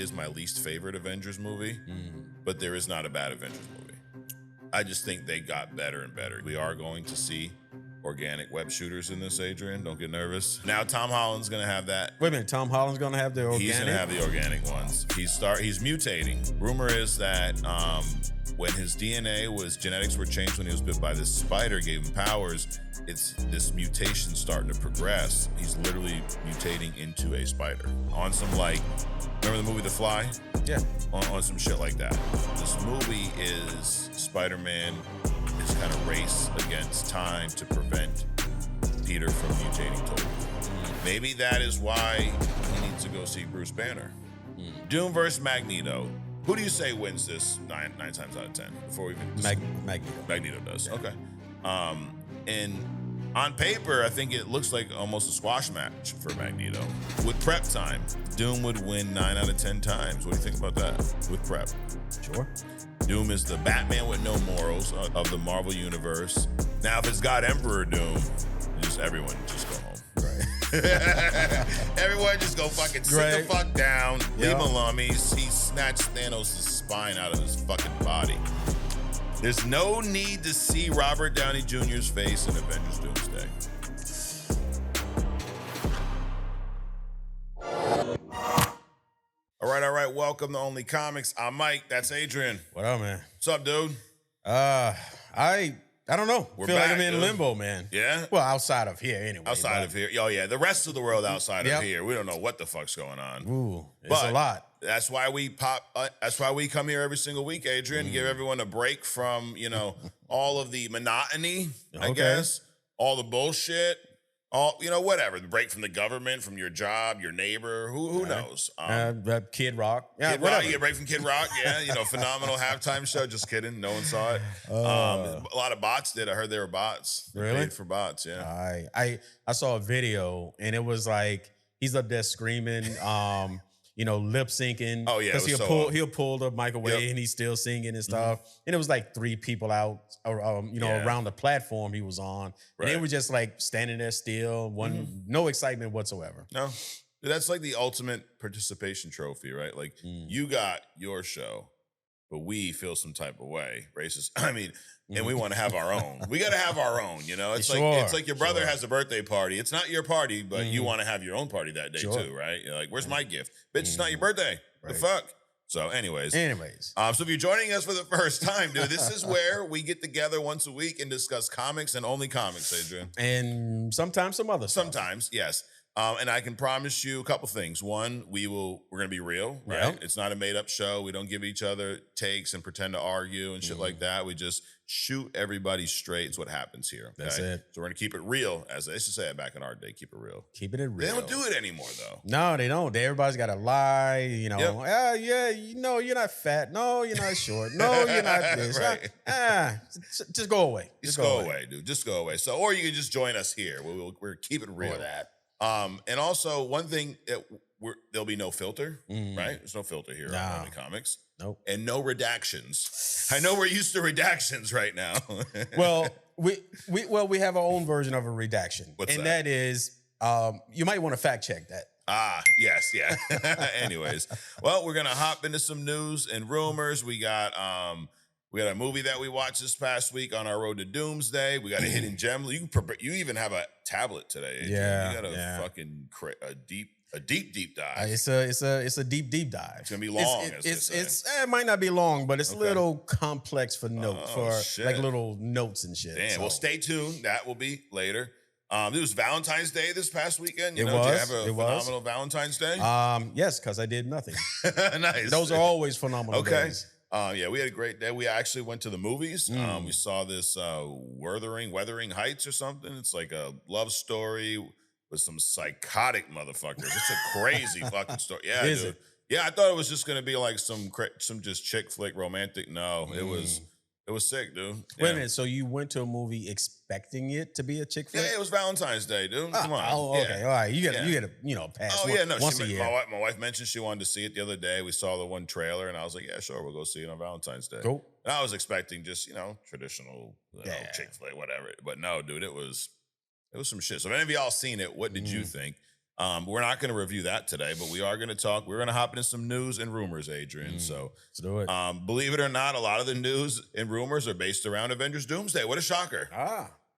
is my least favorite Avengers movie, but there is not a bad Avengers movie. I just think they got better and better. We are going to see organic web shooters in this, Adrian. Don't get nervous. Now Tom Holland's gonna have that. Wait a minute, Tom Holland's gonna have the organic? He's gonna have the organic ones. He's mutating. Rumor is that when his genetics were changed when he was bit by this spider, gave him powers, it's this mutation starting to progress. He's literally mutating into a spider. On some remember the movie The Fly? Yeah. On some shit like that. This movie is Spider-Man is kind of race against time to prevent Peter from mutating Tobey. Maybe that is why he needs to go see Bruce Banner. Doom versus Magneto. Who do you say wins this nine times out of 10? Before we even Magneto. Magneto does. Yeah. Okay. And on paper, I think it looks like almost a squash match for Magneto. With prep time, Doom would win 9 out of 10 times. What do you think about that with prep? Sure. Doom is the Batman with no morals of the Marvel universe. Now, if it's got Emperor Doom, everyone just go home. Right. Everyone just go fucking sit the fuck down. Leave him alone. He snatched Thanos' spine out of his fucking body. There's no need to see Robert Downey Jr.'s face in Avengers Doomsday. All right. Welcome to Only Comics. I'm Mike. That's Adrian. What up, man? What's up, dude? I don't know. We're feel back, like I'm in dude. limbo, man. Yeah? Well, outside of here, anyway. Outside of here. Oh, yeah. The rest of the world outside of here. We don't know what the fuck's going on. Ooh, it's a lot. That's why we that's why we come here every single week, Adrian, to give everyone a break from, all of the monotony, I guess, all the bullshit, whatever. The break from the government, from your job, your neighbor, who knows? Kid Rock. Yeah, Kid Rock, you get a break from Kid Rock. Yeah, phenomenal halftime show. Just kidding. No one saw it. A lot of bots did. I heard there were bots. Really? Paid for bots, yeah. I saw a video, and it was like he's up there screaming, lip syncing. Oh, yeah. Because he'll pull the mic away and he's still singing and stuff. And it was like 3 people out, around the platform he was on. And they were just like standing there still, no excitement whatsoever. No. That's like the ultimate participation trophy, right? Like you got your show, but we feel some type of way. Racist. And we want to have our own. We got to have our own, It's like your brother has a birthday party. It's not your party, but you want to have your own party that day too, right? You're like, where's my gift? Bitch, it's not your birthday. Right. The fuck? So anyways. So if you're joining us for the first time, dude, this is where we get together once a week and discuss comics and only comics, Adrian. And sometimes some other stuff. Sometimes, yes. And I can promise you a couple things. One, we're going to be real, right? Yep. It's not a made up show. We don't give each other takes and pretend to argue and shit like that. We just shoot everybody straight. It's what happens here. Okay? That's it. So we're going to keep it real. As they used to say it back in our day, keep it real. Keep it real. They don't do it anymore, though. No, they don't. Everybody's got to lie, you're not fat. No, you're not short. No, you're not this. Right. Just go away. Just go away, dude. Just go away. So, or you can just join us here. We're keep it real. That. And also one thing, there'll be no filter, right? There's no filter here on Only Comics. Nope. And no redactions. I know we're used to redactions right now. Well, we have our own version of a redaction. What's that? That is, you might want to fact check that. Yes, yeah. Anyways, well, we're gonna hop into some news and rumors. We got a movie that we watched this past week on our road to Doomsday. We got a hidden gem. You even have a tablet today. Adrian. Yeah, you got a fucking a deep dive. It's a deep dive. It's gonna be long. It might not be long, but it's a little complex for like little notes and shit. Damn. Well, stay tuned. That will be later. It was Valentine's Day this past weekend. Did you have a phenomenal Valentine's Day? Yes, because I did nothing. Nice. Those are always phenomenal days. Yeah, we had a great day. We actually went to the movies. We saw this Wuthering Heights or something. It's like a love story with some psychotic motherfuckers. It's a crazy fucking story. Yeah, Is dude. it? Yeah, I thought it was just gonna be like some just chick flick romantic. No, it was sick, dude. Wait a minute. So you went to a movie expecting it to be a chick flick? Yeah, it was Valentine's Day, dude. Come on. Oh, okay. Yeah. All right. You get a pass. Oh, yeah, no. Once a year. My wife mentioned she wanted to see it the other day. We saw the one trailer, and I was like, yeah, sure, we'll go see it on Valentine's Day. Cool. And I was expecting just, traditional chick flick, whatever. But no, dude, it was some shit. So if any of y'all seen it, what did you think? We're not going to review that today, but we are going to talk. We're going to hop into some news and rumors, Adrian. So let's do it. believe it or not, a lot of the news and rumors are based around Avengers Doomsday. What a shocker.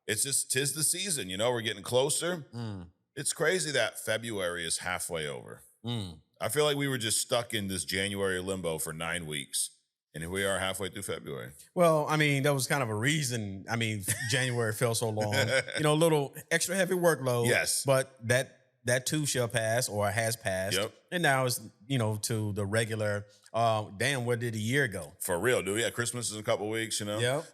It's just, 'tis the season, we're getting closer. It's crazy that February is halfway over. I feel like we were just stuck in this January limbo for 9 weeks. And here we are halfway through February. Well, I mean, that was kind of a reason. I mean, January felt so long. A little extra heavy workload. Yes. But that too shall pass, or has passed. Yep. And now it's, to the regular, where did a year go? For real, dude. Yeah, Christmas is in a couple weeks, Yep.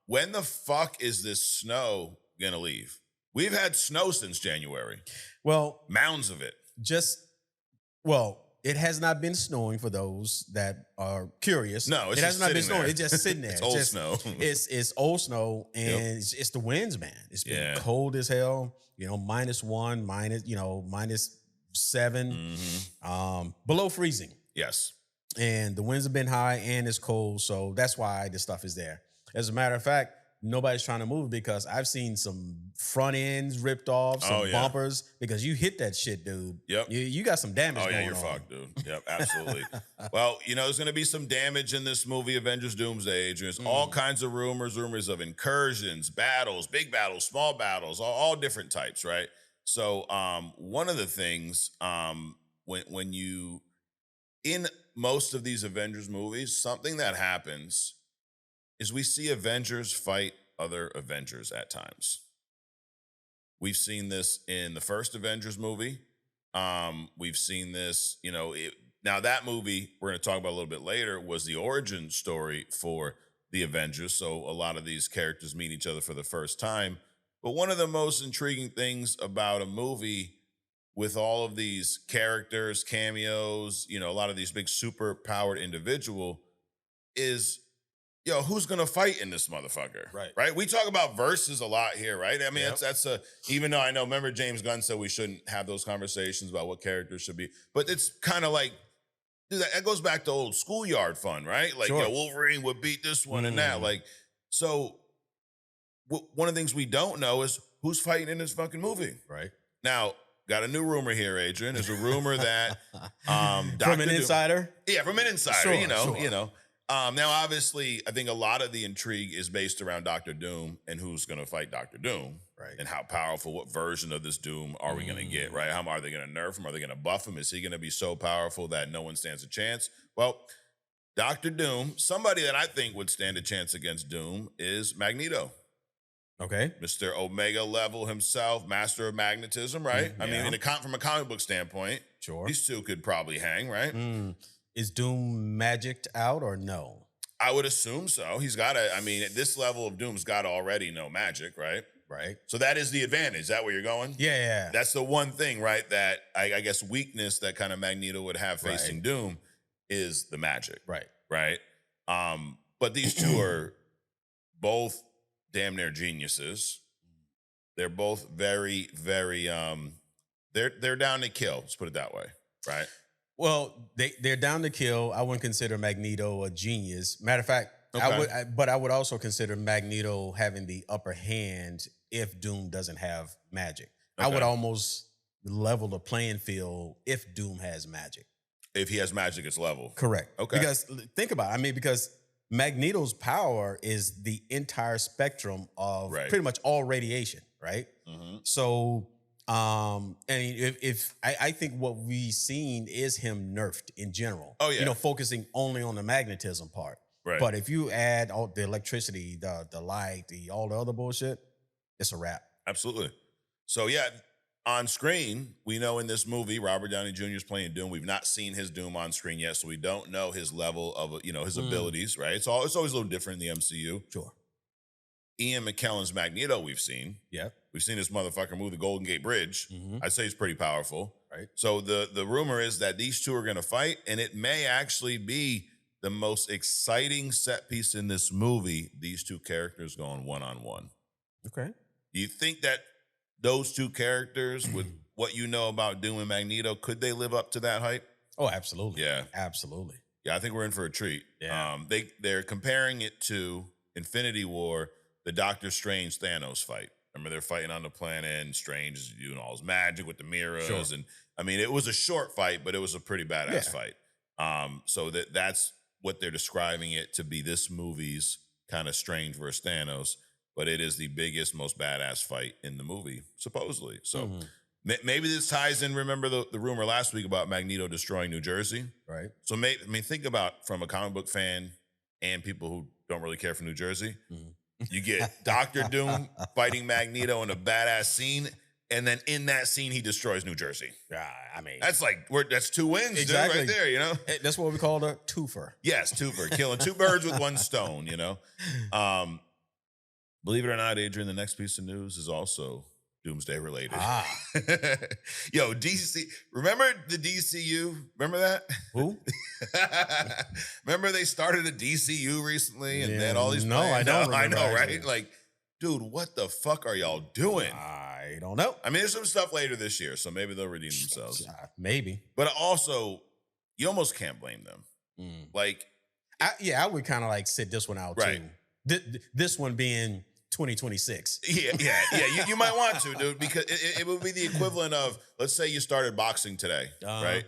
When the fuck is this snow gonna leave? We've had snow since January. Well, mounds of it. It has not been snowing for those that are curious. No, it has not been snowing. It's just sitting there. It's old snow. It's old snow, and it's the winds, man. It's been cold as hell. -1, -7, below freezing. Yes. And the winds have been high, and it's cold, so that's why this stuff is there. As a matter of fact, nobody's trying to move because I've seen some front ends ripped off, some bumpers, because you hit that shit, dude. Yep. You got some damage going on. Oh, yeah, you're fucked, dude. Yep, absolutely. Well, there's going to be some damage in this movie, Avengers Doomsday, Adrian. All kinds of rumors of incursions, battles, big battles, small battles, all different types, right? So one of the things, when you, in most of these Avengers movies, something that happens is we see Avengers fight other Avengers at times. We've seen this in the first Avengers movie. We've seen this, now that movie we're going to talk about a little bit later was the origin story for the Avengers. So a lot of these characters meet each other for the first time. But one of the most intriguing things about a movie with all of these characters, cameos, a lot of these big super powered individual is, who's gonna fight in this motherfucker? Right. We talk about verses a lot here, right? I mean, that's even though I know, remember James Gunn said we shouldn't have those conversations about what characters should be, but it's kind of like, dude, that goes back to old schoolyard fun, right? Like, Wolverine would beat this one and that. Like, so one of the things we don't know is who's fighting in this fucking movie. Right. Now, got a new rumor here, Adrian. There's a rumor that from an insider? Yeah, from an insider, sure. Now, obviously, I think a lot of the intrigue is based around Dr. Doom and who's going to fight Dr. Doom, right? And how powerful, what version of this Doom are we going to get, right? How are they going to nerf him? Are they going to buff him? Is he going to be so powerful that no one stands a chance? Well, Dr. Doom, somebody that I think would stand a chance against Doom is Magneto. Okay. Mr. Omega level himself, master of magnetism, right? I mean, from a comic book standpoint, sure, these two could probably hang, right? Is Doom magicked out or no? I would assume so. He's got to, I mean, at this level of Doom's got to already know magic, right? Right. So that is the advantage. Is that where you're going? Yeah. That's the one thing, right? That I guess weakness that kind of Magneto would have facing Doom is the magic. Right. But these two are both damn near geniuses. They're both very, very, they're down to kill. Let's put it that way. Right. Well, they're down to kill. I wouldn't consider Magneto a genius. Matter of fact, but I would also consider Magneto having the upper hand if Doom doesn't have magic. I would almost level the playing field if Doom has magic. If he has magic, it's level. Correct. Okay. Because think about it. I mean, because Magneto's power is the entire spectrum of pretty much all radiation, right? So, and if I think what we've seen is him nerfed in general. Oh yeah. Focusing only on the magnetism part. Right. But if you add all the electricity, the light, all the other bullshit, it's a wrap. Absolutely. So yeah, on screen, we know in this movie, Robert Downey Jr. is playing Doom. We've not seen his Doom on screen yet, so we don't know his level of, his abilities, right? It's always a little different in the MCU. Sure. Ian McKellen's Magneto we've seen. Yeah. We've seen this motherfucker move the Golden Gate Bridge. I'd say he's pretty powerful. Right. So the rumor is that these two are going to fight, and it may actually be the most exciting set piece in this movie, these two characters going one-on-one. Okay. Do you think that those two characters, with what you know about Doom and Magneto, could they live up to that hype? Oh, absolutely. Yeah. Absolutely. Yeah, I think we're in for a treat. Yeah. They're comparing it to Infinity War, the Doctor Strange Thanos fight. Remember they're fighting on the planet, and Strange is doing all his magic with the mirrors. Sure. And I mean, it was a short fight, but it was a pretty badass fight. So that's what they're describing it to be, this movie's kind of Strange versus Thanos, but it is the biggest, most badass fight in the movie, supposedly. So maybe this ties in, remember the rumor last week about Magneto destroying New Jersey? Right. So think about, from a comic book fan and people who don't really care for New Jersey, you get Doctor Doom fighting Magneto in a badass scene, and then in that scene, he destroys New Jersey. I mean, that's 2 wins, exactly. dude, right there, you know? That's what we call a twofer. Yes, twofer. Killing 2 birds with 1 stone, you know? Believe it or not, Adrian, the next piece of news is also Doomsday related. Yo, DC. Remember the DCU? Remember that? Who? Remember they started a DCU recently and they had all these No, I don't remember. I know, right? Like, dude, what the fuck are y'all doing? I don't know. I mean, there's some stuff later this year, so maybe they'll redeem themselves. Maybe. But also, you almost can't blame them. Like, I would kind of like sit this one out right. too. This one being 2026. Yeah. You might want to, dude, because it would be the equivalent of, let's say you started boxing today, right?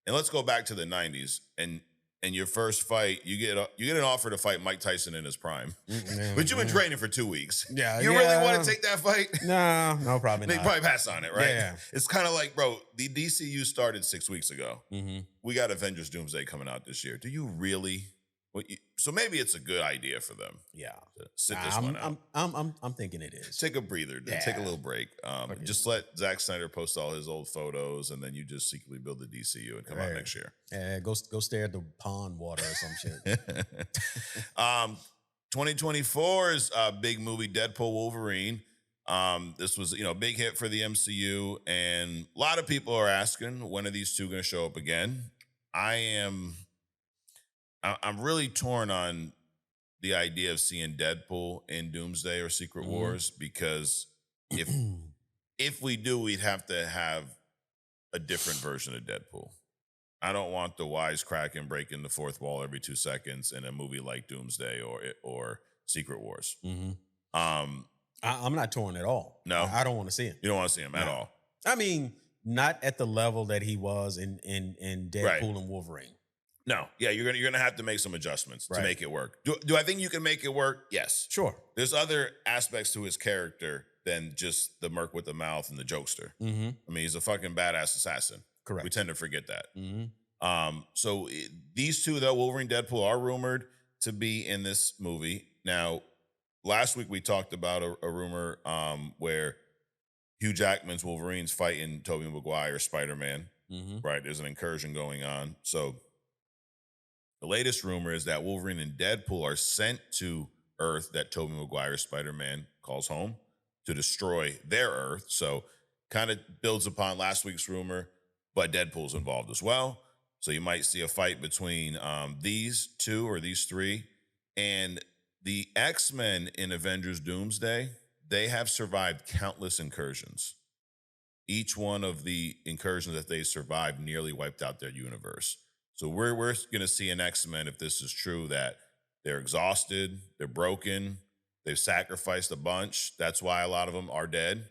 And let's go back to the 90s, and your first fight, you get an offer to fight Mike Tyson in his prime, but you've been training for 2 weeks. Yeah, you really want to take that fight? No, probably not. They probably pass on it, right? Yeah. It's kind of like, bro, the DCU started 6 weeks ago. We got Avengers Doomsday coming out this year. Do you really? So maybe it's a good idea for them. Yeah, to sit this one out. I'm thinking it is. Take a breather. Take a little break. Just let Zack Snyder post all his old photos, and then you just secretly build the DCU and come out next year. Yeah, go stare at the pond water or some shit. 2024 is a big movie, Deadpool, Wolverine. This was a big hit for the MCU, and a lot of people are asking, when are these two going to show up again? I'm really torn on the idea of seeing Deadpool in Doomsday or Secret Wars, because if we do, we'd have to have a different version of Deadpool. I don't want the wisecracking breaking the fourth wall every 2 seconds in a movie like Doomsday or Secret Wars. I'm not torn at all. No, I don't want to see him. You don't want to see him at all. I mean, not at the level that he was in Deadpool and Wolverine. No, yeah, you're gonna have to make some adjustments to make it work. Do I think you can make it work? Yes, sure. There's other aspects to his character than just the merc with the mouth and the jokester. I mean, he's a fucking badass assassin. Correct. We tend to forget that. So these two, though, Wolverine, Deadpool, are rumored to be in this movie. Now, last week we talked about a rumor where Hugh Jackman's Wolverine's fighting Tobey Maguire, Spider-Man. Right, there's an incursion going on. So the latest rumor is that Wolverine and Deadpool are sent to Earth that Tobey Maguire, Spider-Man, calls home to destroy their Earth. So kind of builds upon last week's rumor, but Deadpool's involved as well. So you might see a fight between these two or these three. And the X-Men in Avengers Doomsday, they have survived countless incursions. Each one of the incursions that they survived nearly wiped out their universe. So we're going to see an X-Men, if this is true, that they're exhausted, they're broken, they've sacrificed a bunch. That's why a lot of them are dead.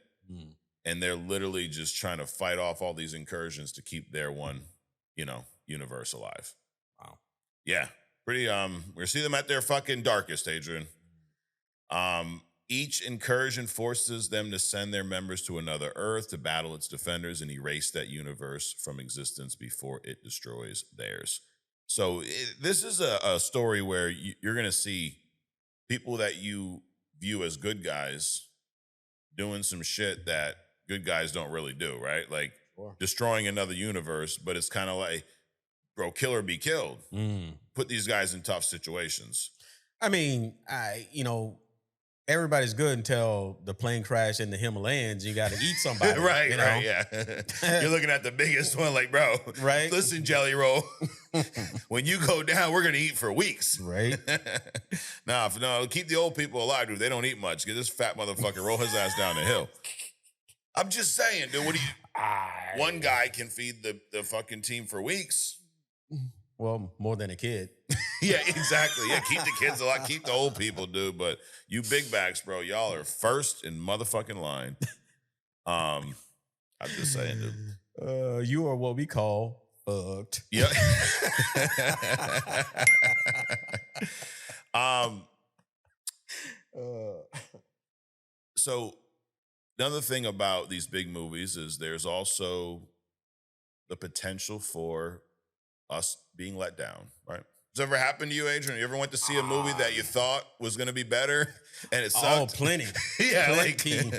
And they're literally just trying to fight off all these incursions to keep their one, universe alive. Wow. Yeah. Pretty, we're going to see them at their fucking darkest, Adrian. Each incursion forces them to send their members to another Earth to battle its defenders and erase that universe from existence before it destroys theirs. So this is a story where you're going to see people that you view as good guys doing some shit that good guys don't really do, right? Like destroying another universe, but it's kind of like, bro, kill or be killed. Put these guys in tough situations. I mean, everybody's good until the plane crash in the Himalayas. You got to eat somebody. Right, yeah. You're looking at the biggest one, like, bro, right? Listen, Jelly Roll, when you go down, we're going to eat for weeks. Right. No, keep the old people alive, dude. They don't eat much. Get this fat motherfucker, roll his ass down the hill. I'm just saying, dude, what do you... One guy can feed the fucking team for weeks. Well, more than a kid. Yeah, exactly. Yeah, keep the kids alive, keep the old people, dude. But you big backs, bro, y'all are first in motherfucking line. I'm just saying, dude. You are what we call fucked. Yeah. So another thing about these big movies is there's also the potential for us being let down, right? Has it ever happened to you, Adrian? You ever went to see a movie that you thought was going to be better and it sucked? Oh, plenty. Yeah, plenty.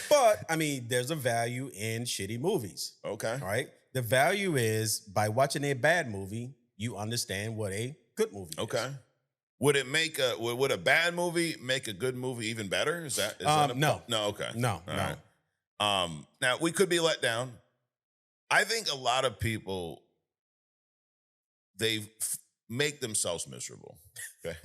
But, I mean, there's a value in shitty movies. Okay. All right? The value is by watching a bad movie, you understand what a good movie is. Okay. Would it make would a bad movie make a good movie even better? Is that no. No, okay. No, All no. right. Now we could be let down. I think a lot of people make themselves miserable. Okay.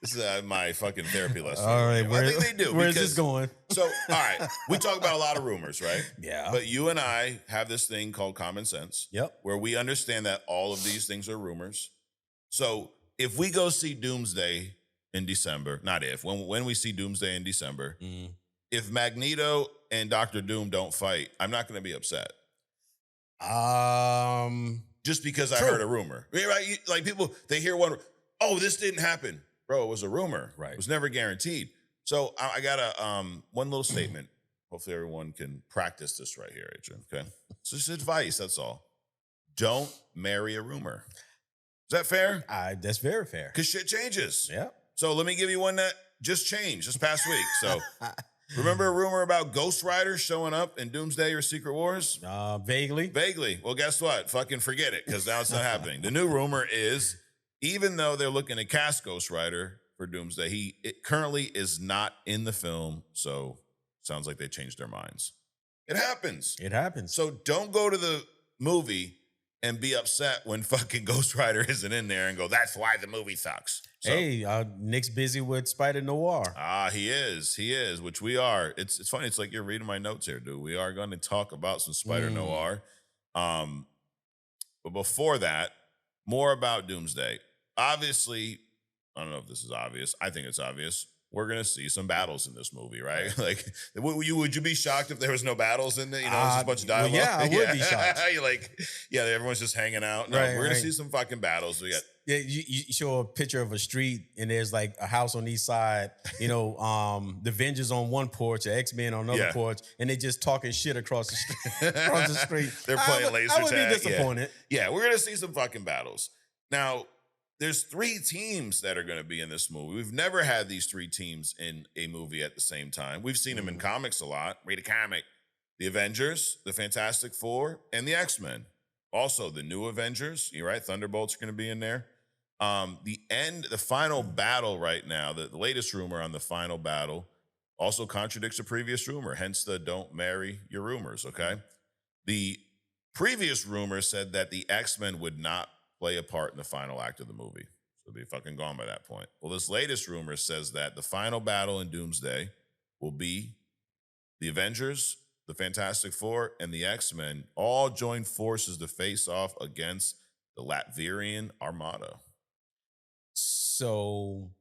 This is my fucking therapy lesson. All right, I think they do. Where's this going? So, all right, we talk about a lot of rumors, right? Yeah. But you and I have this thing called common sense. Yep. Where we understand that all of these things are rumors. So if we go see Doomsday in December, not if, when we see Doomsday in December, if Magneto and Dr. Doom don't fight, I'm not going to be upset. Just because I heard a rumor. Right? Like people, they hear one, oh, this didn't happen. Bro, it was a rumor. Right. It was never guaranteed. So I got one little statement. Hopefully everyone can practice this right here, Adrian. Okay. It's just advice, that's all. Don't marry a rumor. Is that fair? That's very fair. Because shit changes. Yeah. So let me give you one that just changed this past week. So remember a rumor about Ghost Rider showing up in Doomsday or Secret Wars? Vaguely. Vaguely. Well, guess what? Fucking forget it, because now it's not happening. The new rumor is, even though they're looking to cast Ghost Rider for Doomsday, it currently is not in the film. So sounds like they changed their minds. It happens. It happens. So don't go to the movie and be upset when fucking Ghost Rider isn't in there and go, that's why the movie sucks. So, hey, Nick's busy with Spider-Noir. He is, which we are. It's funny. It's like you're reading my notes here, dude. We are going to talk about some Spider-Noir. But before that, more about Doomsday. Obviously, I don't know if this is obvious. I think it's obvious. We're going to see some battles in this movie, right? Like, would you be shocked if there was no battles in it? You know, it's just a bunch of dialogue. Well, yeah, I would be shocked. You're like, yeah, everyone's just hanging out. No, we're going to see some fucking battles. We got. Yeah, you show a picture of a street and there's like a house on each side, you know, the Avengers on one porch, the X-Men on another porch, and they just talking shit across the street. They're playing laser tag. I would be disappointed. Yeah, we're going to see some fucking battles. Now, there's 3 teams that are going to be in this movie. We've never had these 3 teams in a movie at the same time. We've seen them in comics a lot. Read a comic. The Avengers, the Fantastic Four, and the X-Men. Also, the new Avengers. You're right. Thunderbolts are going to be in there. The final battle right now, the latest rumor on the final battle also contradicts a previous rumor. Hence the don't marry your rumors. Okay. The previous rumor said that the X-Men would not play a part in the final act of the movie. So they'd be fucking gone by that point. Well, this latest rumor says that the final battle in Doomsday will be the Avengers, the Fantastic Four, and the X-Men all join forces to face off against the Latverian Armada. So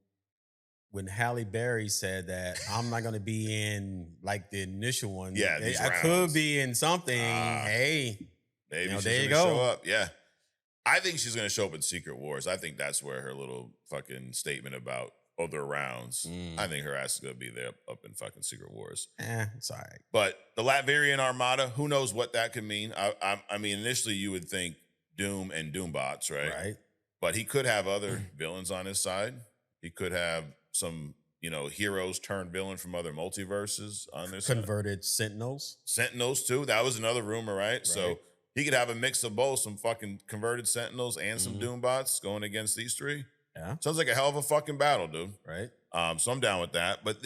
when Halle Berry said that I'm not going to be in like the initial one, I could be in something. Hey, maybe she's there you gonna go. show up. Yeah. I think she's going to show up in Secret Wars. I think that's where her little fucking statement about other rounds, I think her ass is going to be there up in fucking Secret Wars. It's all right. But the Latverian Armada, who knows what that could mean? I mean, initially you would think Doom and Doombots, right? Right. But he could have other villains on his side. He could have some, heroes turned villain from other multiverses on this. Converted Sentinels. Sentinels, too. That was another rumor, right? So he could have a mix of both, some fucking converted Sentinels and some Doombots going against these 3. Yeah. Sounds like a hell of a fucking battle, dude. Right. So I'm down with that. But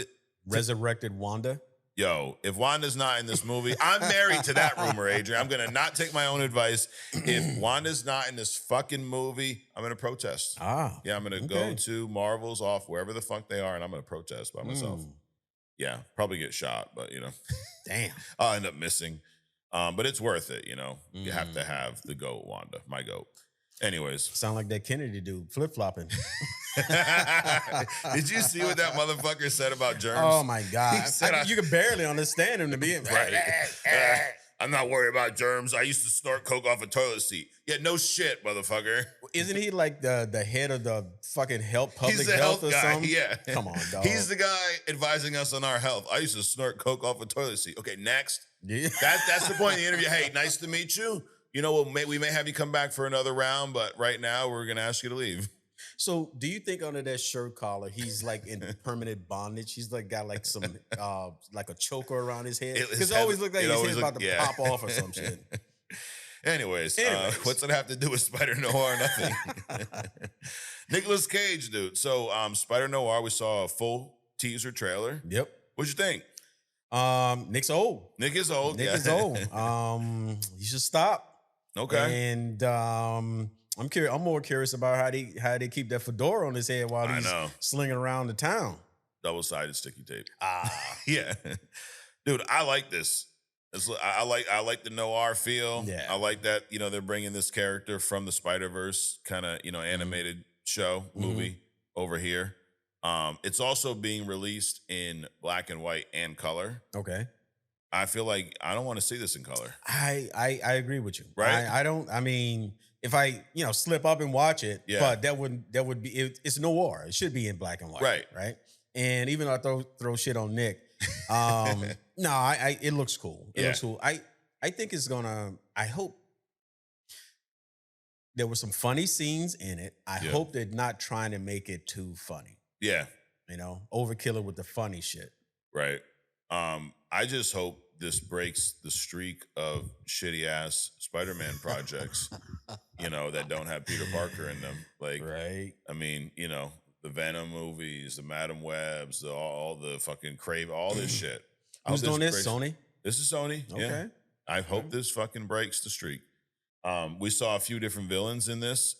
Resurrected Wanda. Yo, if Wanda's not in this movie, I'm married to that rumor, Adrian. I'm going to not take my own advice. If Wanda's not in this fucking movie, I'm going to protest. Yeah, I'm going to go to Marvel's off wherever the fuck they are, and I'm going to protest by myself. Yeah, probably get shot, but, Damn. I'll end up missing. But it's worth it, You have to have the GOAT Wanda, my GOAT. Anyways. Sound like that Kennedy dude, flip-flopping. Did you see what that motherfucker said about germs? Oh, my God. He said you could barely understand him to be right. I'm not worried about germs. I used to snort coke off a toilet seat. Yeah, no shit, motherfucker. Isn't he like the head of the fucking public health or guy, something? Yeah. Come on, dog. He's the guy advising us on our health. I used to snort coke off a toilet seat. Okay, next. Yeah. That's the point of the interview. Hey, nice to meet you. You know, we may have you come back for another round, but right now we're going to ask you to leave. So, do you think under that shirt collar, he's like in permanent bondage? He's like got like some like a choker around his head because it always looked like his head's about to pop off or some shit. Anyways. What's it have to do with Spider-Noir? Nothing. Nicolas Cage, dude. So, Spider-Noir, we saw a full teaser trailer. Yep. What'd you think? Nick's old. Nick is old. Nick is old. You should stop. Okay. And I'm curious. I'm more curious about how they keep that fedora on his head while he's slinging around the town. Double-sided sticky tape. Yeah, dude. I like this. I like the noir feel. Yeah. I like that. You know, they're bringing this character from the Spider-Verse kind of animated show movie over here. It's also being released in black and white and color. Okay. I feel like I don't want to see this in color. I agree with you. Right? I don't. I mean, if I slip up and watch it, but that would be it's noir. It should be in black and white. Right. And even though I throw shit on Nick, no, it looks cool. It looks cool. I think it's gonna. I hope there were some funny scenes in it. I hope they're not trying to make it too funny. Yeah. Overkill it with the funny shit. Right. I just hope this breaks the streak of shitty ass Spider-Man projects, that don't have Peter Parker in them. Like, right. I mean, the Venom movies, the Madam Webs, all the fucking Crave, all this shit. Who's doing this? Sony? This is Sony. Okay. Yeah. I hope this fucking breaks the streak. We saw a few different villains in this.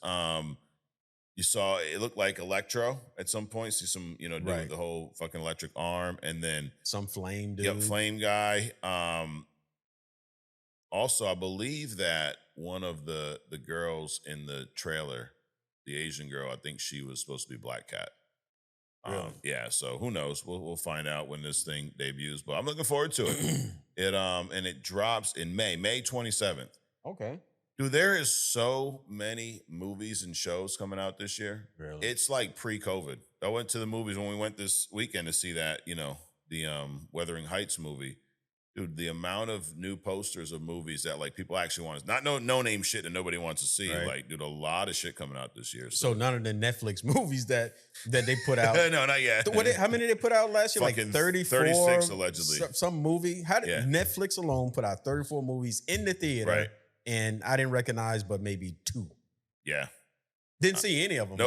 You saw it looked like Electro at some point. See some, dude with the whole fucking electric arm, and then some flame dude. Yep, flame guy. Also, I believe that one of the girls in the trailer, the Asian girl, I think she was supposed to be Black Cat. Really? Yeah. So who knows? We'll find out when this thing debuts. But I'm looking forward to it. And it drops in May 27th. Okay. Dude, there is so many movies and shows coming out this year. Really? It's like pre-COVID. I went to the movies when we went this weekend to see that, the Wuthering Heights movie. Dude, the amount of new posters of movies that like people actually want to, not no name shit that nobody wants to see. Right. Like, dude, a lot of shit coming out this year. So none of the Netflix movies that they put out. No, not yet. How many did they put out last year? Fucking like 34? 36 allegedly. Some movie. How did Netflix alone put out 34 movies in the theater? Right. And I didn't recognize but maybe 2. Yeah. Didn't see any of them.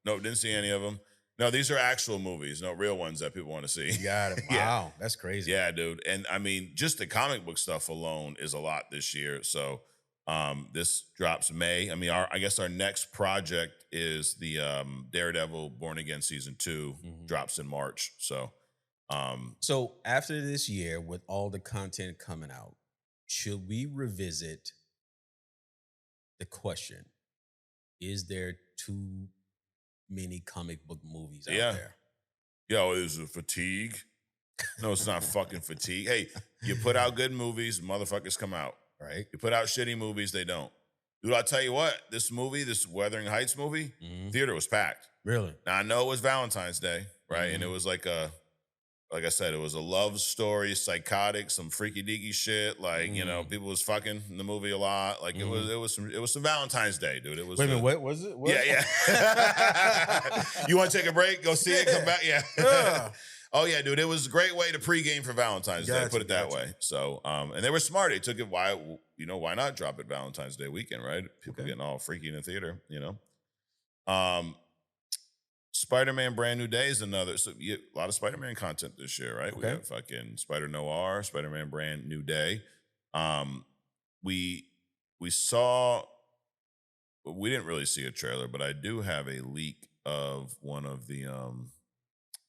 Nope, didn't see any of them. No, these are actual movies, no real ones that people want to see. Got it. Wow, that's crazy. Yeah, dude. And I mean, just the comic book stuff alone is a lot this year. So this drops May. I mean, I guess our next project is the Daredevil Born Again Season 2 drops in March. So so after this year, with all the content coming out, should we revisit the question, is there too many comic book movies out there? Yo, is it fatigue? No, it's not fucking fatigue. Hey, you put out good movies, motherfuckers come out. Right. You put out shitty movies, they don't. Dude, I'll tell you what, this Wuthering Heights movie, theater was packed. Really? Now, I know it was Valentine's Day, right? And it was like I said, it was a love story, psychotic, some freaky deaky shit. Like, people was fucking in the movie a lot. Like it was some Valentine's Day, dude. It was. Wait a minute, what was it? What? Yeah. You want to take a break? Go see it. Come back. Yeah. Oh yeah, dude. It was a great way to pregame for Valentine's Day. Put it that way. So, and they were smart. They took it. Why not drop it Valentine's Day weekend, right? People getting all freaky in the theater, Spider-Man Brand New Day is another. So a lot of Spider-Man content this year, right? Okay. We got fucking Spider-Noir, Spider-Man Brand New Day. We saw, we didn't really see a trailer, but I do have a leak of one of the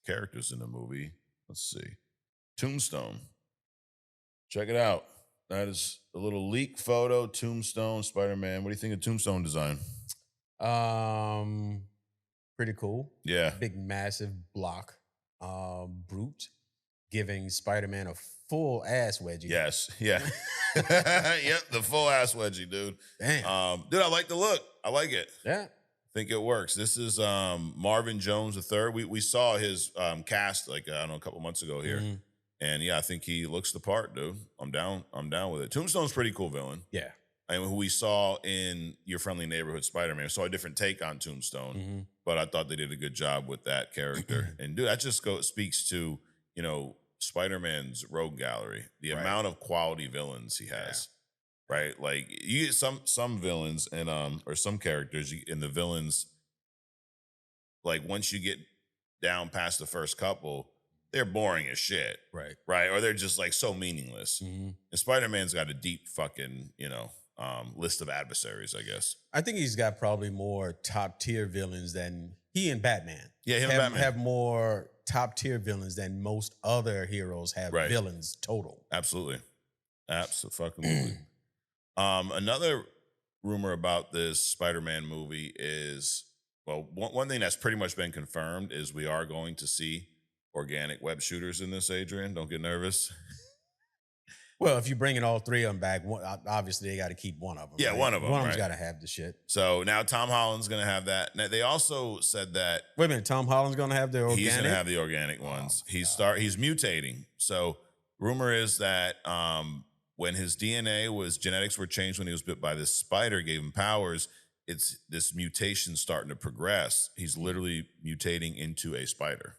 characters in the movie. Let's see. Tombstone. Check it out. That is a little leak photo, Tombstone, Spider-Man. What do you think of Tombstone design? Pretty cool. Yeah. Big, massive block. Brute giving Spider-Man a full ass wedgie. Yes. Yeah. Yep. The full ass wedgie, dude. Damn. Dude, I like the look. I like it. Yeah. Think it works. This is Marvin Jones III. We saw his cast like I don't know a couple months ago here, and yeah, I think he looks the part, dude. I'm down with it. Tombstone's pretty cool villain. Yeah. I mean, who we saw in Your Friendly Neighborhood Spider-Man. We saw a different take on Tombstone, but I thought they did a good job with that character. And dude, that just speaks to Spider-Man's rogue gallery, the amount of quality villains he has. Right, like you get some villains and or some characters in the villains. Like once you get down past the first couple, they're boring as shit. Right, or they're just like so meaningless. And Spider-Man's got a deep fucking list of adversaries. I guess I think he's got probably more top tier villains than he and Batman. Yeah, him and Batman have more top tier villains than most other heroes have villains total. Absolutely. Another rumor about this Spider-Man movie is, well, one thing that's pretty much been confirmed is we are going to see organic web shooters in this, Adrian. Don't get nervous. Well, if you're bringing all three of them back, obviously they got to keep one of them. Yeah, one of them. One of them's got to have the shit. So now Tom Holland's going to have that. Now, they also said that... Wait a minute, Tom Holland's going to have the organic? He's going to have the organic ones. He's mutating. So rumor is that... when his genetics were changed when he was bit by this spider, gave him powers, it's this mutation starting to progress. He's literally mutating into a spider,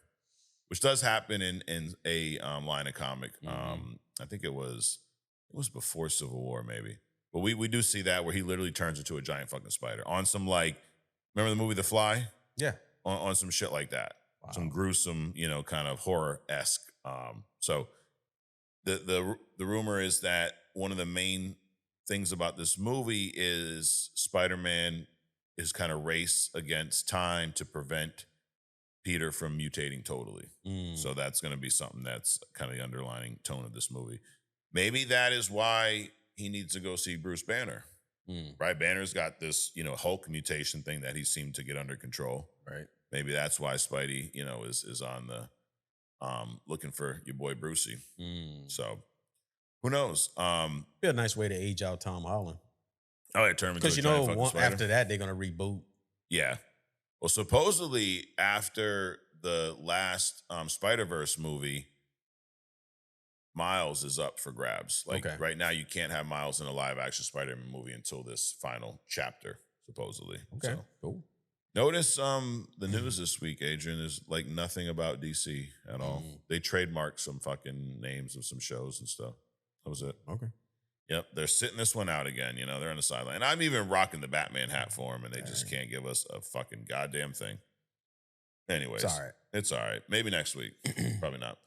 which does happen in a line of comic. I think it was before Civil War, maybe. But we do see that where he literally turns into a giant fucking spider on some remember the movie The Fly? Yeah. On some shit like that. Wow. Some gruesome, kind of horror-esque. So the rumor is that one of the main things about this movie is Spider-Man is kind of race against time to prevent Peter from mutating totally. So that's going to be something that's kind of the underlining tone of this movie. Maybe that is why he needs to go see Bruce Banner. Right? Banner's got this, Hulk mutation thing that he seemed to get under control. Right. Maybe that's why Spidey, is on the looking for your boy Brucey. So who knows? Be a nice way to age out Tom Holland. Oh, yeah, turn him into a giant fucking spider. After that they're gonna reboot. Yeah. Well, supposedly after the last Spider-Verse movie, Miles is up for grabs. Right now, you can't have Miles in a live-action Spider-Man movie until this final chapter, supposedly. Okay, so, cool. Notice the news this week, Adrian, is nothing about DC at all. They trademarked some fucking names of some shows and stuff. That was it. Okay. Yep, they're sitting this one out again. They're on the sideline. And I'm even rocking the Batman hat for them, and they just can't give us a fucking goddamn thing. Anyways. It's all right. It's all right. Maybe next week. Probably not.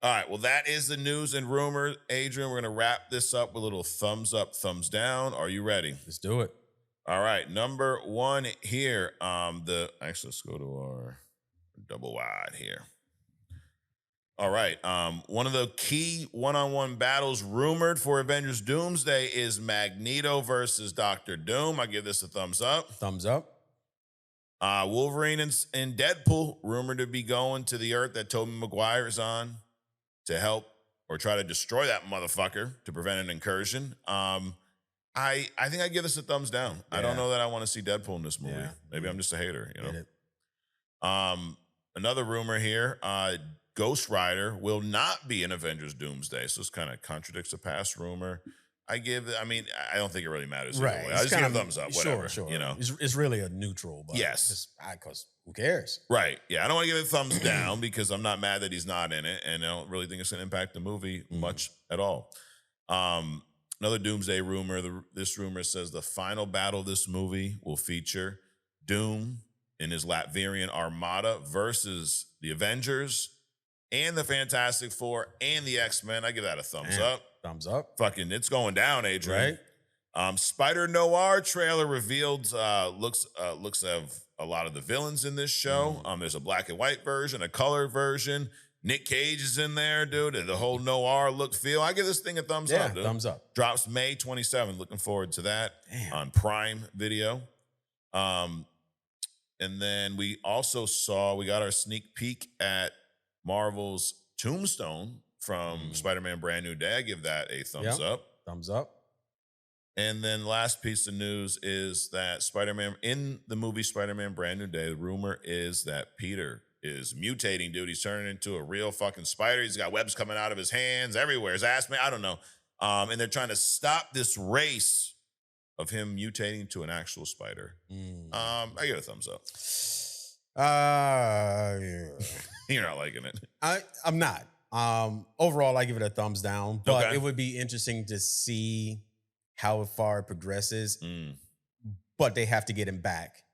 All right, well, that is the news and rumor. Adrian, we're going to wrap this up with a little thumbs up, thumbs down. Are you ready? Let's do it. All right, number one here. Let's go to our double wide here. All right. One of the key one-on-one battles rumored for Avengers Doomsday is Magneto versus Dr. Doom. I give this a thumbs up. Thumbs up. Wolverine and Deadpool rumored to be going to the Earth that Tobey Maguire is on to help or try to destroy that motherfucker to prevent an incursion. I think I give this a thumbs down. Yeah. I don't know that I want to see Deadpool in this movie. Yeah. Maybe I'm just a hater, Another rumor here, Ghost Rider will not be in Avengers Doomsday. So this kind of contradicts a past rumor. I don't think it really matters. Right. I just give a thumbs up, whatever. Sure. It's really a neutral, but yes. Because who cares? Right. Yeah, I don't want to give it a thumbs down because I'm not mad that he's not in it, and I don't really think it's going to impact the movie much at all. Another Doomsday rumor. This rumor says the final battle of this movie will feature Doom in his Latverian Armada versus the Avengers and the Fantastic Four and the X-Men. I give that a thumbs up. Thumbs up. Fucking, it's going down, Adrian. Right. Spider-Noir trailer revealed looks of a lot of the villains in this show. There's a black and white version, a color version. Nick Cage is in there, dude. And the whole noir look feel. I give this thing a thumbs up, dude. Thumbs up. Drops May 27th. Looking forward to that on Prime Video. And then we also we got our sneak peek at Marvel's Tombstone from Spider-Man Brand New Day. I give that a thumbs up. Thumbs up. And then last piece of news is that Spider-Man, in the movie Spider-Man Brand New Day, the rumor is that Peter is mutating, dude. He's turning into a real fucking spider. He's got webs coming out of his hands everywhere. His ass, man, I don't know. And they're trying to stop this race of him mutating to an actual spider. I give it a thumbs up. Yeah. You're not liking it. I'm not. Overall, I give it a thumbs down. But it would be interesting to see how far it progresses. But they have to get him back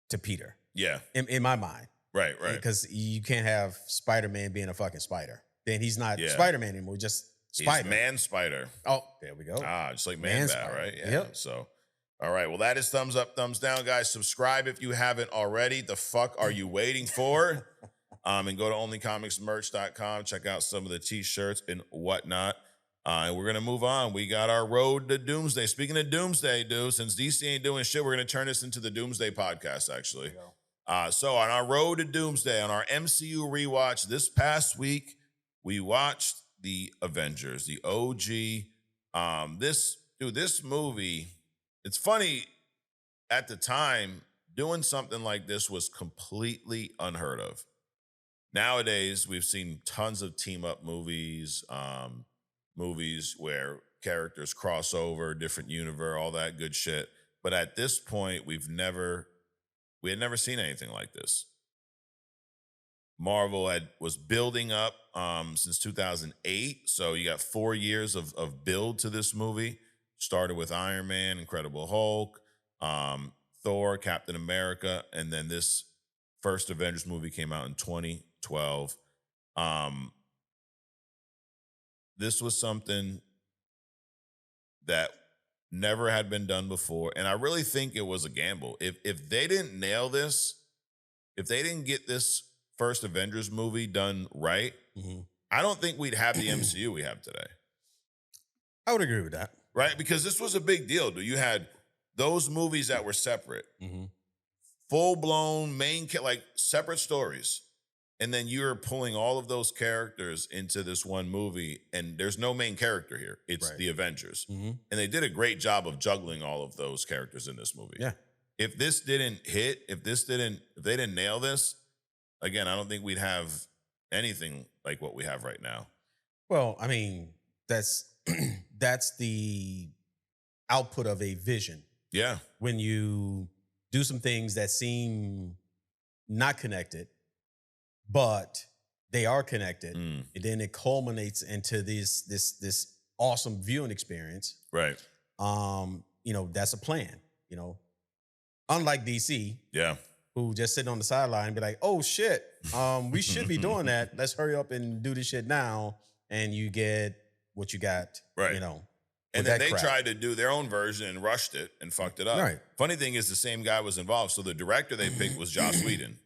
to Peter. Yeah. In my mind. Right. Because you can't have Spider-Man being a fucking spider. Then he's not Spider-Man anymore, just Spider. He's Man Spider. Oh, there we go. Just like Man Bat, right? Yeah. Yep. So, all right. Well, that is thumbs up, thumbs down, guys. Subscribe if you haven't already. The fuck are you waiting for? And go to onlycomicsmerch.com. Check out some of the t-shirts and whatnot. And we're going to move on. We got our road to Doomsday. Speaking of Doomsday, dude, since DC ain't doing shit, we're going to turn this into the Doomsday podcast, actually. So on our road to Doomsday, on our MCU rewatch this past week, we watched the Avengers, the OG. This movie, it's funny, at the time, doing something like this was completely unheard of. Nowadays, we've seen tons of team-up movies, movies where characters cross over, different universe, all that good shit. But at this point, we had never seen anything like this. Marvel was building up since 2008. So you got 4 years of build to this movie. Started with Iron Man, Incredible Hulk, Thor, Captain America, and then this first Avengers movie came out in 2012. This was something that never had been done before. And I really think it was a gamble. If they didn't nail this, if they didn't get this first Avengers movie done right, I don't think we'd have the MCU we have today. I would agree with that. Right? Because this was a big deal, dude. You had those movies that were separate, full-blown like separate stories. And then you're pulling all of those characters into this one movie, and there's no main character here. It's the Avengers. And they did a great job of juggling all of those characters in this movie. Yeah. If this didn't hit, if they didn't nail this, again, I don't think we'd have anything like what we have right now. Well, I mean, that's the output of a vision. Yeah. When you do some things that seem not connected, but they are connected, and then it culminates into this awesome viewing experience. Right. That's a plan. Unlike DC, who just sit on the sideline and be like, "Oh shit, we should be doing that. Let's hurry up and do this shit now." And you get what you got. Right. And then they tried to do their own version and rushed it and fucked it up. Right. Funny thing is, the same guy was involved. So the director they picked was Joss Whedon.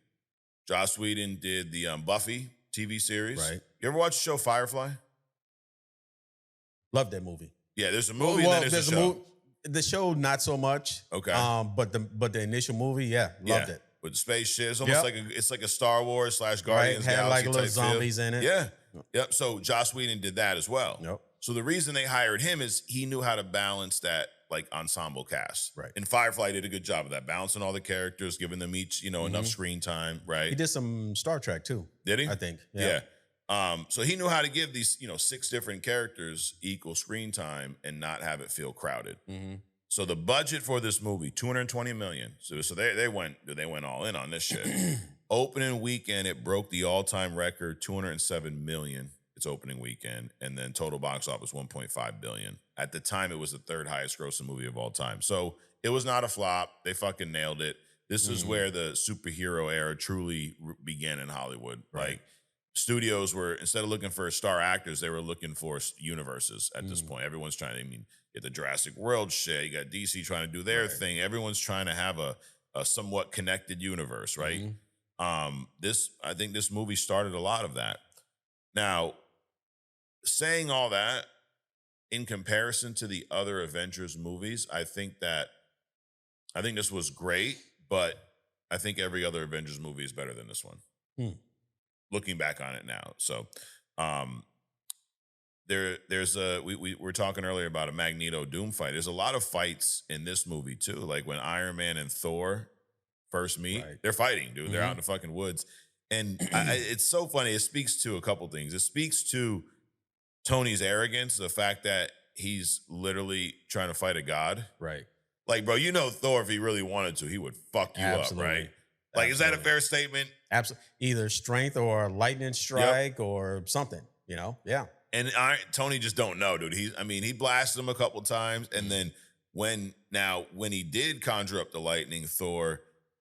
Joss Whedon did the Buffy TV series. Right. You ever watch the show Firefly? Love that movie. Yeah, there's a movie and then there's a show. The show, not so much. Okay. But the initial movie, loved it. With the space shit. It's almost like a Star Wars / Guardians had Galaxy like little type zombies feel. in it. Yeah. Yep. So Joss Whedon did that as well. Yep. So the reason they hired him is he knew how to balance that like ensemble cast. Right. And Firefly did a good job of that, balancing all the characters, giving them each, enough screen time. Right. He did some Star Trek too. Did he? I think. Yeah. So he knew how to give these, 6 different characters equal screen time and not have it feel crowded. So the budget for this movie, $220 million. So they went all in on this shit. Opening weekend, it broke the all-time record, $207 million. Its opening weekend, and then total box office $1.5 billion. At the time, it was the 3rd highest grossing movie of all time. So it was not a flop. They fucking nailed it. This is where the superhero era truly began in Hollywood. Right. Like studios were, instead of looking for star actors, they were looking for universes at this point. Everyone's trying to, get the Jurassic World shit. You got DC trying to do their thing. Everyone's trying to have a somewhat connected universe, right? I think this movie started a lot of that. Now, saying all that, in comparison to the other Avengers movies, I think this was great, but I think every other Avengers movie is better than this one. Looking back on it now. So we're talking earlier about a Magneto Doom fight. There's a lot of fights in this movie too. Like when Iron Man and Thor first meet, they're fighting, dude. They're out in the fucking woods. And it's so funny. It speaks to a couple things. It speaks to Tony's arrogance, the fact that he's literally trying to fight a god. Right. Like, bro, Thor, if he really wanted to, he would fuck you up, right? Like, is that a fair statement? Absolutely. Either strength or lightning strike or something, Yeah. And Tony just don't know, dude. He blasted him a couple times. And then when he did conjure up the lightning, Thor,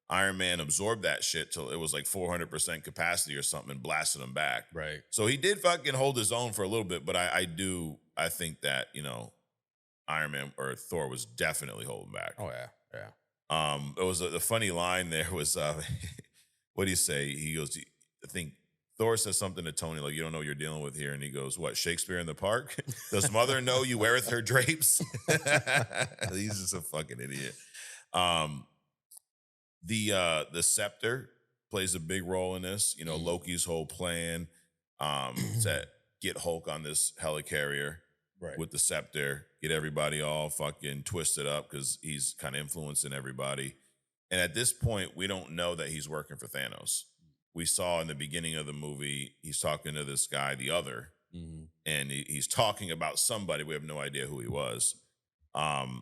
Iron Man absorbed that shit till it was like 400% capacity or something and blasted him back. Right. So he did fucking hold his own for a little bit, but I think that, Iron Man or Thor was definitely holding back. Oh, yeah. It was the funny line there was, what do you say? He goes, I think Thor says something to Tony, like, you don't know what you're dealing with here. And he goes, what, Shakespeare in the Park? Does mother know you weareth her drapes? He's just a fucking idiot. The scepter plays a big role in this. Loki's whole plan to get Hulk on this helicarrier with the scepter, get everybody all fucking twisted up because he's kind of influencing everybody. And at this point, we don't know that he's working for Thanos. We saw in the beginning of the movie, he's talking to this guy, the other, and he's talking about somebody. We have no idea who he was. I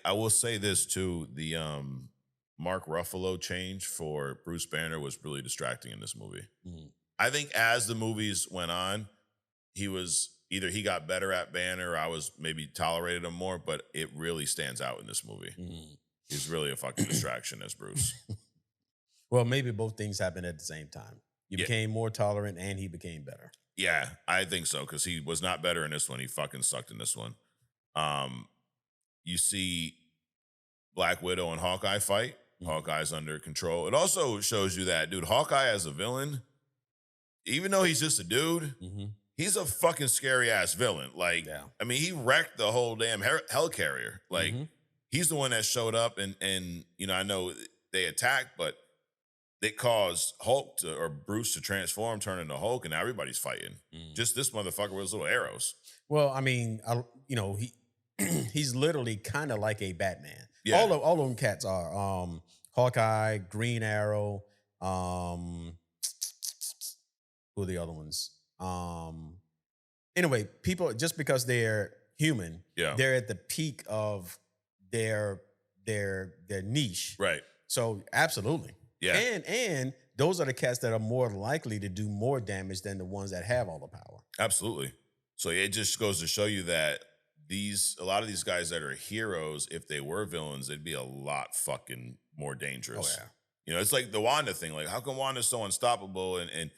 will say this too: the Mark Ruffalo change for Bruce Banner was really distracting in this movie. I think as the movies went on, he got better at Banner, or I was maybe tolerated him more, but it really stands out in this movie. He's really a fucking distraction as Bruce. Well, maybe both things happened at the same time. You became more tolerant and he became better. Yeah, I think so, because he was not better in this one. He fucking sucked in this one. You see Black Widow and Hawkeye fight. Hawkeye's under control. It also shows you that, dude, Hawkeye as a villain, even though he's just a dude, he's a fucking scary ass villain. Like, he wrecked the whole damn helicarrier. Like, he's the one that showed up and I know they attacked, but they caused Hulk or Bruce to transform, turn into Hulk, and now everybody's fighting. Just this motherfucker with his little arrows. Well, he's literally kind of like a Batman. Yeah. All of them cats are. Hawkeye, Green Arrow, who are the other ones? Anyway, people, just because they're human, they're at the peak of their niche. Right. So absolutely. Yeah. And those are the cats that are more likely to do more damage than the ones that have all the power. Absolutely. So it just goes to show you that a lot of these guys that are heroes, if they were villains, they'd be a lot fucking more dangerous. Oh, yeah. It's like the Wanda thing. Like, how come Wanda's so unstoppable? And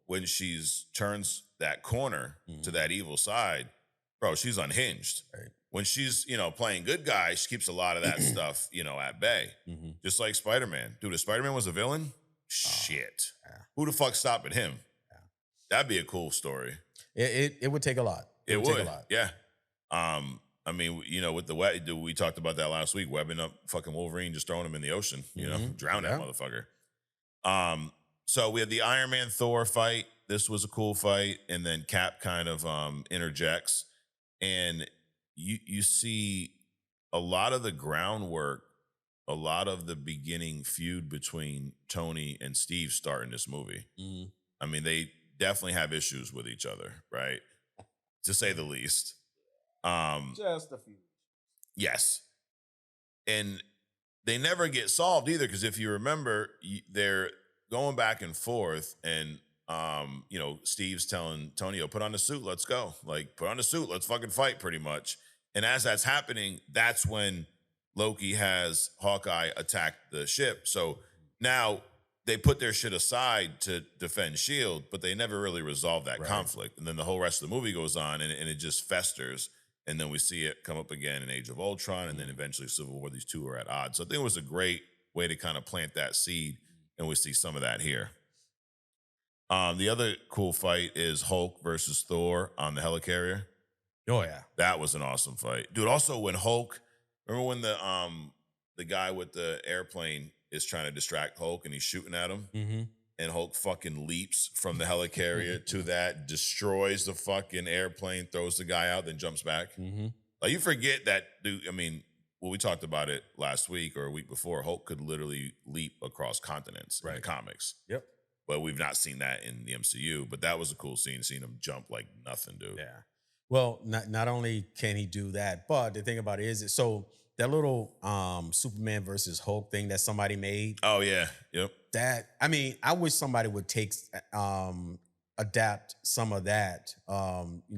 when she's turns that corner to that evil side, bro, she's unhinged. Right. When she's, playing good guy, she keeps a lot of that stuff, at bay. Just like Spider-Man. Dude, if Spider-Man was a villain, shit. Yeah. Who the fuck stopping him? Yeah. That'd be a cool story. It would take a lot. It would take a lot. Yeah. With the web, dude, we talked about that last week, webbing up fucking Wolverine, just throwing him in the ocean, drown that motherfucker. So we had the Iron Man Thor fight. This was a cool fight. And then Cap kind of interjects. And you see a lot of the groundwork, a lot of the beginning feud between Tony and Steve start in this movie. They definitely have issues with each other, right? To say the least. Just a few. Yes. And they never get solved either, because if you remember, they're going back and forth, and Steve's telling Tony, put on the suit, let's go. Like, put on the suit, let's fucking fight, pretty much. And as that's happening, that's when Loki has Hawkeye attack the ship. So now they put their shit aside to defend S.H.I.E.L.D., but they never really resolve that conflict. And then the whole rest of the movie goes on, and it just festers. And then we see it come up again in Age of Ultron, and then eventually Civil War. These two are at odds. So I think it was a great way to kind of plant that seed, and we see some of that here. The other cool fight is Hulk versus Thor on the helicarrier. Oh, yeah. That was an awesome fight. Dude, also when Hulk, remember when the guy with the airplane is trying to distract Hulk and he's shooting at him. Mm-hmm. And Hulk fucking leaps from the helicarrier to that, destroys the fucking airplane, throws the guy out, then jumps back. Mm-hmm. Like, you forget that, dude. I mean, well, we talked about it last week or a week before. Hulk could literally leap across continents in the comics. Yep. But we've not seen that in the MCU. But that was a cool scene, seeing him jump like nothing, dude. Yeah. Well, not only can he do that, but the thing about it is, so that little Superman versus Hulk thing that somebody made. Oh, yeah. Yep. That, I mean, I wish somebody would adapt some of that,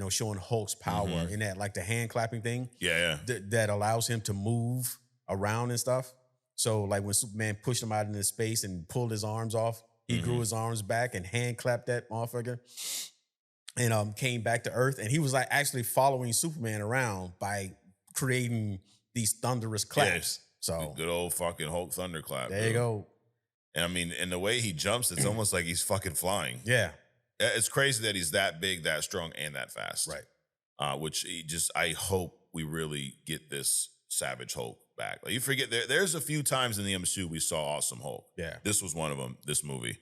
showing Hulk's power in that, like the hand clapping thing. Yeah. That allows him to move around and stuff. So like when Superman pushed him out into space and pulled his arms off, he grew his arms back and hand clapped that motherfucker and came back to Earth. And he was like actually following Superman around by creating these thunderous claps. Yes. So good old fucking Hulk thunderclap. There you go. And I mean, and the way he jumps, it's almost like he's fucking flying. Yeah. It's crazy that he's that big, that strong, and that fast. Right. I hope we really get this Savage Hulk back. Like, you forget, there's a few times in the MCU we saw awesome Hulk. Yeah. This was one of them, this movie.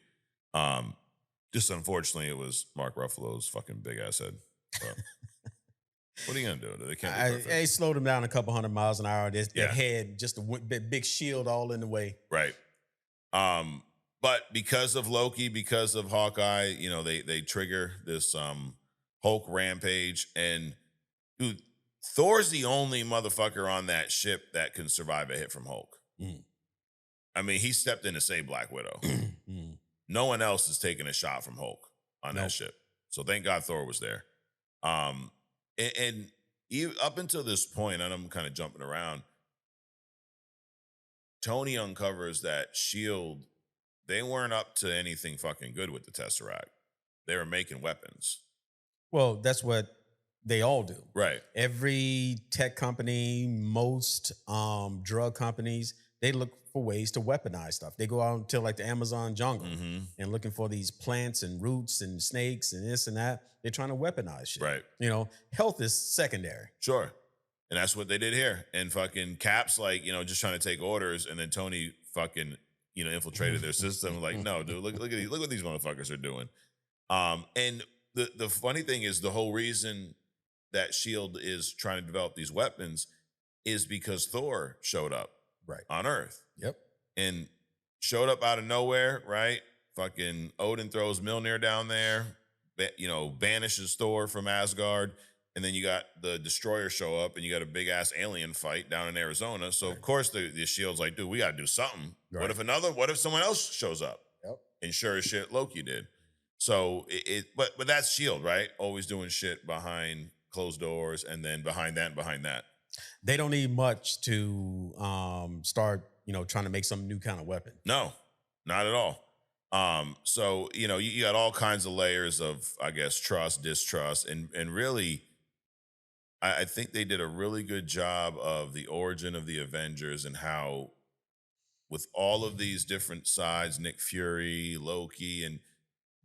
Just unfortunately, it was Mark Ruffalo's fucking big ass head. So, what are you going to do? They can't be perfect. They slowed him down a couple 100 miles an hour. That head, just a big shield all in the way. Right. But because of Loki, because of Hawkeye, they trigger this Hulk rampage, and dude, Thor's the only motherfucker on that ship that can survive a hit from Hulk. I mean, he stepped in to save Black Widow. No one else is taking a shot from Hulk on that ship. So thank God Thor was there. And up until this point, and I'm kind of jumping around, Tony uncovers that S.H.I.E.L.D., they weren't up to anything fucking good with the Tesseract. They were making weapons. Well, that's what they all do. Right. Every tech company, most drug companies, they look for ways to weaponize stuff. They go out into like the Amazon jungle and looking for these plants and roots and snakes and this and that. They're trying to weaponize shit. Right. Health is secondary. Sure. And that's what they did here. And fucking Cap's like, just trying to take orders. And then Tony fucking, infiltrated their system. Like, no, dude, look at these, look what these motherfuckers are doing. And the funny thing is, the whole reason that S.H.I.E.L.D. is trying to develop these weapons is because Thor showed up on Earth. Yep. And showed up out of nowhere, right? Fucking Odin throws Mjolnir down there, banishes Thor from Asgard. And then you got the Destroyer show up, and you got a big ass alien fight down in Arizona. So of course the S.H.I.E.L.D.'s like, dude, we got to do something. Right. What if someone else shows up? Yep. And sure as shit, Loki did. So but that's S.H.I.E.L.D., right? Always doing shit behind closed doors, and then behind that and behind that. They don't need much to start, trying to make some new kind of weapon. No, not at all. So, you got all kinds of layers of, I guess, trust, distrust, and really, I think they did a really good job of the origin of the Avengers and how, with all of these different sides, Nick Fury, Loki, and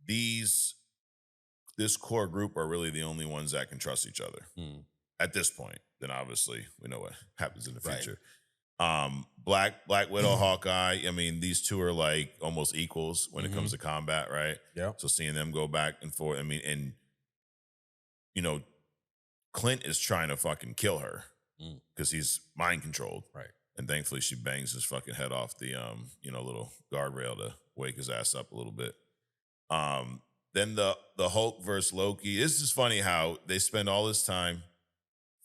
this core group are really the only ones that can trust each other at this point. Then obviously we know what happens in the future. Black Widow, Hawkeye. I mean, these two are like almost equals when it comes to combat, right? Yeah. So seeing them go back and forth. I mean, and Clint is trying to fucking kill her because he's mind controlled. Right. And thankfully she bangs his fucking head off the little guardrail to wake his ass up a little bit. Then the Hulk versus Loki. This is funny how they spend all this time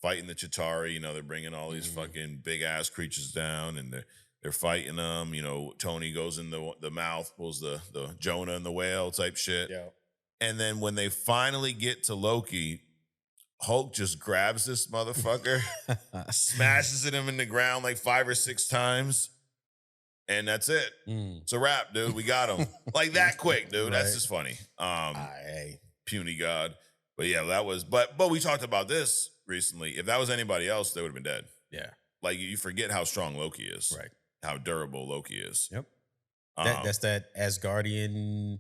fighting the Chitauri. They're bringing all these fucking big ass creatures down, and they're fighting them. Tony goes in the mouth, pulls the Jonah and the whale type shit. Yeah. And then when they finally get to Loki, Hulk just grabs this motherfucker, smashes him in the ground like 5 or 6 times, and that's it. It's a wrap, dude. We got him. Like that quick, dude. Right. That's just funny. Puny God. But yeah, that was, but we talked about this recently. If that was anybody else, they would have been dead. Yeah. Like, you forget how strong Loki is. Right. How durable Loki is. Yep. That's that Asgardian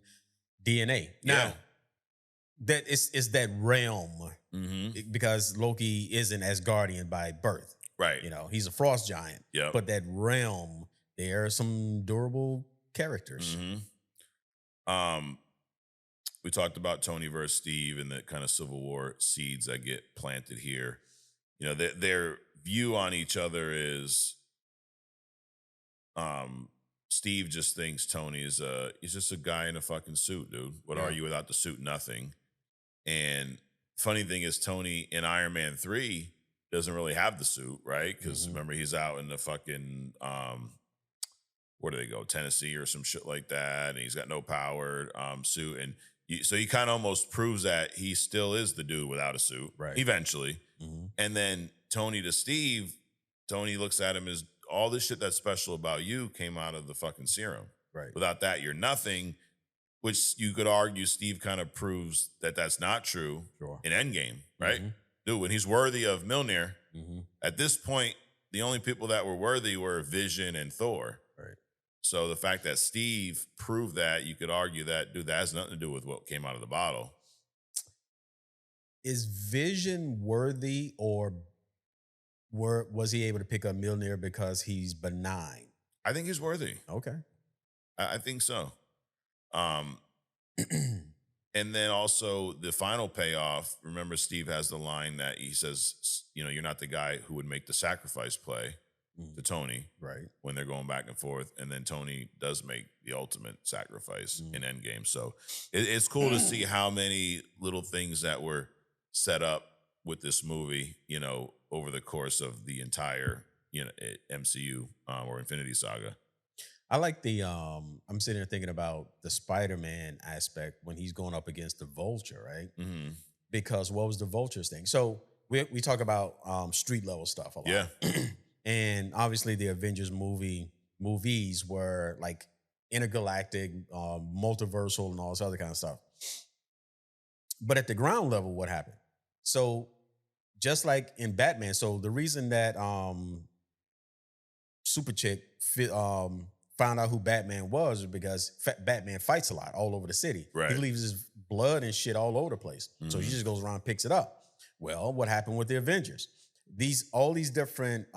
DNA. Now, that is that realm because Loki is an Asgardian by birth. Right. You know, he's a frost giant. Yep. But that realm, there are some durable characters. We talked about Tony versus Steve and the kind of Civil War seeds that get planted here. You know, their view on each other is Steve just thinks Tony is he's just a guy in a fucking suit, dude. What are you without the suit? Nothing. And funny thing is, Tony in Iron Man 3 doesn't really have the suit, right? Because remember, he's out in the fucking where do they go? Tennessee or some shit like that, and he's got no powered suit, and so he kind of almost proves that he still is the dude without a suit, right? Eventually, and then Tony to Steve, Tony looks at him as all this shit that's special about you came out of the fucking serum, right? Without that, you're nothing. Which you could argue Steve kind of proves that that's not true in Endgame, right? Dude, when he's worthy of Mjolnir, at this point, the only people that were worthy were Vision and Thor. Right. So the fact that Steve proved that, you could argue that, dude, that has nothing to do with what came out of the bottle. Is Vision worthy, or was he able to pick up Mjolnir because he's benign? I think he's worthy. Okay. I think so. And then also the final payoff, remember Steve has the line that he says, you know, you're not the guy who would make the sacrifice play to Tony, right? When they're going back and forth. And then Tony does make the ultimate sacrifice in Endgame. So it's cool to see how many little things that were set up with this movie, you know, over the course of the entire, you know, MCU or Infinity Saga. I like the I'm sitting there thinking about the Spider-Man aspect when he's going up against the Vulture, right? Because what was the Vulture's thing? So we talk about street level stuff a lot. Yeah. And obviously the Avengers movies were like intergalactic, multiversal, and all this other kind of stuff. But at the ground level, what happened? So just like in Batman, so the reason that Super Chick found out who Batman was because Batman fights a lot all over the city. Right. He leaves his blood and shit all over the place. So he just goes around and picks it up. Well, what happened with the Avengers? All these different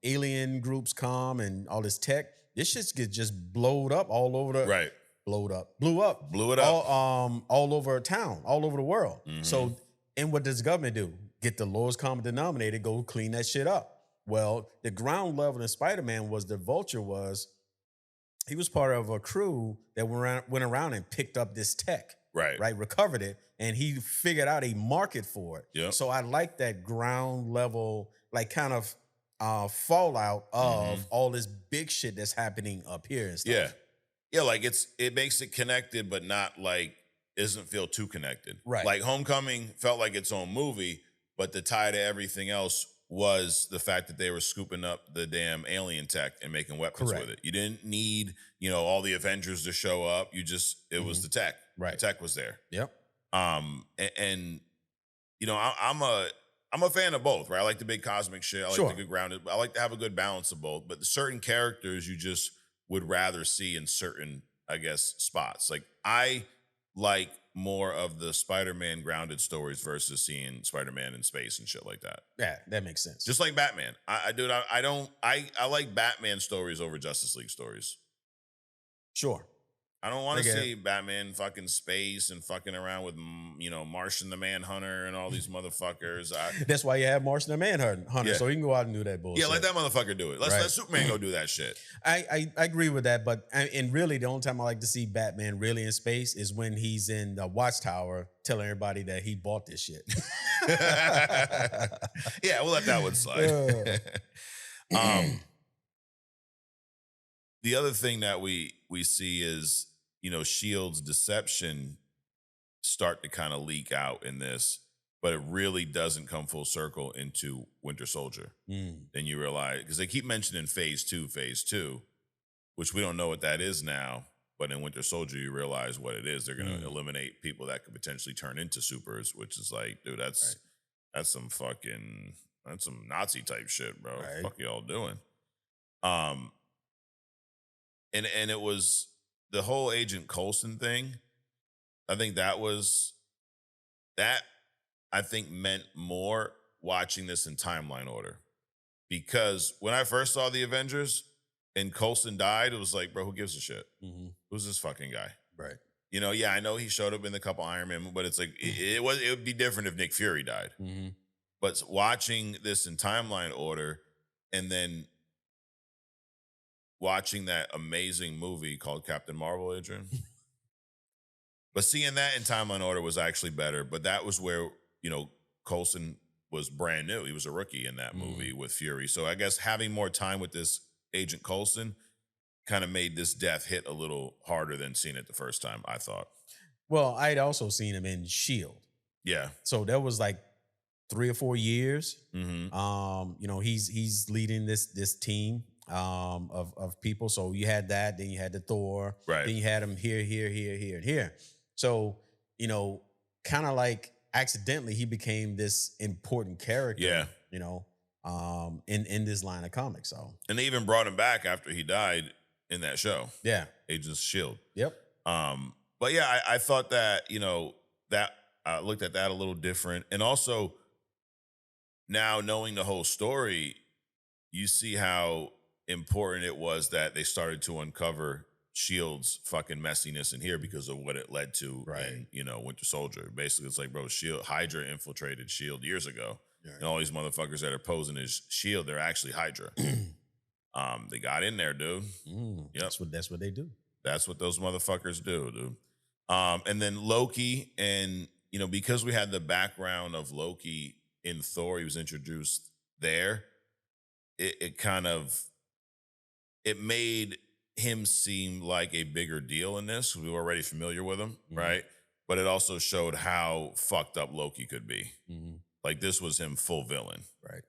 alien groups come and all this tech. This shit gets just blowed up all over the blew it up all over town, all over the world. So, and what does the government do? Get the lowest common denominator, go clean that shit up. Well, the ground level in Spider-Man was the Vulture he was part of a crew that went around and picked up this tech, right, recovered it, and he figured out a market for it. Yep. So I like that ground level, like kind of fallout of all this big shit that's happening up here and stuff. Yeah, like it makes it connected, but not like doesn't feel too connected. Right. Like Homecoming felt like its own movie, but the tie to everything else was the fact that they were scooping up the damn alien tech and making weapons with it. You didn't need, you know, all the Avengers to show up. You just, it was the tech. Right. The tech was there. Yep. And you know, I'm a fan of both, right? I like the big cosmic shit. I like the good grounded. I like to have a good balance of both. But the certain characters you just would rather see in certain, I guess, spots. Like I like more of the Spider-Man grounded stories versus seeing Spider-Man in space and shit like that. Yeah, that makes sense. Just like Batman. I like Batman stories over Justice League stories. Sure. I don't want to see Batman fucking space and fucking around with, you know, Martian the Manhunter and all these motherfuckers. That's why you have Martian the Manhunter, so he can go out and do that bullshit. Yeah, let that motherfucker do it. Let Superman go do that shit. I agree with that, but and really the only time I like to see Batman really in space is when he's in the Watchtower telling everybody that he bought this shit. Yeah, we'll let that one slide. The other thing that we see is, you know, S.H.I.E.L.D.'s deception start to kind of leak out in this, but it really doesn't come full circle into Winter Soldier. Then you realize, because they keep mentioning phase two, which we don't know what that is now, but in Winter Soldier, you realize what it is. They're going to eliminate people that could potentially turn into supers, which is like, dude, that's some Nazi type shit, bro. What the fuck y'all doing? And it was the whole Agent Coulson thing. I think that I think meant more watching this in timeline order. because when I first saw the Avengers and Coulson died, it was like, bro, who gives a shit? Mm-hmm. Who's this fucking guy? Right. You know, yeah, I know he showed up in the couple Iron Man, but it's like it would be different if Nick Fury died. Mm-hmm. But watching this in timeline order, and then watching that amazing movie called Captain Marvel, Adrian. But seeing that in timeline order was actually better. But that was where, you know, Coulson was brand new. He was a rookie in that movie with Fury. So I guess having more time with this Agent Coulson kind of made this death hit a little harder than seeing it the first time, I thought. Well, I'd also seen him in S.H.I.E.L.D. Yeah. So that was like 3 or 4 years. Mm-hmm. You know, he's leading this team of people. So you had that, then you had the Thor, right? Then you had him here, and here. So, you know, kind of like accidentally he became this important character. Yeah. You know, in this line of comics. So, and they even brought him back after he died in that show. Yeah. Agents of S.H.I.E.L.D. Yep. But yeah, I thought that, you know, that I looked at that a little different. And also now knowing the whole story, you see how important it was that they started to uncover S.H.I.E.L.D's fucking messiness in here because of what it led to in, you know, Winter Soldier. Basically, it's like, bro, S.H.I.E.L.D., Hydra infiltrated S.H.I.E.L.D. years ago. Right. And all these motherfuckers that are posing as S.H.I.E.L.D., they're actually Hydra. They got in there, dude. Yep. That's what they do. That's what those motherfuckers do, dude. And then Loki, and, you know, because we had the background of Loki in Thor, he was introduced there, it kind of, it made him seem like a bigger deal in this. We were already familiar with him, right? But it also showed how fucked up Loki could be. Like, this was him full villain. Right.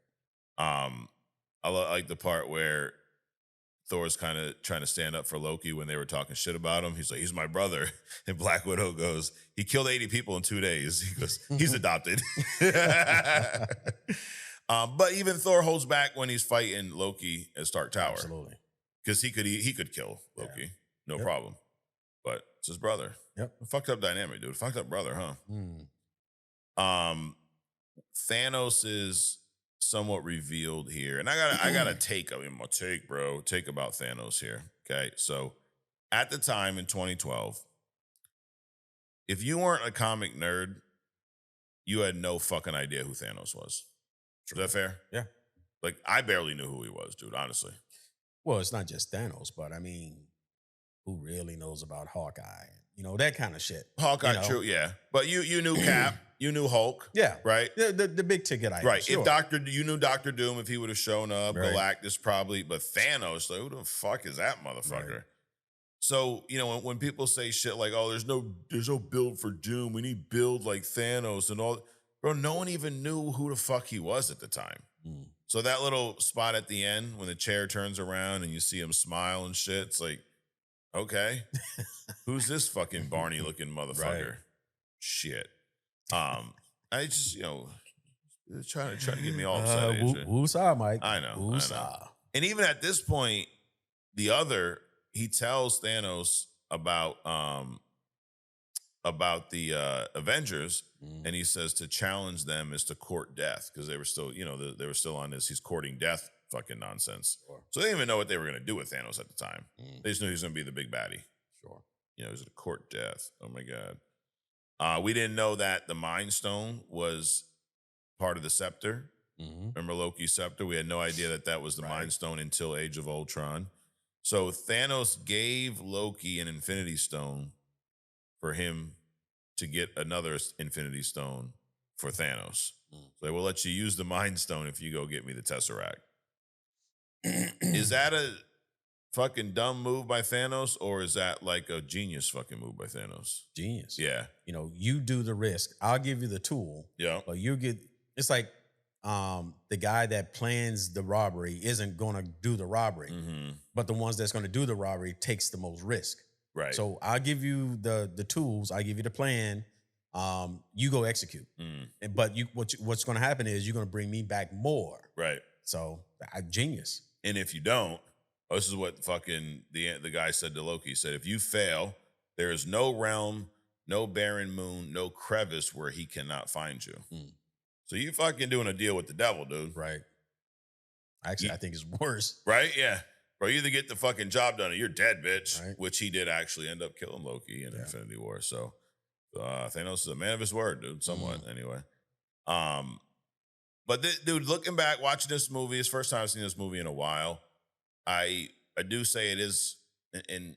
I like the part where Thor's kind of trying to stand up for Loki when they were talking shit about him. He's like, he's my brother. And Black Widow goes, he killed 80 people in 2 days. He goes, he's adopted. But even Thor holds back when he's fighting Loki at Stark Tower. Absolutely. Because he could kill Loki. No problem. But it's his brother. Yep. Fucked up dynamic, dude. Fucked up brother, huh? Thanos is somewhat revealed here. And I got a take. I mean, my take, bro. Take about Thanos here. Okay. So at the time in 2012, if you weren't a comic nerd, you had no fucking idea who Thanos was. Is that fair? Yeah. Like, I barely knew who he was, dude, honestly. Well, it's not just Thanos, but I mean, who really knows about Hawkeye? You know, that kind of shit. Hawkeye, you know? true, yeah. But you knew Cap, you knew Hulk. Yeah. Right? The big ticket items. Right. Sure. If you knew Dr. Doom, if he would have shown up, right. Galactus probably, but Thanos, like, who the fuck is that motherfucker? Right. So, you know, when people say shit like, oh, there's no build for Doom, we need build like Thanos and all, bro, no one even knew who the fuck he was at the time. So that little spot at the end when the chair turns around and you see him smile and shit, it's like, okay, who's this fucking Barney looking motherfucker? Right. Shit. I just, you know, trying to get me all upset. Woosah, Mike. I know. Woosah. And even at this point, he tells Thanos about the Avengers, and he says to challenge them is to court death, because they were still, you know, they were still on this he's courting death fucking nonsense. Sure. So they didn't even know what they were going to do with Thanos at the time. They just knew he was going to be the big baddie. Sure. You know, he was going to court death. Oh my God. We didn't know that the Mind Stone was part of the scepter. Remember Loki's scepter? We had no idea that was the Mind Stone until Age of Ultron. So Thanos gave Loki an Infinity Stone for him to get another Infinity Stone for Thanos. So they will let you use the Mind Stone if you go get me the Tesseract. Is that a fucking dumb move by Thanos, or is that like a genius fucking move by Thanos? Genius. Yeah. You know, you do the risk. I'll give you the tool. Yeah. But it's like the guy that plans the robbery isn't going to do the robbery, but the ones that's going to do the robbery takes the most risk. Right. So I'll give you the tools. I give you the plan. You go execute. But what's going to happen is you're going to bring me back more. Right. So genius. And if you don't, this is what fucking the guy said to Loki. He said, if you fail, there is no realm, no barren moon, no crevice where he cannot find you. So you fucking doing a deal with the devil, dude. Right. Actually, I think it's worse. Right? Yeah. Bro, you either get the fucking job done or you're dead, bitch. Right. Which he did actually end up killing Loki in Infinity War. So Thanos is a man of his word, dude. Somewhat, anyway. But dude, looking back, watching this movie, it's the first time I've seen this movie in a while. I do say it is, and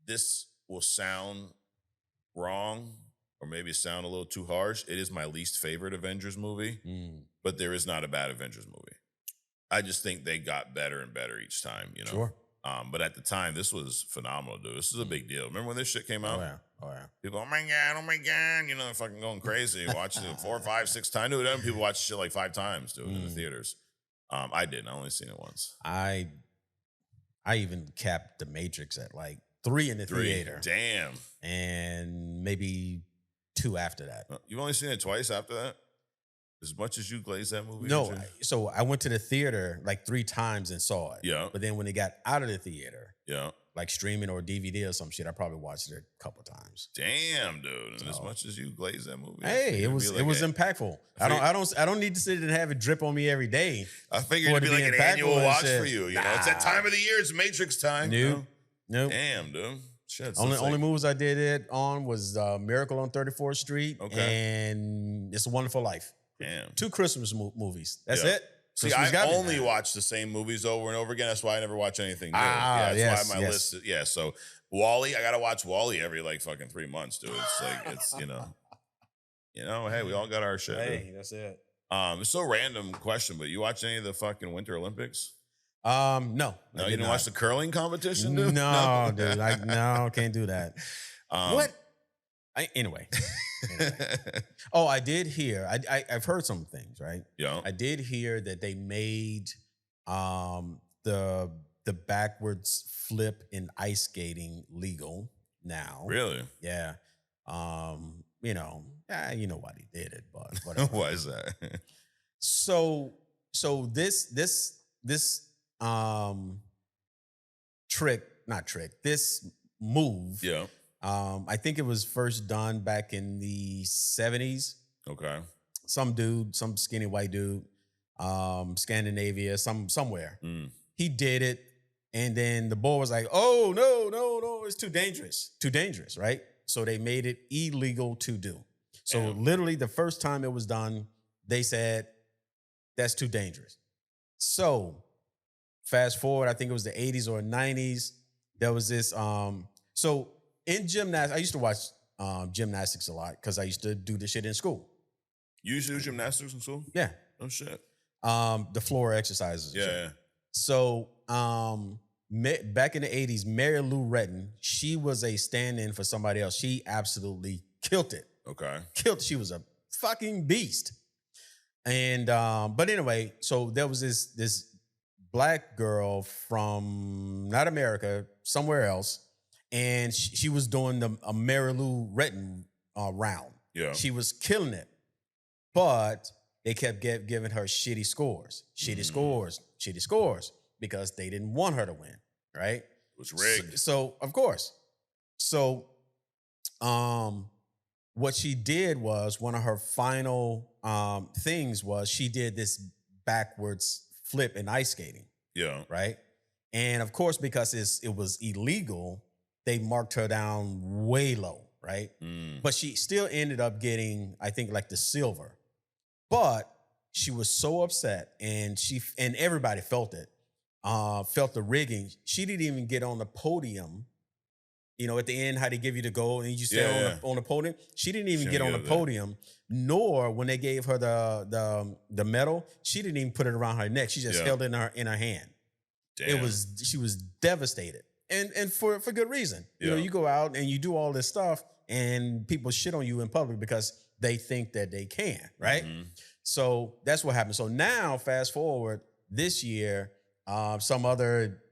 this will sound wrong, or maybe sound a little too harsh. It is my least favorite Avengers movie, but there is not a bad Avengers movie. I just think they got better and better each time, you know? Sure. But at the time, this was phenomenal, dude. This is a big deal. Remember when this shit came out? Oh, yeah. People, oh my God, you know, fucking going crazy. Watching it 4, 5, 6 times. Dude, them people watch shit like 5 times, dude, in the theaters. I didn't. I only seen it once. I even capped The Matrix at like 3 in the 3. theater. Damn. And maybe 2 after that. You've only seen it twice after that? As much as you glazed that movie? No, so I went to the theater like 3 times and saw it. Yeah. But then when it got out of the theater, yeah, like streaming or DVD or some shit, I probably watched it a couple times. Damn, dude. And as much as you glazed that movie. Hey, it was impactful. I don't need to sit and have it drip on me every day. I figured it'd be like an annual watch for you. You know, it's that time of the year. It's Matrix time. Nope. Damn, dude. Shit, only movies I did it on was Miracle on 34th Street and It's a Wonderful Life. Damn. 2 Christmas movies. That's it. See, I only watch the same movies over and over again. That's why I never watch anything new. That's why my list is, so Wall-E, I gotta watch Wall-E every like fucking 3 months, dude. It's like, it's, you know, hey, we all got our shit. Hey, that's it. It's so random question, but you watch any of the fucking Winter Olympics? No. No, you didn't watch the curling competition, dude? No, dude. No, can't do that. What? Anyway. Oh, I did hear. I've heard some things, right? Yeah. I did hear that they made the backwards flip in ice skating legal now. Really? Yeah. You know why they did it, but whatever. Why is that? So this this move. Yeah. I think it was first done back in the 70s. Okay. Some skinny white dude, Scandinavia, somewhere. He did it, and then the boy was like, "Oh no, it's too dangerous, right?" So they made it illegal to do. So literally, the first time it was done, they said that's too dangerous. So fast forward, I think it was the 80s or 90s. There was this. So in gymnastics, I used to watch gymnastics a lot because I used to do this shit in school. You used to do gymnastics in school? Yeah. Oh shit. The floor exercises. Yeah. So back in the 80s, Mary Lou Retton, she was a stand-in for somebody else. She absolutely killed it. Okay. She was a fucking beast. And but anyway, so there was this black girl from not America, somewhere else. And she was doing a Mary Lou Retton round. Yeah. She was killing it. But they kept giving her shitty scores, because they didn't want her to win, right? It was rigged. So of course. So what she did was, one of her final things was she did this backwards flip in ice skating. Yeah. Right? And of course, because it was illegal, they marked her down way low, right? But she still ended up getting, I think, like the silver. But she was so upset, and everybody felt it, felt the rigging. She didn't even get on the podium. You know, at the end, how they give you the gold and you stay on the podium. She didn't even get on the podium, nor when they gave her the medal, she didn't even put it around her neck. She just held it in her hand. Damn. She was devastated. And for good reason. You know, you go out and you do all this stuff and people shit on you in public because they think that they can, right? So that's what happened. So now, fast forward this year, some other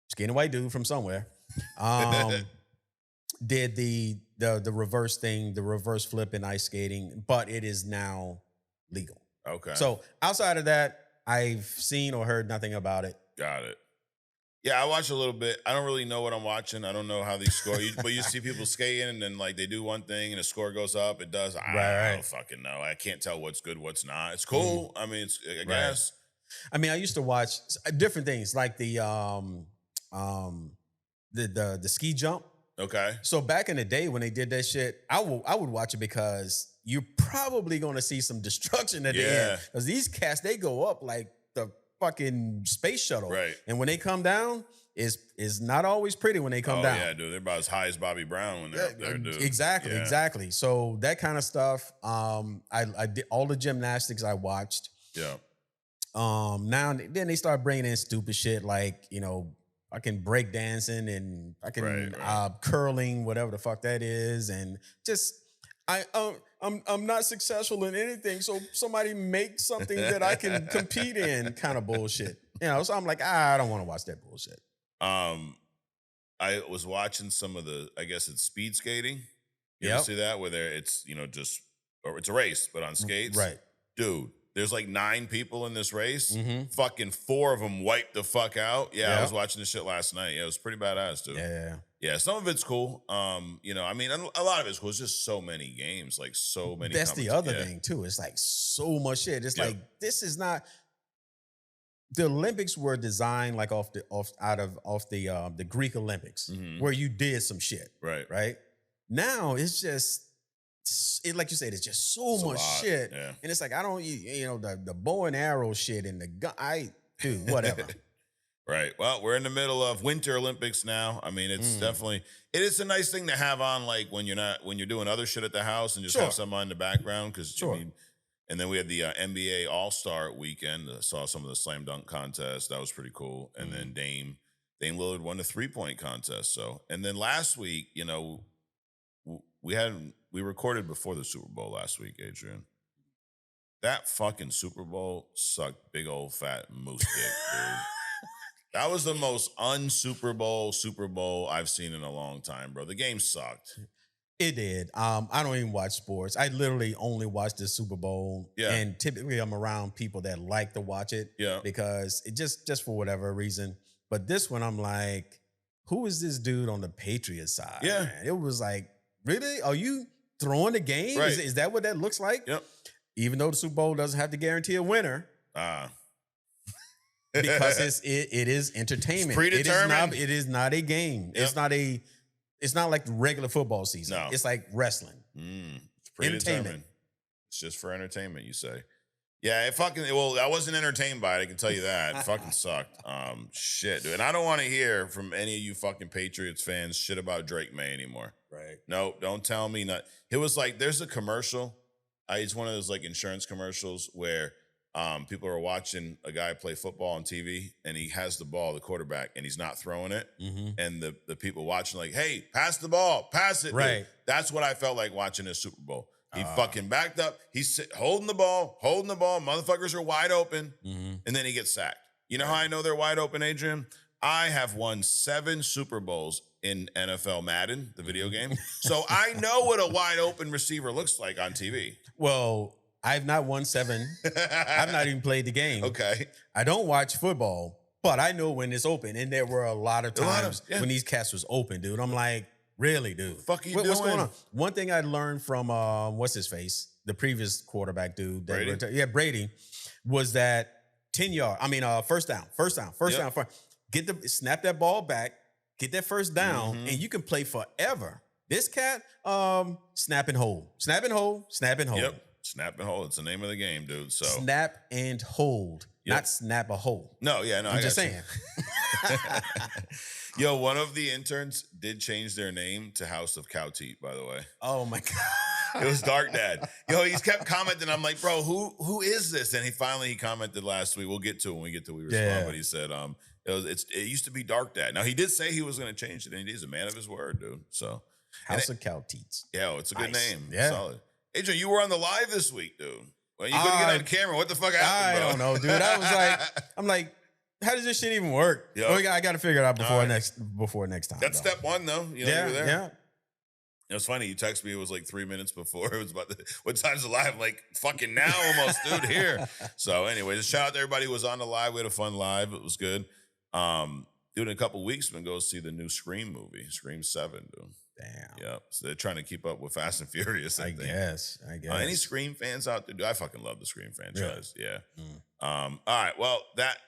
skinny white dude from somewhere did the reverse thing, the reverse flip in ice skating, but it is now legal. Okay. So outside of that, I've seen or heard nothing about it. Got it. Yeah, I watch a little bit. I don't really know what I'm watching. I don't know how these score. But you see people skating, and then like they do one thing, and the score goes up. It does. I don't fucking know. I can't tell what's good, what's not. It's cool. I mean, I guess. I mean, I used to watch different things like the ski jump. Okay. So back in the day when they did that shit, I would watch it because you're probably going to see some destruction at the end. Because these cats, they go up like the fucking space shuttle. Right. And when they come down, is not always pretty when they come down. Yeah, dude. They're about as high as Bobby Brown when they're up there, dude. Exactly. So that kind of stuff. I did all the gymnastics I watched. Yeah. Now and then they start bringing in stupid shit like, I can break dancing and I can curling, whatever the fuck that is, and just I'm not successful in anything, so somebody make something that I can compete in, kind of bullshit. So I'm like, I don't want to watch that bullshit. I was watching some of I guess it's speed skating. You ever see that where it's or it's a race but on skates, right? Dude, there's like 9 people in this race. Fucking 4 of them wiped the fuck out. I was watching this shit last night. Yeah, it was pretty badass, dude. Yeah. Some of it's cool. I mean, a lot of it's cool. It's just so many games, like so many. That's the other thing too. It's like so much shit. It's like this is not. The Olympics were designed like off the Greek Olympics, where you did some shit. Right. Now it's just. Like you said, it's just so much shit, and it's like I don't, the bow and arrow shit and the gun. Dude, whatever. Right. Well, we're in the middle of Winter Olympics now. I mean, it's definitely it is a nice thing to have on, like when you're doing other shit at the house and just have some on in the background because I mean. And then we had the NBA All-Star weekend. Saw some of the slam dunk contests. That was pretty cool. And then Dame Lillard won the 3-point contest. So, and then last week, we recorded before the Super Bowl last week, Adrian. That fucking Super Bowl sucked big old fat moose dick, dude. That was the most un-Super Bowl I've seen in a long time, bro. The game sucked. It did. I don't even watch sports. I literally only watch the Super Bowl. Yeah. And typically I'm around people that like to watch it. Yeah. Because it just for whatever reason. But this one I'm like, who is this dude on the Patriots side? Yeah. Man? It was like, really? Are you throwing the game? Right. Is that what that looks like? Yep. Even though the Super Bowl doesn't have to guarantee a winner. Because it is entertainment. It's predetermined. It is not a game. Yep. It's not like the regular football season. No. It's like wrestling. It's predetermined. It's just for entertainment, you say. Yeah, I wasn't entertained by it, I can tell you that. It fucking sucked. Shit, dude. And I don't want to hear from any of you fucking Patriots fans shit about Drake May anymore. Right. No, don't tell me not. It was like, there's a commercial. It's one of those like insurance commercials where people are watching a guy play football on TV and he has the ball, the quarterback, and he's not throwing it. And the people watching like, hey, pass the ball, pass it. Right. Dude. That's what I felt like watching this Super Bowl. He fucking backed up. He's holding the ball. Motherfuckers are wide open. And then he gets sacked. You know how I know they're wide open, Adrian? I have won 7 Super Bowls in NFL Madden, the video game. So I know what a wide open receiver looks like on TV. Well, I've not won 7. I've not even played the game. Okay. I don't watch football, but I know when it's open. And there were a lot of times when these cats was open, dude. I'm like, really, dude? What the fuck are you doing? What's going on? One thing I learned from, what's his face? The previous quarterback dude. Brady? Brady. Was that 10 yard. I mean, first down. Snap that ball back, get that first down, and you can play forever. This cat, snap and hold. Snap and hold. Yep. Snap and hold. It's the name of the game, dude. So snap and hold, not snap a hole. No, yeah, no. I'm just saying. Yo, one of the interns did change their name to House of Cow Teat, by the way. Oh my God. It was Dark Dad. Yo, he's kept commenting. I'm like, bro, who is this? And he commented last week. We'll get to it when we get to We Respond. Yeah. But he said, it used to be Dark Dad. Now he did say he was going to change it, and he's a man of his word, dude. So House of Cow Teats. Yeah, it's a good name. Yeah. Solid. Adrian, you were on the live this week, dude. Well, you couldn't get on camera. What the fuck happened, bro? I don't know, dude. I was like, how does this shit even work? Yep. Well, I got to figure it out before next time. That's step one, though. You were there. Yeah. It was funny. You texted me. It was like 3 minutes before. It was about what time's the live? Like fucking now, almost, dude. Here. So, anyways, shout out to everybody who was on the live. We had a fun live. It was good. Dude, in a couple weeks, we're gonna go see the new Scream movie, Scream 7, dude. Damn. Yep. So they're trying to keep up with Fast and Furious. I think. guess. Any Scream fans out there? Dude, I fucking love the Scream franchise. Really? Yeah. All right. Well,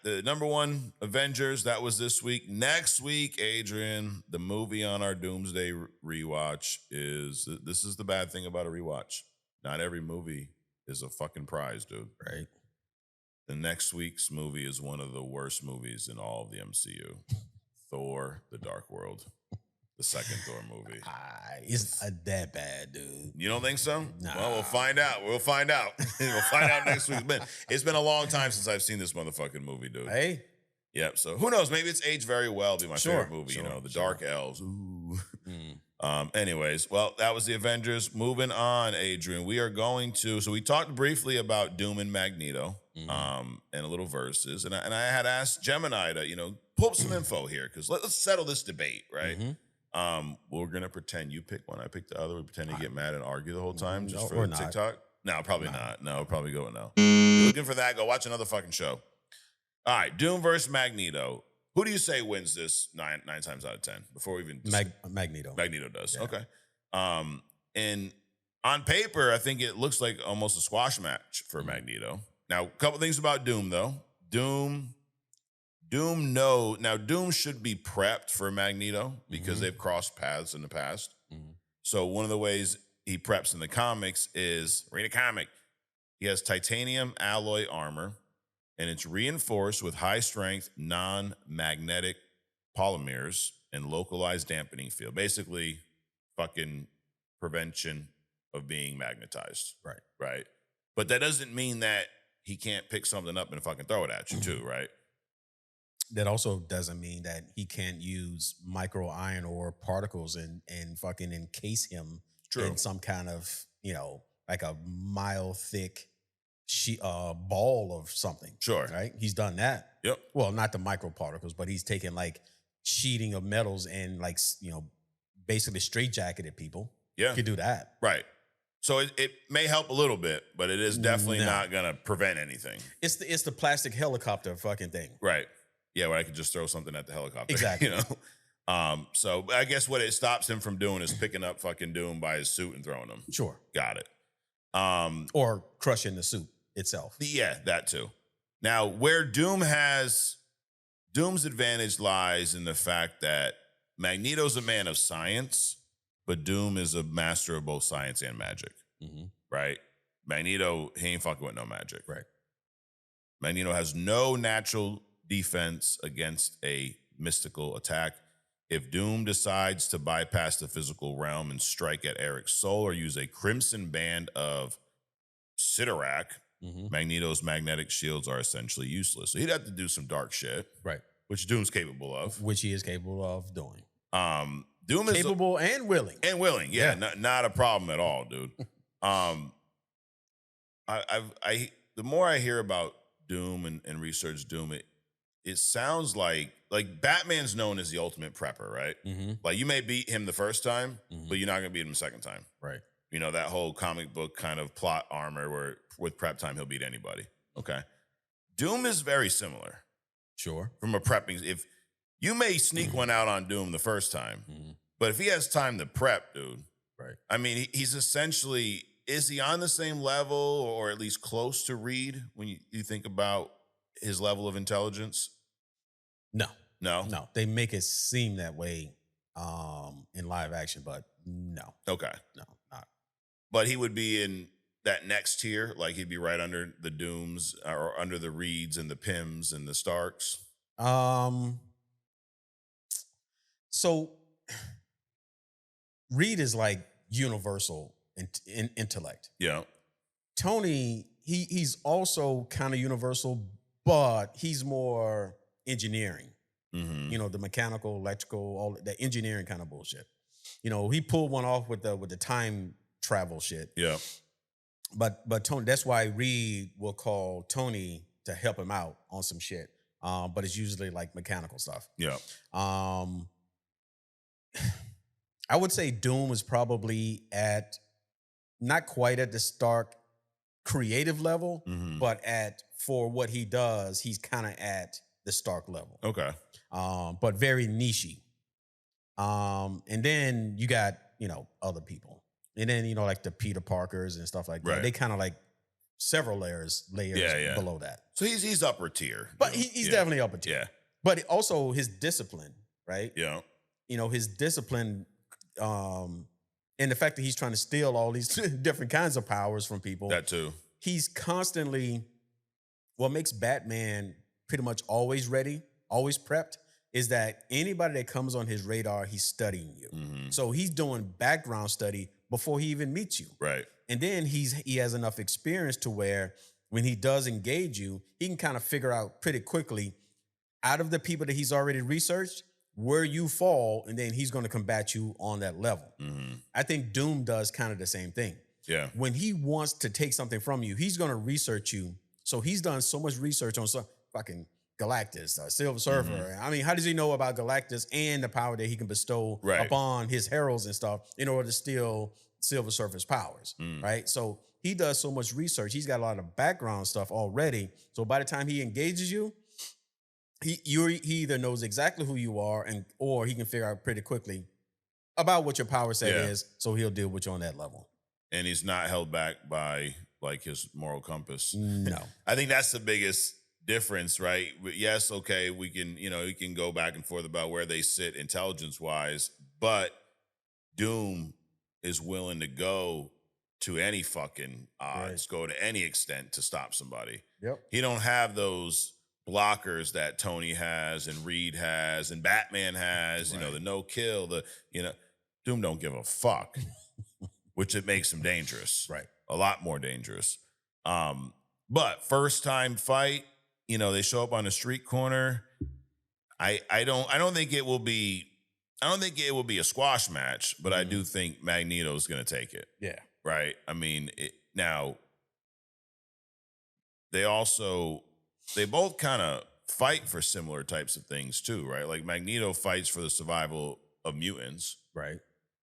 the number one Avengers, that was this week. Next week, Adrian, the movie on our Doomsday rewatch this is the bad thing about a rewatch. Not every movie is a fucking prize, dude. Right. The next week's movie is one of the worst movies in all of the MCU. Thor: The Dark World. The second Thor movie. It's that bad, dude. You don't think so? Nah. Well, we'll find out. We'll find out next week. It's been a long time since I've seen this motherfucking movie, dude. Hey. Yep. So who knows? Maybe it's aged very well. Be my favorite movie. The Dark Elves. Ooh. Anyways, well, that was the Avengers. Moving on, Adrian. We are going to. So we talked briefly about Doom and Magneto, and a little verses, and I had asked Gemini to pull up some info here because let's settle this debate, right? We're gonna pretend you pick one, I pick the other. We pretend to get mad and argue the whole time just for TikTok. No, probably not. No, probably go with no. You're looking for that? Go watch another fucking show. All right, Doom versus Magneto. Who do you say wins this nine times out of 10? Before we even Magneto. Magneto does. Yeah. Okay. And on paper, I think it looks like almost a squash match for Magneto. Now, a couple things about Doom though. Doom should be prepped for Magneto because they've crossed paths in the past. So one of the ways he preps in the comics is, read a comic, he has titanium alloy armor, and it's reinforced with high-strength, non-magnetic polymers and localized dampening field. Basically, fucking prevention of being magnetized. Right? But that doesn't mean that he can't pick something up and fucking throw it at you too, right? That also doesn't mean that he can't use micro iron ore particles and fucking encase him in some kind of, like a mile thick ball of something. Sure. Right? He's done that. Yep. Well, not the micro particles, but he's taken like sheeting of metals and basically straitjacketed people. Yeah. He could do that. Right. So it may help a little bit, but it is definitely not going to prevent anything. It's the plastic helicopter fucking thing. Right. Yeah, where I could just throw something at the helicopter. Exactly. So I guess what it stops him from doing is picking up fucking Doom by his suit and throwing him. Sure. Got it. Or crushing the suit itself. Yeah, that too. Now, where Doom's advantage lies in the fact that Magneto's a man of science, but Doom is a master of both science and magic. Right? Magneto, he ain't fucking with no magic. Right. Magneto has no natural defense against a mystical attack. If Doom decides to bypass the physical realm and strike at Eric's soul or use a crimson band of Sidorak, Magneto's magnetic shields are essentially useless. So he'd have to do some dark shit. Right. Which Doom's capable of. Which he is capable of doing. Doom is capable and willing. And willing, yeah. Not a problem at all, dude. The more I hear about Doom and research Doom, it sounds like Batman's known as the ultimate prepper, right? Like you may beat him the first time, but you're not gonna beat him the second time. Right. That whole comic book kind of plot armor where with prep time he'll beat anybody. Okay. Doom is very similar. Sure. From a prepping, if you may sneak one out on Doom the first time, but if he has time to prep, dude, right? I mean, he's essentially, is he on the same level or at least close to Reed when you think about his level of intelligence? No. They make it seem that way in live action, but no. Okay. No, not. But he would be in that next tier, like he'd be right under the Dooms or under the Reeds and the Pims and the Starks. So Reed is like universal in intellect. Yeah. Tony, he's also kind of universal, but he's more engineering. The mechanical, electrical, all that engineering kind of bullshit. He pulled one off with the time travel shit. Yeah. But Tony, that's why Reed will call Tony to help him out on some shit. But it's usually like mechanical stuff. Yeah. I would say Doom is probably not quite at the Stark creative level, but for what he does, he's kind of at the Stark level. Okay. But very nichey. And then you got other people. And then, like the Peter Parkers and stuff like that. Right. They kind of like several layers below that. So he's upper tier. But he's definitely upper tier. Yeah. But also his discipline, right? Yeah. His discipline, and the fact that he's trying to steal all these different kinds of powers from people. That too. He's constantly, what makes Batman pretty much always ready, always prepped, is that anybody that comes on his radar, he's studying you. Mm-hmm. So he's doing background study before he even meets you. Right. And then he has enough experience to where when he does engage you, he can kind of figure out pretty quickly, out of the people that he's already researched, where you fall, and then he's going to combat you on that level. Mm-hmm. I think Doom does kind of the same thing. Yeah. When he wants to take something from you, he's going to research you. So he's done so much research on some fucking Galactus, Silver Surfer. Mm-hmm. I mean, how does he know about Galactus and the power that he can bestow upon his heralds and stuff in order to steal Silver Surfer's powers, right? So he does so much research. He's got a lot of background stuff already. So by the time he engages you, he either knows exactly who you are, or he can figure out pretty quickly about what your power set is. So he'll deal with you on that level. And he's not held back by like his moral compass. No, I think that's the biggest difference, right? Yes, okay, we can, you can go back and forth about where they sit intelligence-wise, but Doom is willing to go to any fucking odds, go to any extent to stop somebody. Yep. He don't have those blockers that Tony has and Reed has and Batman has, the no kill, Doom don't give a fuck, which it makes him dangerous. Right. A lot more dangerous. But first time fight, they show up on a street corner. I don't think it will be a squash match, but I do think Magneto's going to take it. Yeah. Right. I mean, now they both kind of fight for similar types of things too, right? Like Magneto fights for the survival of mutants. Right.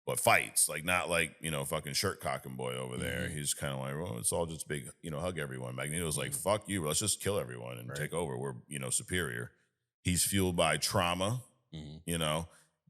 But fights, like not like, fucking shirt cocking boy over there. He's kind of like, well, it's all just big, hug everyone. Magneto's like, fuck you, let's just kill everyone and take over. We're, superior. He's fueled by trauma,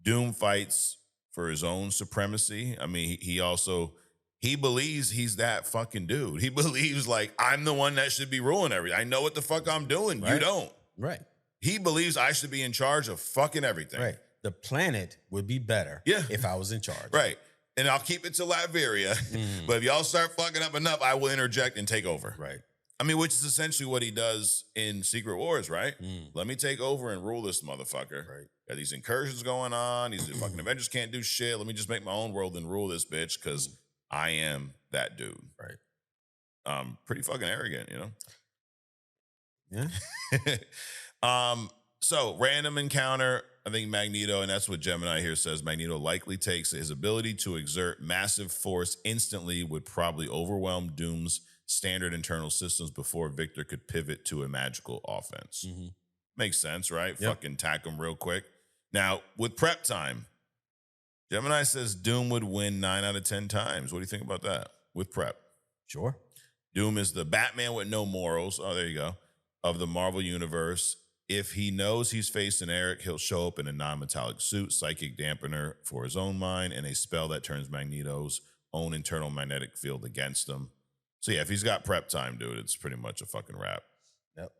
Doom fights for his own supremacy. I mean, he believes he's that fucking dude. He believes like, I'm the one that should be ruling everything. I know what the fuck I'm doing. Right. You don't. Right. He believes I should be in charge of fucking everything. Right. The planet would be better if I was in charge. Right. And I'll keep it to Latveria. But if y'all start fucking up enough, I will interject and take over. Right. I mean, which is essentially what he does in Secret Wars, right? Let me take over and rule this motherfucker. Right. Got these incursions going on. These fucking Avengers can't do shit. Let me just make my own world and rule this bitch because I am that dude. Right. Pretty fucking arrogant, Yeah. So random encounter. I think Magneto, and that's what Gemini here says, Magneto likely takes his ability to exert massive force instantly would probably overwhelm Doom's standard internal systems before Victor could pivot to a magical offense. Makes sense, right? Yep. Fucking tack him real quick. Now, with prep time, Gemini says Doom would win 9 out of 10 times. What do you think about that? With prep. Sure. Doom is the Batman with no morals. Oh, there you go. Of the Marvel Universe. If he knows he's facing Eric, he'll show up in a non-metallic suit, psychic dampener for his own mind, and a spell that turns Magneto's own internal magnetic field against him. So yeah, if he's got prep time, dude, it's pretty much a fucking wrap. Yep.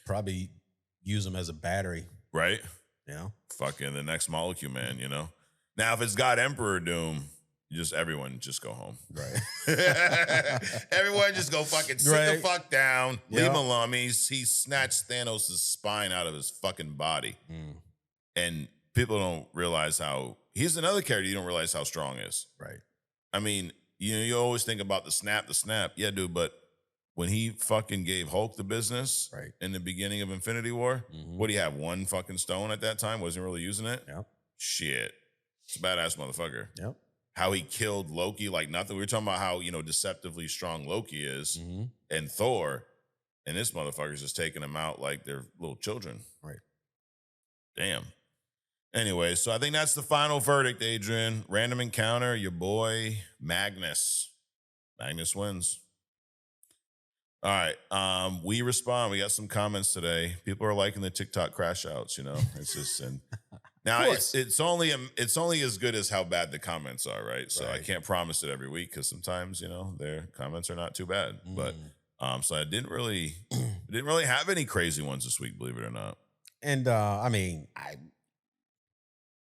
Probably use him as a battery. Right? Fucking the next molecule, man, Now, if it's got Emperor Doom, everyone just go home. Right. Everyone just go fucking sit the fuck down. Leave him alone. I mean, he snatched Thanos' spine out of his fucking body. And people don't realize he's another character you don't realize how strong is. Right. I mean, you always think about the snap. Yeah, dude, but when he fucking gave Hulk the business in the beginning of Infinity War, what do you have? One fucking stone at that time? Wasn't really using it? Yep. Shit. It's a badass motherfucker. Yep. How he killed Loki like nothing. We were talking about how, deceptively strong Loki is and Thor, and this motherfucker's just taking them out like they're little children. Right. Damn. Anyway, so I think that's the final verdict, Adrian. Random encounter, your boy Magnus. Magnus wins. All right. We respond. We got some comments today. People are liking the TikTok crash outs, It's just, and Now it's only as good as how bad the comments are, right? So I can't promise it every week because sometimes their comments are not too bad. But so I didn't really have any crazy ones this week, believe it or not. And I mean, I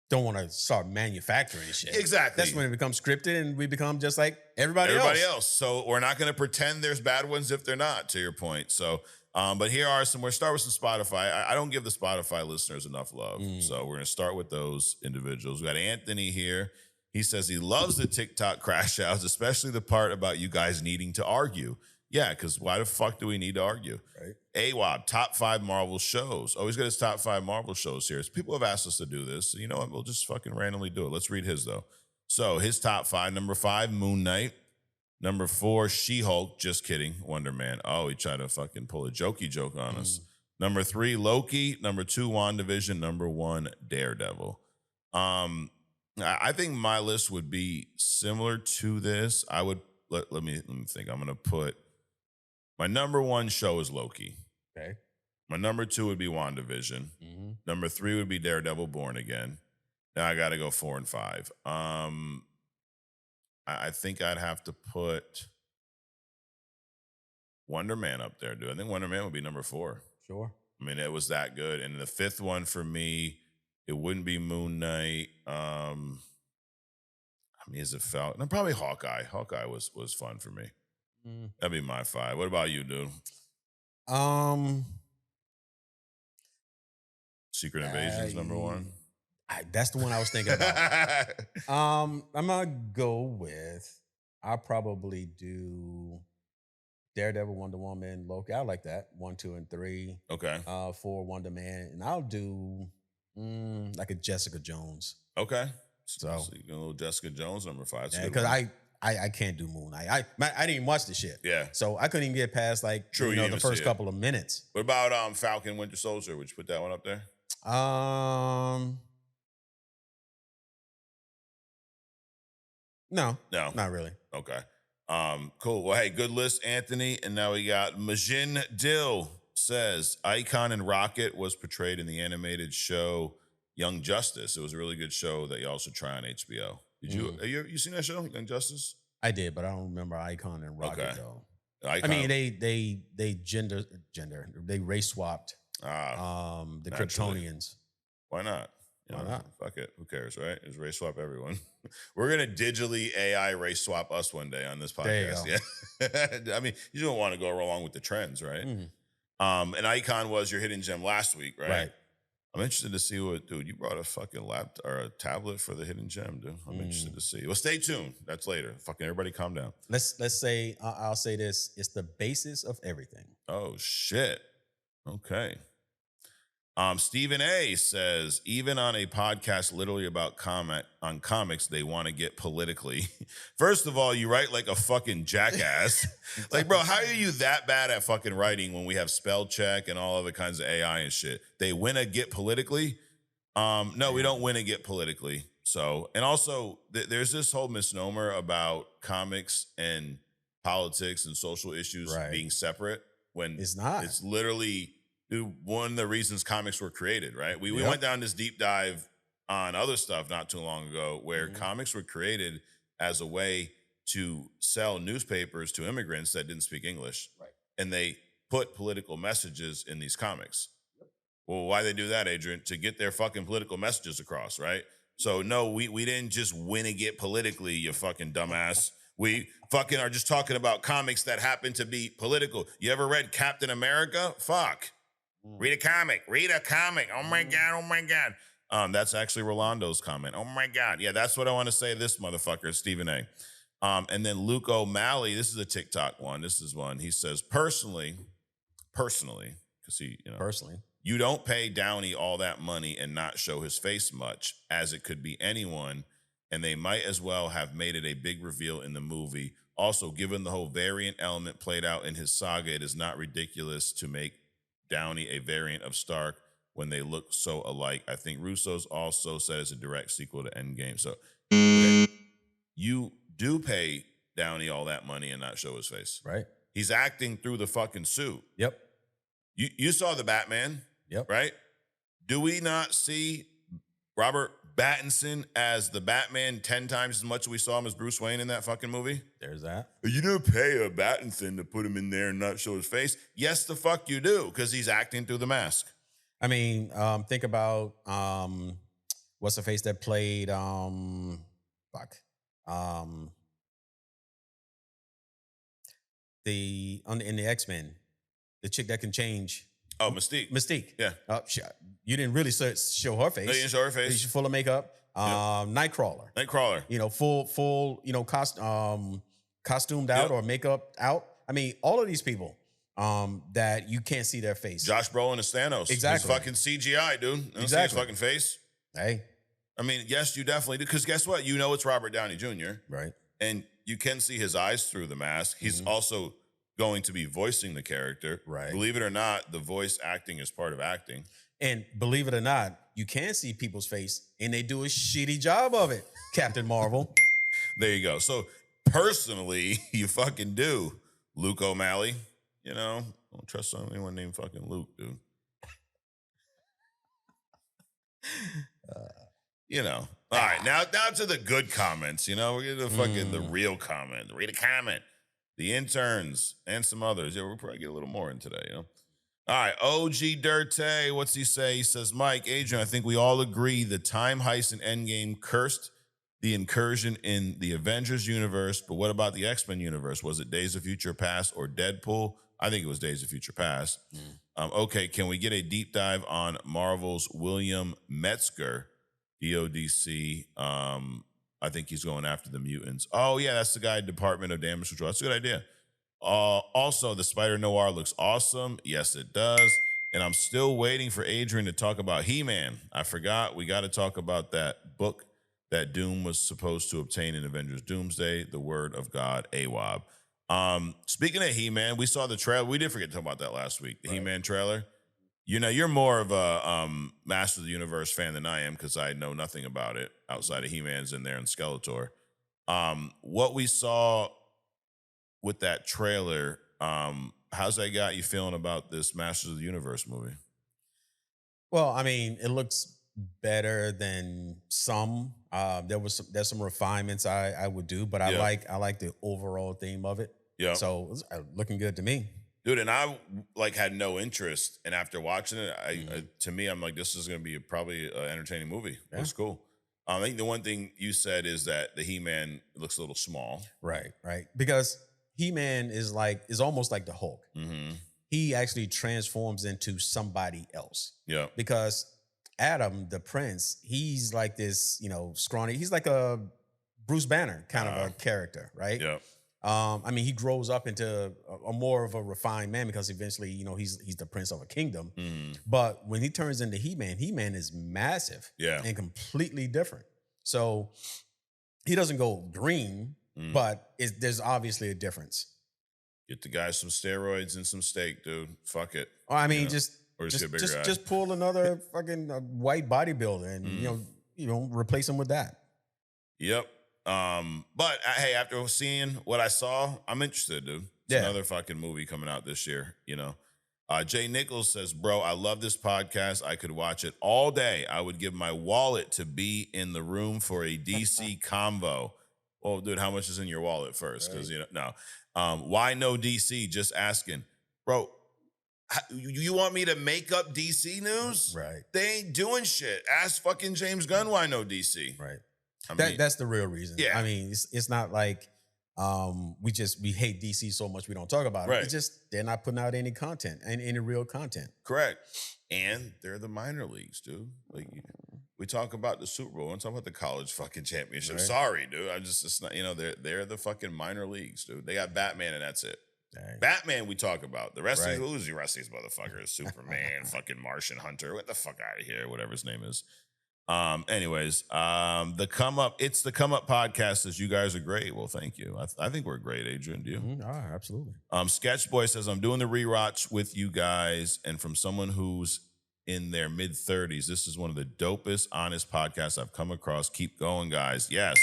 don't want to start manufacturing shit. Exactly. That's when it becomes scripted and we become just like everybody else. So we're not going to pretend there's bad ones if they're not, to your point. So, but here are some. We'll start with some Spotify. I don't give the Spotify listeners enough love. So we're going to start with those individuals. We got Anthony here. He says he loves the TikTok crash outs, especially the part about you guys needing to argue. Yeah, because why the fuck do we need to argue? Right. AWAB, top 5 Marvel shows. Oh, he's got his top 5 Marvel shows here. So people have asked us to do this. So you know what? We'll just fucking randomly do it. Let's read his, though. So his top 5. Number 5, Moon Knight. Number 4, She-Hulk. Just kidding. Wonder Man. Oh, he tried to fucking pull a jokey joke on us. Number 3, Loki. Number 2, WandaVision. Number 1, Daredevil. I think my list would be similar to this. I would let me think. I'm gonna put my number 1 show is Loki. Okay. My number 2 would be WandaVision. Number 3 would be Daredevil Born Again. Now I gotta go 4 and 5. I think I'd have to put Wonder Man up there, dude. I think Wonder Man would be number 4. Sure. I mean, it was that good. And the 5th one for me, it wouldn't be Moon Knight. I mean, is it Falcon? No, probably Hawkeye. Hawkeye was fun for me. That'd be my 5. What about you, dude? Secret Invasion's number 1. That's the one I was thinking about. I'm gonna go with. I'll probably do Daredevil, Wonder Woman, Loki. I like that 1, 2, and 3. Okay. 4, Wonder Man, and I'll do like a Jessica Jones. Okay. So you get a little Jessica Jones number 5. Because I can't do Moon Knight. I didn't even watch the shit. Yeah. So I couldn't even get past like the first couple of minutes. What about Falcon Winter Soldier? Would you put that one up there? No, not really. Okay. Cool. Well, hey, good list, Anthony. And now we got Majin Dill says Icon and Rocket was portrayed in the animated show Young Justice. It was a really good show that you also try on HBO. Did you you seen that show, Young Justice? I did, but I don't remember Icon and Rocket though. Icon, I mean, they gender they race swapped the Kryptonians. Why not? Why not? Fuck it. Who cares, right? Just race swap everyone. We're gonna digitally AI race swap us one day on this podcast. Yeah. I mean, you don't want to go along with the trends, right? And Icon was your hidden gem last week, right? Right. I'm interested to see dude, you brought a fucking laptop or a tablet for the hidden gem, dude. I'm interested to see. Well, stay tuned. That's later. Fucking everybody calm down. Let's say, I'll say this. It's the basis of everything. Oh, shit. Okay. Stephen A says, even on a podcast literally about comics, they want to get politically. First of all, you write like a fucking jackass. Like, bro, how are you that bad at fucking writing when we have spell check and all other kinds of AI and shit? They win a get politically? No, we don't win a get politically. So, and also there's this whole misnomer about comics and politics and social issues being separate when it's not. It's literally... Dude, one of the reasons comics were created, right? We went down this deep dive on other stuff not too long ago where comics were created as a way to sell newspapers to immigrants that didn't speak English. Right. And they put political messages in these comics. Well, why they do that, Adrian? To get their fucking political messages across, right? So no, we didn't just win and get politically, you fucking dumbass. We fucking are just talking about comics that happen to be political. You ever read Captain America? Fuck. Read a comic. Oh my God. That's actually Rolando's comment. Oh my God. Yeah, that's what I want to say to this motherfucker, Stephen A. And then Luke O'Malley, this is a TikTok one. This is one. He says, personally, because personally, you don't pay Downey all that money and not show his face much, as it could be anyone, and they might as well have made it a big reveal in the movie. Also, given the whole variant element played out in his saga, it is not ridiculous to make Downey a variant of Stark when they look so alike. I think Russo's also said it's a direct sequel to Endgame. So you do pay Downey all that money and not show his face. Right. He's acting through the fucking suit. Yep. You saw the Batman. Yep. Right? Do we not see Robert Pattinson as the Batman 10 times as much as we saw him as Bruce Wayne in that fucking movie? There's that. You don't pay a Pattinson to put him in there and not show his face. Yes, the fuck you do, because he's acting through the mask. I mean, think about what's the face that played in the X-Men, the chick that can change. Oh, Mystique. Mystique. Yeah. You didn't really show her face. No, you didn't show her face. She's full of makeup. Nightcrawler. Nightcrawler. Full, costumed out or makeup out. I mean, all of these people that you can't see their face. Josh Brolin is Thanos. Exactly. He's fucking CGI, dude. You don't see his fucking face. Hey. I mean, yes, you definitely do. Because guess what? You know it's Robert Downey Jr. Right. And you can see his eyes through the mask. He's also going to be voicing the character. Right. Believe it or not, the voice acting is part of acting. And believe it or not, you can see people's face and they do a shitty job of it, Captain Marvel. There you go. So personally, you fucking do. Luke O'Malley, I don't trust anyone named fucking Luke, dude. All right, now to the good comments. We're getting to fucking the real comment. Read a comment. The interns and some others. Yeah, we'll probably get a little more in today, All right, OG Dirte, what's he say? He says, Mike, Adrian, I think we all agree the time heist in Endgame cursed the incursion in the Avengers universe, but what about the X-Men universe? Was it Days of Future Past or Deadpool? I think it was Days of Future Past. Okay, can we get a deep dive on Marvel's William Metzger, DODC? I think he's going after the mutants. Oh, yeah, that's the guy, Department of Damage Control. That's a good idea. Also, the Spider-Noir looks awesome. Yes, it does. And I'm still waiting for Adrian to talk about He-Man. I forgot. We got to talk about that book that Doom was supposed to obtain in Avengers Doomsday, The Word of God, AWAB. Speaking of He-Man, we saw the trailer. We did forget to talk about that last week, the He-Man trailer. You're more of a Master of the Universe fan than I am because I know nothing about it outside of He-Man's in there and Skeletor. What we saw with that trailer, how's that got you feeling about this Masters of the Universe movie? Well, I mean, it looks better than some. There's some refinements I would do, but I like the overall theme of it. Yeah. So it's looking good to me. Dude, and I had no interest, and after watching it, to me, I'm like, this is going to be probably an entertaining movie. Yeah. That's cool. I think the one thing you said is that the He-Man looks a little small. Right. Because He-Man is almost like the Hulk. Mm-hmm. He actually transforms into somebody else. Yeah. Because Adam, the Prince, he's like this, scrawny. He's like a Bruce Banner kind of a character, right? Yeah. I mean, he grows up into a more of a refined man because eventually, he's the prince of a kingdom. Mm. But when he turns into He-Man is massive and completely different. So he doesn't go green, but there's obviously a difference. Get the guy some steroids and some steak, dude. Fuck it. I mean, just pull another fucking white bodybuilder and replace him with that. Yep. But hey, after seeing what I saw, I'm interested, dude. It's another fucking movie coming out this year, Jay Nichols says, bro, I love this podcast. I could watch it all day. I would give my wallet to be in the room for a DC convo. Well, dude, how much is in your wallet first? Because, no. Why no DC? Just asking. Bro, you want me to make up DC news? Right. They ain't doing shit. Ask fucking James Gunn why no DC. Right. That's the real reason. Yeah. I mean, it's not like we hate DC so much we don't talk about it. It's just they're not putting out any content and any real content. Correct. And they're the minor leagues, dude. Like we talk about the Super Bowl, and talk about the college fucking championship. Right. Sorry, dude. It's not, they're the fucking minor leagues, dude. They got Batman and that's it. Dang. Batman we talk about. The rest of who's the rest of these motherfuckers? Superman, fucking Martian Hunter. Get the fuck out of here, whatever his name is. Anyways, the Come Up podcast says you guys are great. Well, thank you. I think we're great, Adrian. Do you? Mm-hmm. Oh, absolutely. Sketchboy says I'm doing the rewatch with you guys, and from someone who's in their mid-30s, this is one of the dopest, honest podcasts I've come across. Keep going, guys. Yes.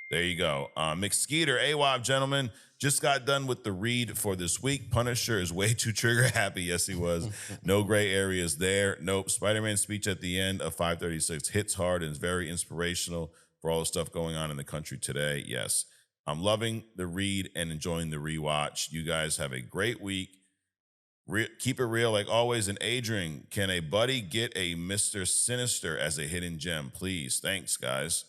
There you go. McSkeeter, AWOB, gentlemen, just got done with the read for this week. Punisher is way too trigger happy. Yes, he was. No gray areas there. Nope. Spider-Man's speech at the end of 536 hits hard and is very inspirational for all the stuff going on in the country today. Yes. I'm loving the read and enjoying the rewatch. You guys have a great week. Keep it real like always. And Adrian, can a buddy get a Mr. Sinister as a hidden gem, please? Thanks, guys.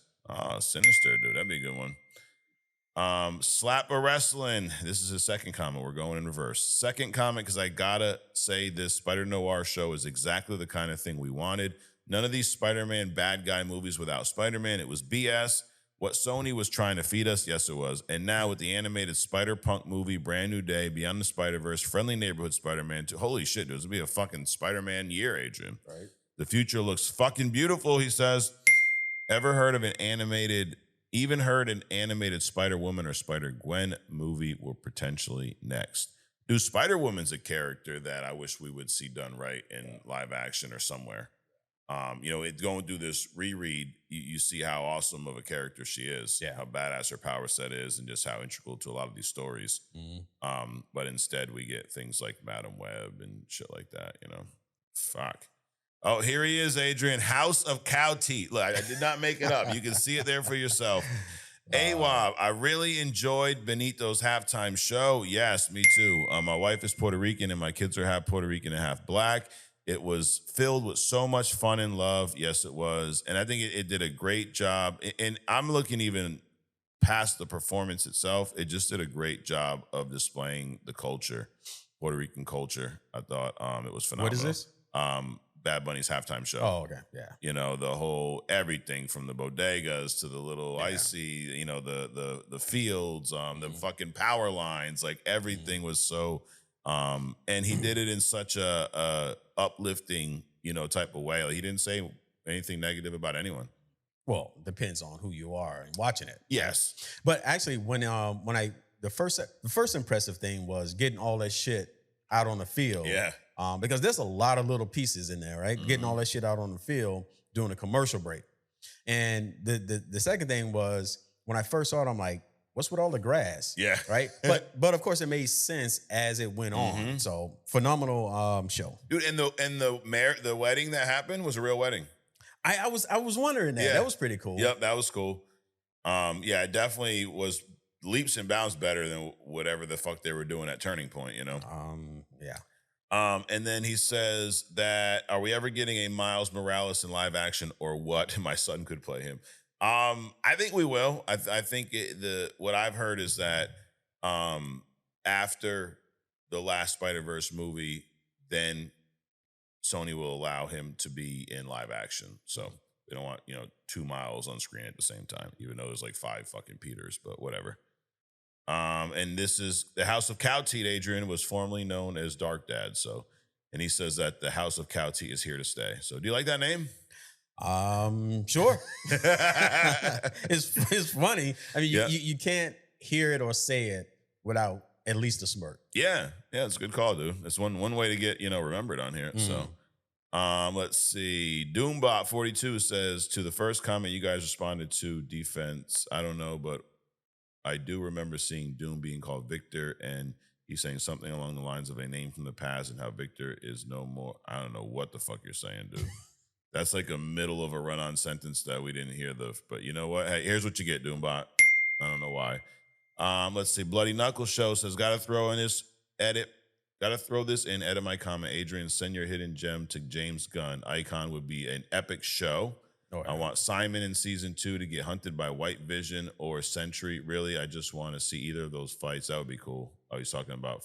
Sinister, dude. That'd be a good one. Slap a wrestling. This is his second comment. We're going in reverse. Second comment, because I gotta say this Spider-Noir show is exactly the kind of thing we wanted. None of these Spider-Man bad guy movies without Spider-Man. It was BS. What Sony was trying to feed us, yes, it was. And now with the animated Spider-Punk movie, Brand New Day, Beyond the Spider-Verse, Friendly Neighborhood Spider-Man 2. Holy shit, dude. This will be a fucking Spider-Man year, Adrian. Right. The future looks fucking beautiful, he says. Ever heard of an animated Spider-Woman or Spider-Gwen movie were potentially next? Dude, Spider-Woman's a character that I wish we would see done right in live action or somewhere. It's going through this reread, you see how awesome of a character she is, how badass her power set is, and just how integral to a lot of these stories. But instead, we get things like Madam Web and shit like that, Fuck. Oh, here he is, Adrian. House of Cow Teat. Look, I did not make it up. You can see it there for yourself. AWOB, I really enjoyed Benito's halftime show. Yes, me too. My wife is Puerto Rican, and my kids are half Puerto Rican and half black. It was filled with so much fun and love. Yes, it was. And I think it did a great job. And I'm looking even past the performance itself. It just did a great job of displaying the culture, Puerto Rican culture. I thought it was phenomenal. What is this? Bad Bunny's halftime show. Oh, okay. Yeah. The whole everything from the bodegas to the little icy, the fields, the fucking power lines, like everything was so and he did it in such a uplifting, type of way. Like, he didn't say anything negative about anyone. Well, depends on who you are and watching it. Yes. But actually, the first impressive thing was getting all that shit out on the field. Yeah. Because there's a lot of little pieces in there, right? Getting all that shit out on the field during a commercial break. And the second thing was, when I first saw it, I'm like, what's with all the grass? Yeah. Right? But of course it made sense as it went on. So phenomenal show. Dude, and the wedding that happened was a real wedding. I was wondering that. Yeah. That was pretty cool. Yep, that was cool. It definitely was leaps and bounds better than whatever the fuck they were doing at Turning Point, Yeah. And then he says that, are we ever getting a Miles Morales in live action or what? My son could play him. I think we will. I think what I've heard is that after the last Spider-Verse movie, then Sony will allow him to be in live action. So they don't want, 2 Miles on screen at the same time, even though there's like 5 fucking Peters, but whatever. And this is the House of Cow Teat, Adrian, was formerly known as Dark Dad. So, and he says that the House of Cow Teat is here to stay. So do you like that name? Sure. It's funny. I mean, you can't hear it or say it without at least a smirk. Yeah, it's a good call, dude. That's one way to get remembered on here. So, let's see. Doombot42 says, to the first comment you guys responded to, defense. I don't know, but I do remember seeing Doom being called Victor, and he's saying something along the lines of a name from the past and how Victor is no more. I don't know what the fuck you're saying, dude. That's like a middle of a run-on sentence that we didn't hear but you know what? Hey, here's what you get, Doombot. I don't know why. Let's see. Bloody Knuckles Show says, gotta throw this in, edit my comment. Adrian, send your hidden gem to James Gunn. Icon would be an epic show. Oh, yeah. I want Simon in season 2 to get hunted by White Vision or Sentry. Really, I just want to see either of those fights. That would be cool. Oh, he's talking about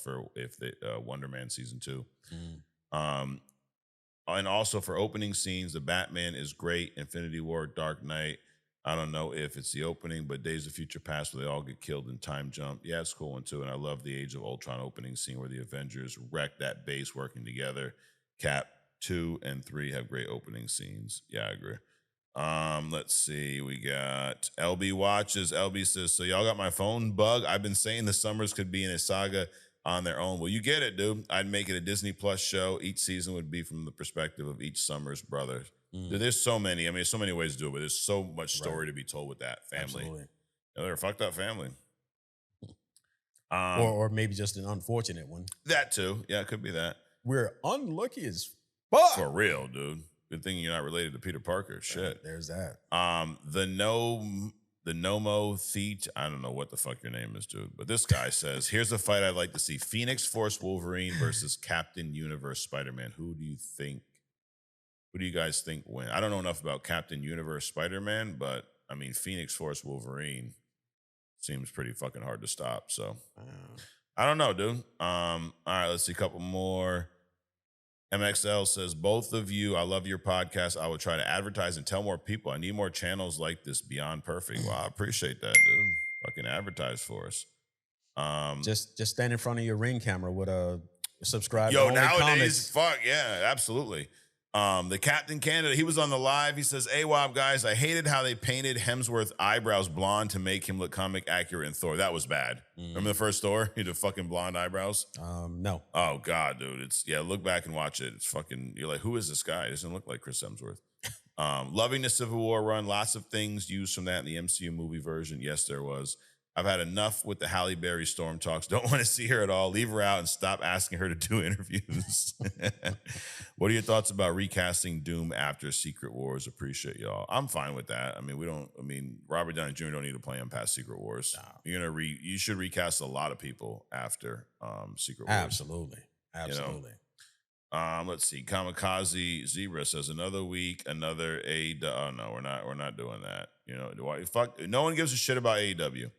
Wonder Man season 2. And also for opening scenes, the Batman is great. Infinity War, Dark Knight. I don't know if it's the opening, but Days of Future Past where they all get killed in time jump. Yeah, it's a cool one too. And I love the Age of Ultron opening scene where the Avengers wreck that base working together. Cap 2 and 3 have great opening scenes. Yeah, I agree. Let's see. We got LB watches. LB says, so y'all got my phone bug? I've been saying the summers could be in a saga on their own. Well, you get it, dude. I'd make it a Disney Plus show. Each season would be from the perspective of each Summers brother. Dude, there's so many. I mean, there's so many ways to do it, but there's so much story to be told with that family. Yeah, they're a fucked up family. Or maybe just an unfortunate one. That too. Yeah, it could be that. We're unlucky as fuck. For real, dude. Good thing you're not related to Peter Parker. Shit. There's that. The Nomo Theet, I don't know what the fuck your name is, dude. But this guy says, here's a fight I'd like to see. Phoenix Force Wolverine versus Captain Universe Spider-Man. Who do you guys think win? I don't know enough about Captain Universe Spider-Man, but I mean Phoenix Force Wolverine seems pretty fucking hard to stop. So I don't know, dude. All right, let's see a couple more. MXL says, both of you, I love your podcast. I will try to advertise and tell more people. I need more channels like this beyond perfect. Well, I appreciate that, dude. Fucking advertise for us. Just stand in front of your Ring camera with a subscribe. Yo, nowadays, fuck yeah, absolutely. The Captain Canada, he was on the live. He says, AWOB guys, I hated how they painted Hemsworth's eyebrows blonde to make him look comic accurate in Thor. That was bad. Remember the first Thor? He had the fucking blonde eyebrows? No. Oh God, dude. Look back and watch it. It's fucking, you're like, who is this guy? He doesn't look like Chris Hemsworth. Loving the Civil War run. Lots of things used from that in the MCU movie version. Yes, there was. I've had enough with the Halle Berry Storm talks. Don't want to see her at all. Leave her out and stop asking her to do interviews. What are your thoughts about recasting Doom after Secret Wars? Appreciate y'all. I'm fine with that. I mean, Robert Downey Jr. don't need to play him past Secret Wars. No. You should recast a lot of people after Secret Wars. Absolutely. You know? Let's see. Kamikaze Zebra says another week, another AEW. Oh no, we're not doing that. You know, fuck. No one gives a shit about AEW.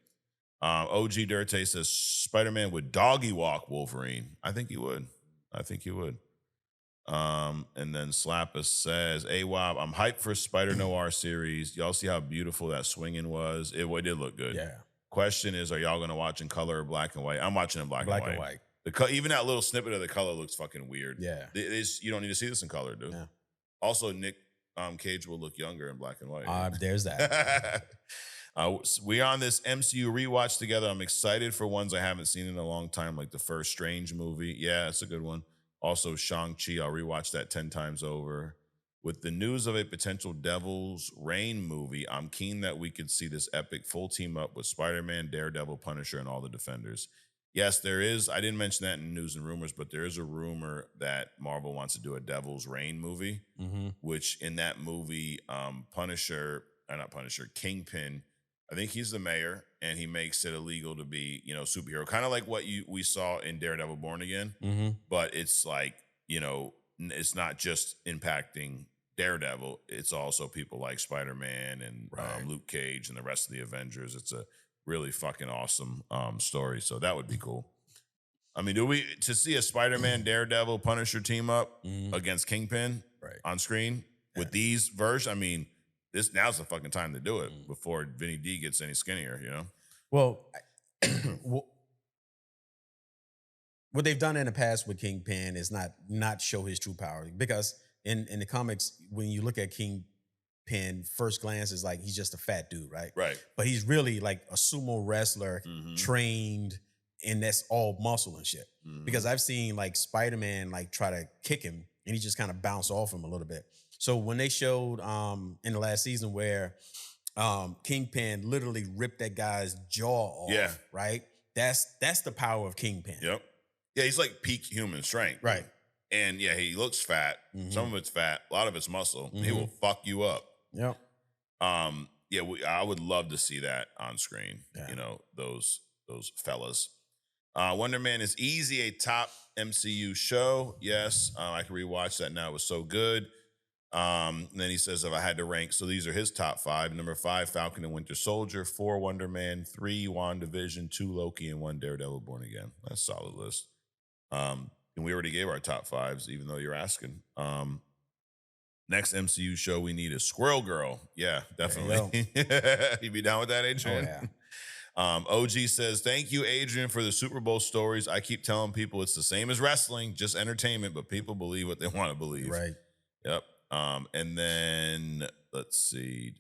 OG Dirte says Spider-Man would doggy walk Wolverine. I think he would. And then Slappa says, AWOB, I'm hyped for Spider-Noir series. Y'all see how beautiful that swinging was? It did look good. Yeah. Question is, are y'all going to watch in color or black and white? I'm watching in black and white. Even that little snippet of the color looks fucking weird. Yeah. You don't need to see this in color, dude. Yeah. Also, Nick Cage will look younger in black and white. There's that. We're on this MCU rewatch together. I'm excited for ones I haven't seen in a long time, like the first Strange movie. Yeah, it's a good one. Also, Shang-Chi, I'll rewatch that 10 times over. With the news of a potential Devil's Reign movie, I'm keen that we could see this epic full team up with Spider-Man, Daredevil, Punisher, and all the Defenders. Yes, there is. I didn't mention that in news and rumors, but there is a rumor that Marvel wants to do a Devil's Reign movie, which in that movie, Kingpin, I think he's the mayor, and he makes it illegal to be, superhero. Kind of like what we saw in Daredevil Born Again, but it's like, it's not just impacting Daredevil. It's also people like Spider-Man and Luke Cage and the rest of the Avengers. It's a really fucking awesome story. So that would be cool. I mean, to see a Spider-Man, Daredevil, Punisher team up against Kingpin on screen with these versions, I mean, now's the fucking time to do it before Vinny D gets any skinnier, Well, what they've done in the past with Kingpin is not show his true power, because in the comics, when you look at Kingpin, first glance is like he's just a fat dude, right? Right. But he's really like a sumo wrestler trained, and that's all muscle and shit. Because I've seen like Spider-Man like try to kick him, and he just kind of bounce off him a little bit. So when they showed in the last season where Kingpin literally ripped that guy's jaw off, right? That's the power of Kingpin. Yep. Yeah, he's like peak human strength. Right. And yeah, he looks fat. Some of it's fat, a lot of it's muscle. He will fuck you up. Yep. I would love to see that on screen. Yeah. Those fellas. Wonder Man is easy a top MCU show. Yes, I can rewatch that now. It was so good. And then he says, if I had to rank, so these are his top 5. Number 5, Falcon and Winter Soldier. 4, Wonder Man. 3, WandaVision. 2, Loki. And 1, Daredevil Born Again. That's a solid list. And we already gave our top 5s, even though you're asking. Next MCU show we need is Squirrel Girl. Yeah, definitely. You be down with that, Adrian? Oh, yeah. OG says, thank you, Adrian, for the Super Bowl stories. I keep telling people it's the same as wrestling, just entertainment, but people believe what they want to believe. Right. Yep. And then let's see.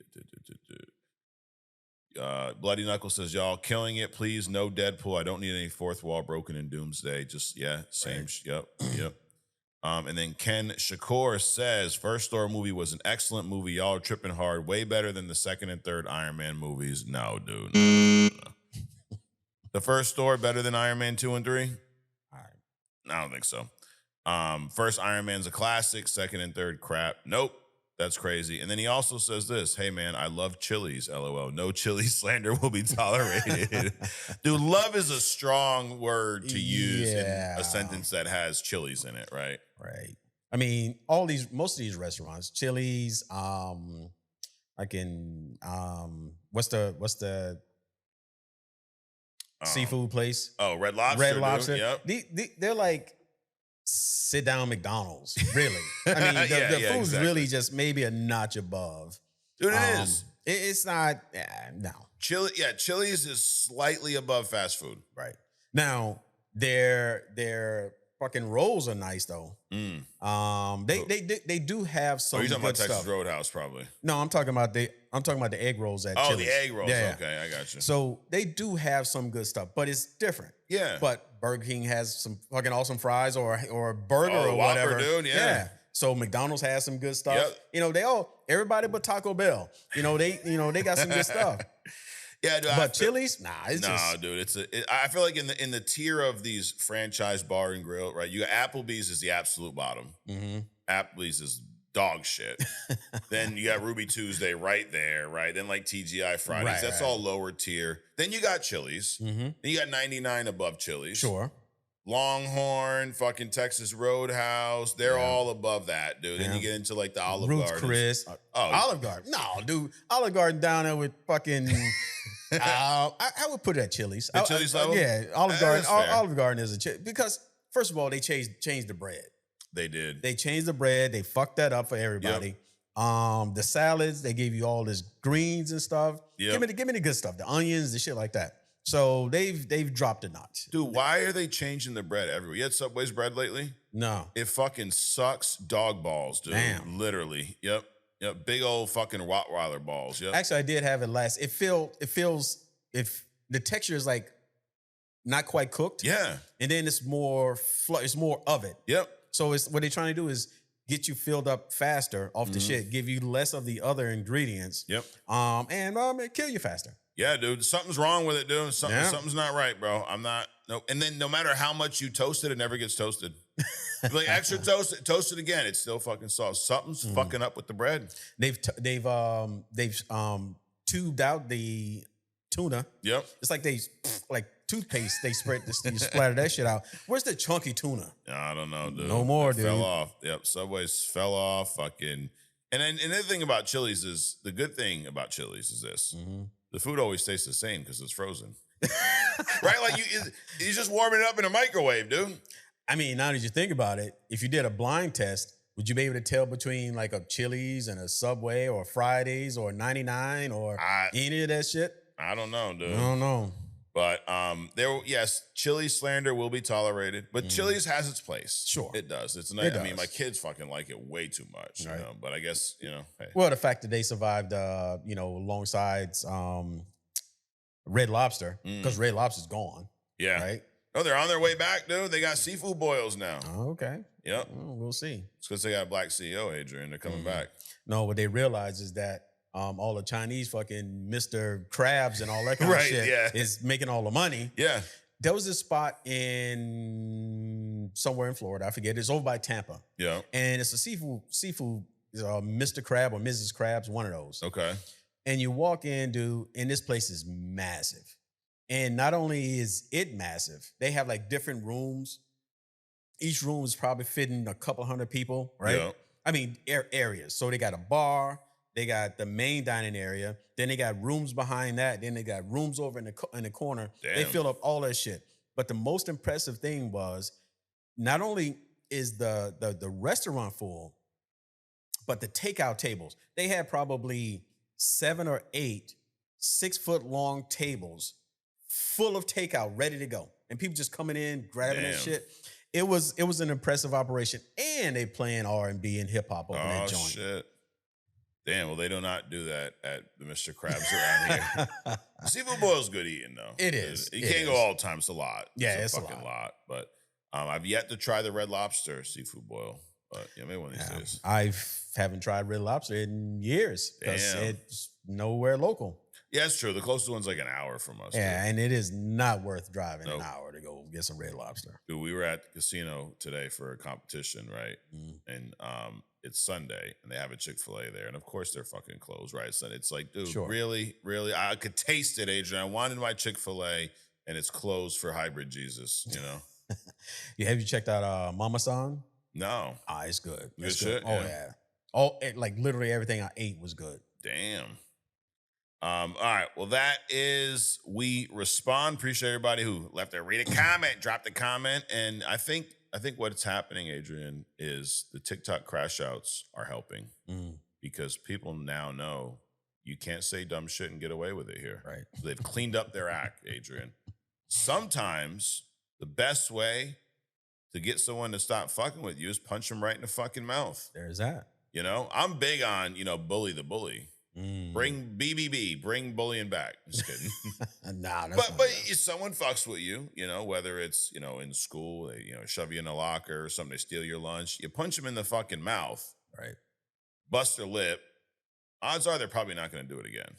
Bloody Knuckle says, y'all killing it. Please, no Deadpool. I don't need any fourth wall broken in Doomsday. Just, same. Right. Yep. And then Ken Shakur says, first Thor movie was an excellent movie. Y'all are tripping hard. Way better than the second and third Iron Man movies. No, dude. No. The first Thor better than Iron Man 2 and 3? All right. I don't think so. First Iron Man's a classic. Second and third, crap. Nope. That's crazy. And then he also says this, hey, man, I love Chili's, LOL. No chili slander will be tolerated. Dude, love is a strong word to use in a sentence that has Chili's in it, right? Right. I mean, most of these restaurants, Chili's, what's the seafood place? Oh, Red Lobster. Red Lobster. Dude. Yep. They're like sit down McDonald's, really. I mean, the food's really just maybe a notch above. Dude, it is. It's not, no. Chili's is slightly above fast food. Right. Now, their fucking rolls are nice though. They do have some. You're talking good about Texas stuff. Roadhouse, probably. No, I'm talking about the egg rolls at Chili's. The egg rolls. Yeah. Okay, I got you. So they do have some good stuff, but it's different. Yeah. But Burger King has some fucking awesome fries or a burger or Whopper, whatever. dude, yeah. So McDonald's has some good stuff. Yep. You know, everybody but Taco Bell. They got some good stuff. Yeah, dude, but Chili's, dude. I feel like in the tier of these franchise bar and grill, right? You got Applebee's is the absolute bottom. Mm-hmm. Applebee's is dog shit. Then you got Ruby Tuesday right there, right? Then like TGI Fridays, right, that's all lower tier. Then you got Chili's. Mm-hmm. Then you got 99 above Chili's. Sure. Longhorn, fucking Texas Roadhouse, they're all above that, dude. Then you get into like the Olive Ruth's Garden. Chris. Olive Garden. No, dude. Olive Garden down there with fucking I would put it at Chili's. The Chili's level? Yeah, Olive Garden. Olive Garden is a Chili's because first of all, they changed the bread. They did. They changed the bread. They fucked that up for everybody. Yep. The salads, they gave you all this greens and stuff. Yep. Give me the good stuff, the onions, the shit like that. So they've dropped a notch. Dude, why are they changing the bread everywhere? You had Subway's bread lately? No. It fucking sucks dog balls, dude. Damn. Literally. Yep. Big old fucking Rottweiler balls. Yep. Actually, I did have it last. It feels if the texture is like not quite cooked. Yeah. And then it's more of it. Yep. So it's what they're trying to do is get you filled up faster off the shit, give you less of the other ingredients. Yep. And kill you faster. Yeah, dude. Something's wrong with it, dude. Something's not right, bro. And then no matter how much you toast it never gets toasted. Like extra toast it again. It's still fucking soft. Something's fucking up with the bread. They've tubed out the tuna. Yep. It's like like toothpaste. They you splatter that shit out. Where's the chunky tuna? I don't know, dude. No more, dude. Fell off. Yep. Subways fell off. Fucking. And then another thing about Chili's is the good thing about Chili's is this. Mm-hmm. The food always tastes the same because it's frozen. Right? Like you just warming it up in a microwave, dude. I mean, now that you think about it, if you did a blind test, would you be able to tell between like a Chili's and a Subway or Fridays or 99 or any of that shit? I don't know, dude. I don't know. But Chili's slander will be tolerated, but Chili's has its place. Sure. It does. It's nice. I mean, my kids fucking like it way too much, right. You know, but I guess, you know, hey. Well, the fact that they survived, alongside Red Lobster, because Red Lobster's gone. Yeah. Right? Oh, they're on their way back, dude. They got seafood boils now. Oh, okay. Yep. Well, we'll see. It's because they got a black CEO, Adrian. They're coming back. No, what they realize is that all the Chinese fucking Mr. Krabs and all that kind of shit is making all the money. Yeah. There was this spot in somewhere in Florida. I forget. It's over by Tampa. Yeah. And it's a seafood, Mr. Crab or Mrs. Krabs, one of those. Okay. And you walk in, dude, and this place is massive. And not only is it massive, they have like different rooms. Each room is probably fitting a couple hundred people, right? Yeah. I mean, areas. So they got a bar. They got the main dining area. Then they got rooms behind that. Then they got rooms over in the corner. Damn. They fill up all that shit. But the most impressive thing was not only is the restaurant full, but the takeout tables. They had probably 7 or 8 6-foot-long tables full of takeout ready to go. And people just coming in, grabbing that shit. It was an impressive operation. And they playing R&B and hip hop over that joint. Oh, shit. Damn, well, they do not do that at the Mr. Krabs around here. Seafood boil's good eating, though. It is. You can't go all the time. It's a lot. Yeah, it's a lot. But I've yet to try the Red Lobster seafood boil, but maybe one of these days. I haven't tried Red Lobster in years because it's nowhere local. Yeah, it's true. The closest one's like an hour from us. Yeah, and it is not worth driving an hour to go get some Red Lobster. Dude, we were at the casino today for a competition, right? And it's Sunday, and they have a Chick-fil-A there, and of course they're fucking closed, right? So it's like, dude, really? I could taste it, Adrian. I wanted my Chick-fil-A, and it's closed for hybrid Jesus, you know? Have you checked out Mama San? No. It's good. Good shit? Oh, yeah. Like literally everything I ate was good. Damn. All right. Well, that is We Respond. Appreciate everybody who left their read a comment, dropped a comment. And I think what's happening, Adrian, is the TikTok crash outs are helping because people now know you can't say dumb shit and get away with it here. Right. So they've cleaned up their act, Adrian. Sometimes the best way to get someone to stop fucking with you is punch them right in the fucking mouth. There's that. You know, I'm big on, bully the bully. Bring BBB, bring bullying back. Just kidding. Nah, but if someone fucks with you, whether it's, in school, they, shove you in a locker or something, they steal your lunch, you punch them in the fucking mouth, right? Bust their lip. Odds are they're probably not going to do it again.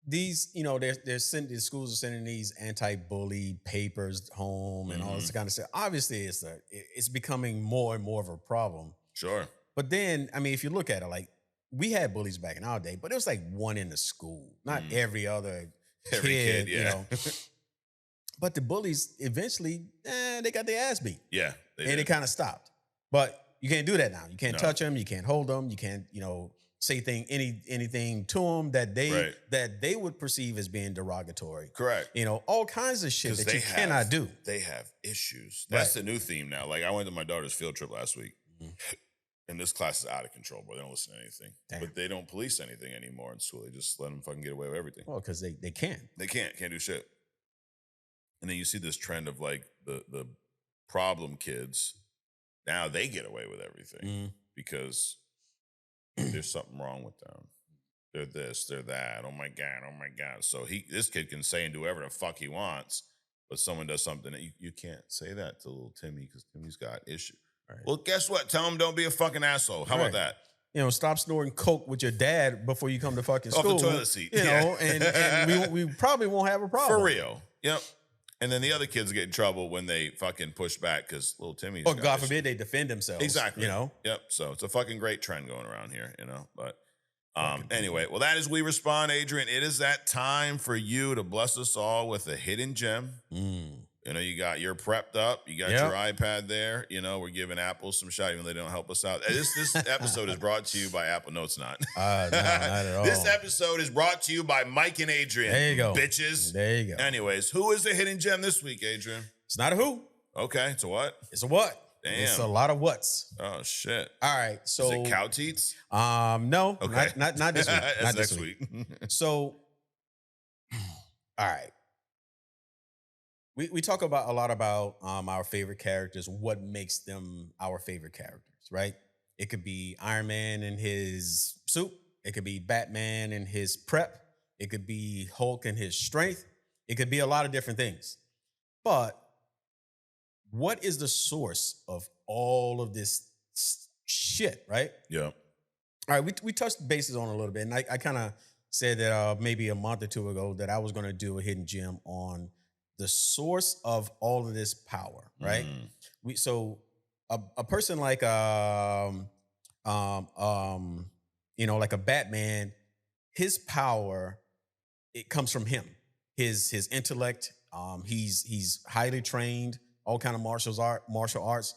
These, the schools are sending these anti-bully papers home and all this kind of stuff. Obviously, it's becoming more and more of a problem. Sure. But then, I mean, if you look at it, like, we had bullies back in our day, but it was like one in the school, not every other kid, yeah. But the bullies eventually, they got their ass beat. Yeah. It kind of stopped. But you can't do that now. You can't touch them. You can't hold them. You can't, say anything to them that they would perceive as being derogatory. Correct. All kinds of shit that you cannot do. They have issues. That's the new theme now. Like, I went to my daughter's field trip last week. And this class is out of control, bro. They don't listen to anything. Damn. But they don't police anything anymore in school. They just let them fucking get away with everything. Well, because they can't. They can't do shit. And then you see this trend of like the problem kids. Now they get away with everything because there's something wrong with them. They're this, they're that. Oh my God. So this kid can say and do whatever the fuck he wants, but someone does something that you can't say that to little Timmy because Timmy's got issues. Right. Well, guess what? Tell him don't be a fucking asshole. How about that? Stop snorting coke with your dad before you come to fucking school. Off the toilet seat. And we probably won't have a problem. For real. Yep. And then the other kids get in trouble when they fucking push back because little Timmy's or God forbid they defend themselves. Exactly. Yep. So it's a fucking great trend going around here, But anyway, well, that is We Respond, Adrian. It is that time for you to bless us all with a hidden gem. You're prepped up. You got your iPad there. We're giving Apple some shot, even though they don't help us out. This episode is brought to you by Apple. No, it's not. No, not at all. This episode is brought to you by Mike and Adrian. There you go. Bitches. There you go. Anyways, who is the hidden gem this week, Adrian? It's not a who. Okay, it's a what? It's a what. Damn. It's a lot of what's. Oh, shit. All right, so. Is it cow teats? No. Okay. Not this week. That's not next this week. So, all right. We talk about a lot about our favorite characters, what makes them our favorite characters, right? It could be Iron Man and his suit. It could be Batman and his prep. It could be Hulk and his strength. It could be a lot of different things. But what is the source of all of this shit, right? Yeah. All right, we touched bases on it a little bit, and I kind of said that maybe a month or two ago that I was going to do a hidden gem on the source of all of this power, right? So a person like like a Batman, his power, it comes from him. His intellect, he's highly trained, all kind of martial arts.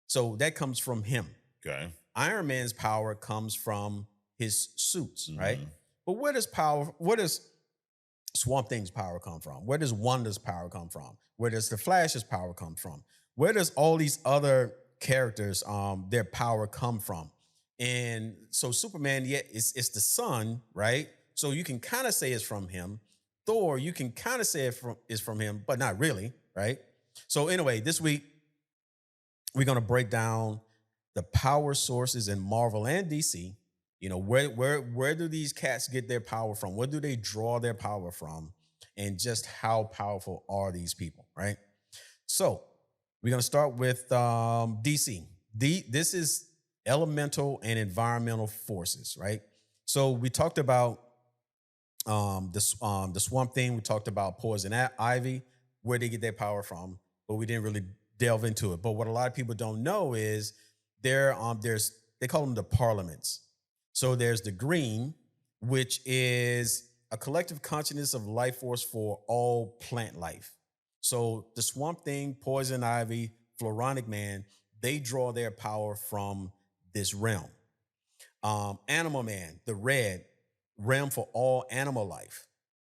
So that comes from him. Okay. Iron Man's power comes from his suits, right? But where does Swamp Thing's power come from? Where does Wanda's power come from? Where does the Flash's power come from? Where does all these other characters, their power come from? And so Superman, it's the sun, right? So you can kind of say it's from him. Thor, you can kind of say it's from him, but not really, right? So anyway, this week, we're going to break down the power sources in Marvel and DC. Where do these cats get their power from? Where do they draw their power from? And just how powerful are these people, right? So We're going to start with DC. This is elemental and environmental forces, right? So we talked about the Swamp Thing. We talked about Poison Ivy, where they get their power from, but we didn't really delve into it. But what a lot of people don't know is there's they call them the parliaments. So there's the green, which is a collective consciousness of life force for all plant life. So the Swamp Thing, Poison Ivy, Floronic Man, they draw their power from this realm. Animal Man, the red, realm for all animal life.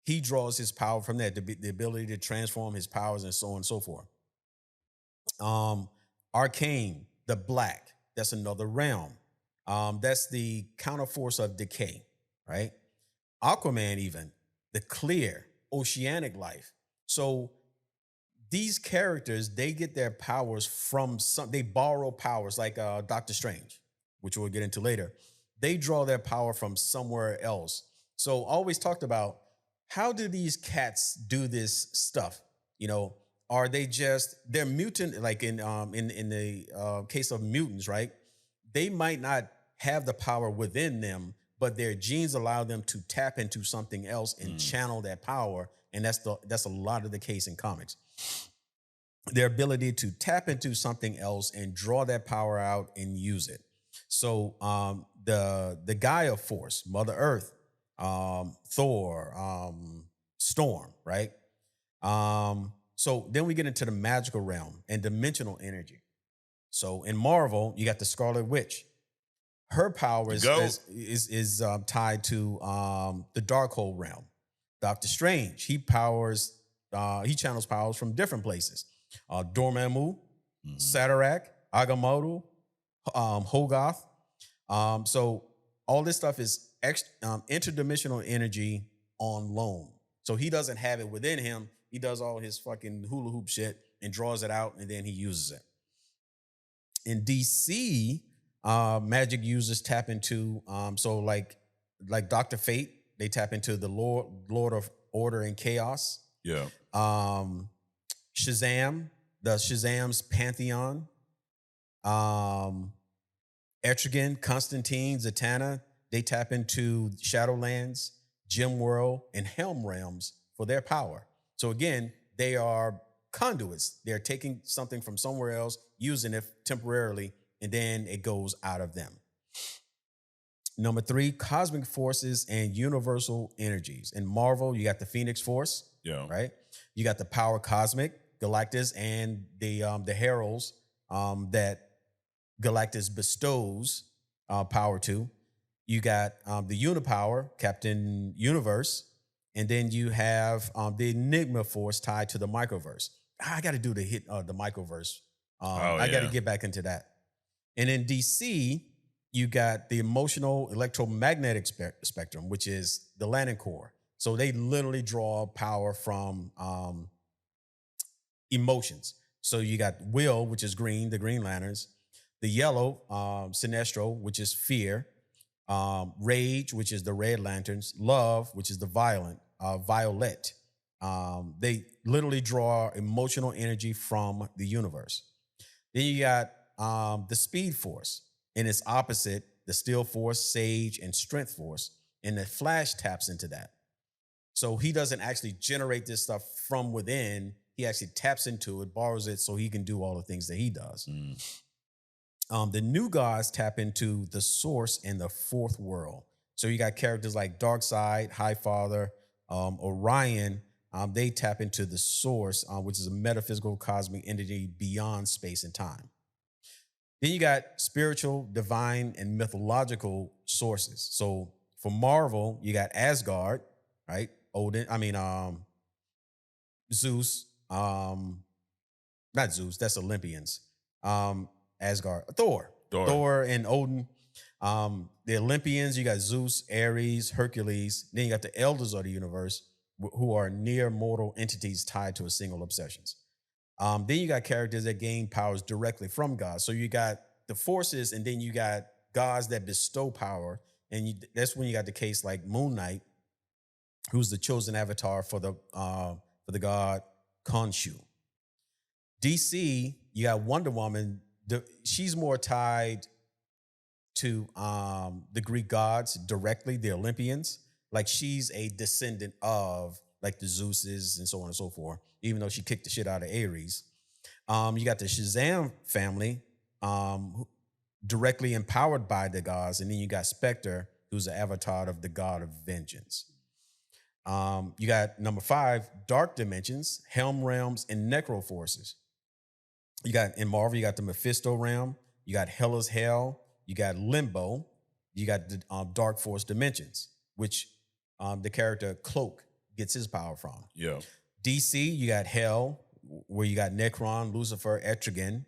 He draws his power from that, the ability to transform his powers and so on and so forth. Arcane, the black, that's another realm. That's the counterforce of decay, right? Aquaman, even the clear, oceanic life. So these characters, they get their powers from they borrow powers like Doctor Strange, which we'll get into later. They draw their power from somewhere else. So always talked about, how do these cats do this stuff? Are they they're mutant, like in the case of mutants, right? They might not have the power within them, but their genes allow them to tap into something else and channel that power. And that's a lot of the case in comics. Their ability to tap into something else and draw that power out and use it. So the Gaia force, Mother Earth, Thor, Storm, right? So then we get into the magical realm and dimensional energy. So in Marvel, you got the Scarlet Witch. Her power is tied to the Darkhold realm. Doctor Strange, he channels powers from different places. Dormammu, Satarak, Agamotto, Hogarth. So all this stuff is interdimensional energy on loan. So he doesn't have it within him. He does all his fucking hula hoop shit and draws it out, and then he uses it. In DC, magic users tap into so like Dr. Fate, they tap into the Lord of Order and Chaos. Yeah. Shazam, the Shazam's Pantheon. Etrigan, Constantine, Zatanna, they tap into Shadowlands, Gem World, and Helm realms for their power. So again, they are conduits. They're taking something from somewhere else, using it temporarily, and then it goes out of them. Number 3, cosmic forces and universal energies. In Marvel, you got the Phoenix Force, right? You got the Power Cosmic, Galactus, and the Heralds that Galactus bestows power to. You got the Unipower, Captain Universe, and then you have the Enigma Force tied to the Microverse. I got to do the Microverse. I got to get back into that. And in DC, you got the emotional electromagnetic spectrum, which is the Lantern Corps. So they literally draw power from emotions. So you got Will, which is green, the Green Lanterns. The yellow, Sinestro, which is fear. Rage, which is the Red Lanterns. Love, which is the Violet. They literally draw emotional energy from the universe. Then you got the Speed Force, and its opposite, the Steel Force, Sage, and Strength Force. And the Flash taps into that. So he doesn't actually generate this stuff from within. He actually taps into it, borrows it, so he can do all the things that he does. The New Gods tap into the Source and the Fourth World. So you got characters like Darkseid, Highfather, Orion. They tap into the Source, which is a metaphysical cosmic entity beyond space and time. Then you got spiritual, divine, and mythological sources. So for Marvel, you got Asgard, right? Zeus. Not Zeus, that's Olympians. Asgard, Thor and Odin. The Olympians, you got Zeus, Ares, Hercules. Then you got the elders of the universe, who are near mortal entities tied to a single obsession. Then you got characters that gain powers directly from God. So you got the forces, and then you got gods that bestow power. And that's when you got the case like Moon Knight, who's the chosen avatar for the god Khonshu. DC, you got Wonder Woman. She's more tied to the Greek gods directly, the Olympians. Like she's a descendant of like the Zeuses and so on and so forth, even though she kicked the shit out of Ares. You got the Shazam family, directly empowered by the gods. And then you got Spectre, who's an avatar of the god of vengeance. You got number 5, Dark Dimensions, Helm Realms, and Necro Forces. You got in Marvel, you got the Mephisto Realm, you got Hela's Hell, you got Limbo, you got the Dark Force Dimensions, which the character Cloak gets his power from. Yeah. DC, you got Hell, where you got Necron, Lucifer, Etrigan,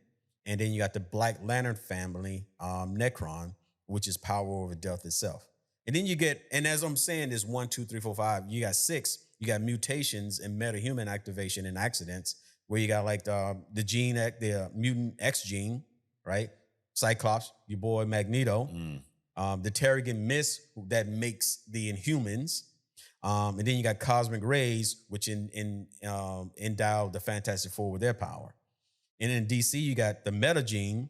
and then you got the Black Lantern family, Necron, which is power over death itself. And then you get, and as I'm saying, there's 1, 2, 3, 4, 5. You got 6. You got mutations and metahuman activation and accidents, where you got like the gene, the mutant X gene, right? Cyclops, your boy Magneto, the Terrigen Mist that makes the Inhumans, and then you got cosmic rays, which endow the Fantastic Four with their power. And in DC, you got the meta gene,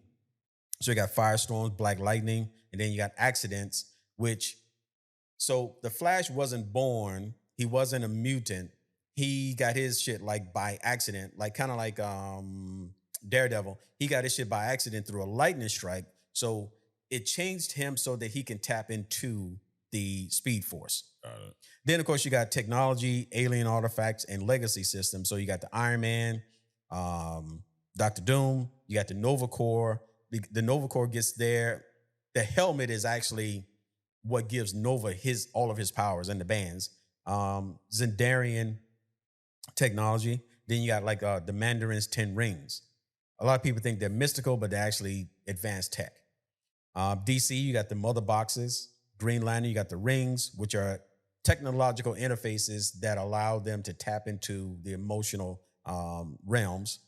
so you got firestorms, black lightning, and then you got accidents, which. So the Flash wasn't born. He wasn't a mutant. He got his shit like by accident, like kind of like Daredevil. He got his shit by accident through a lightning strike. So it changed him so that he can tap into the Speed Force. Then, of course, you got technology, alien artifacts, and legacy systems. So you got the Iron Man, Dr. Doom. You got the Nova Corps. The Nova Corps gets there. The helmet is actually what gives Nova all of his powers and the bands. Zendarian technology. Then you got like the Mandarin's 10 rings. A lot of people think they're mystical, but they're actually advanced tech. DC, you got the mother boxes. Green Lantern, you got the rings, which are technological interfaces that allow them to tap into the emotional realms.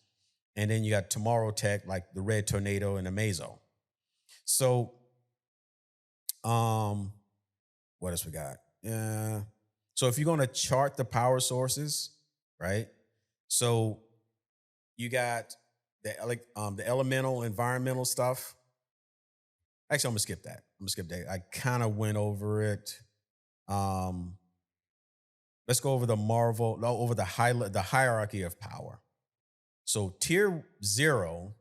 And then you got Tomorrow Tech, like the Red Tornado and the Mazo. So, what else we got? So if you're going to chart the power sources, right? So you got the elemental, environmental stuff. Actually, I'm gonna skip that. I kind of went over it. Let's go over the hierarchy of power. So tier 0,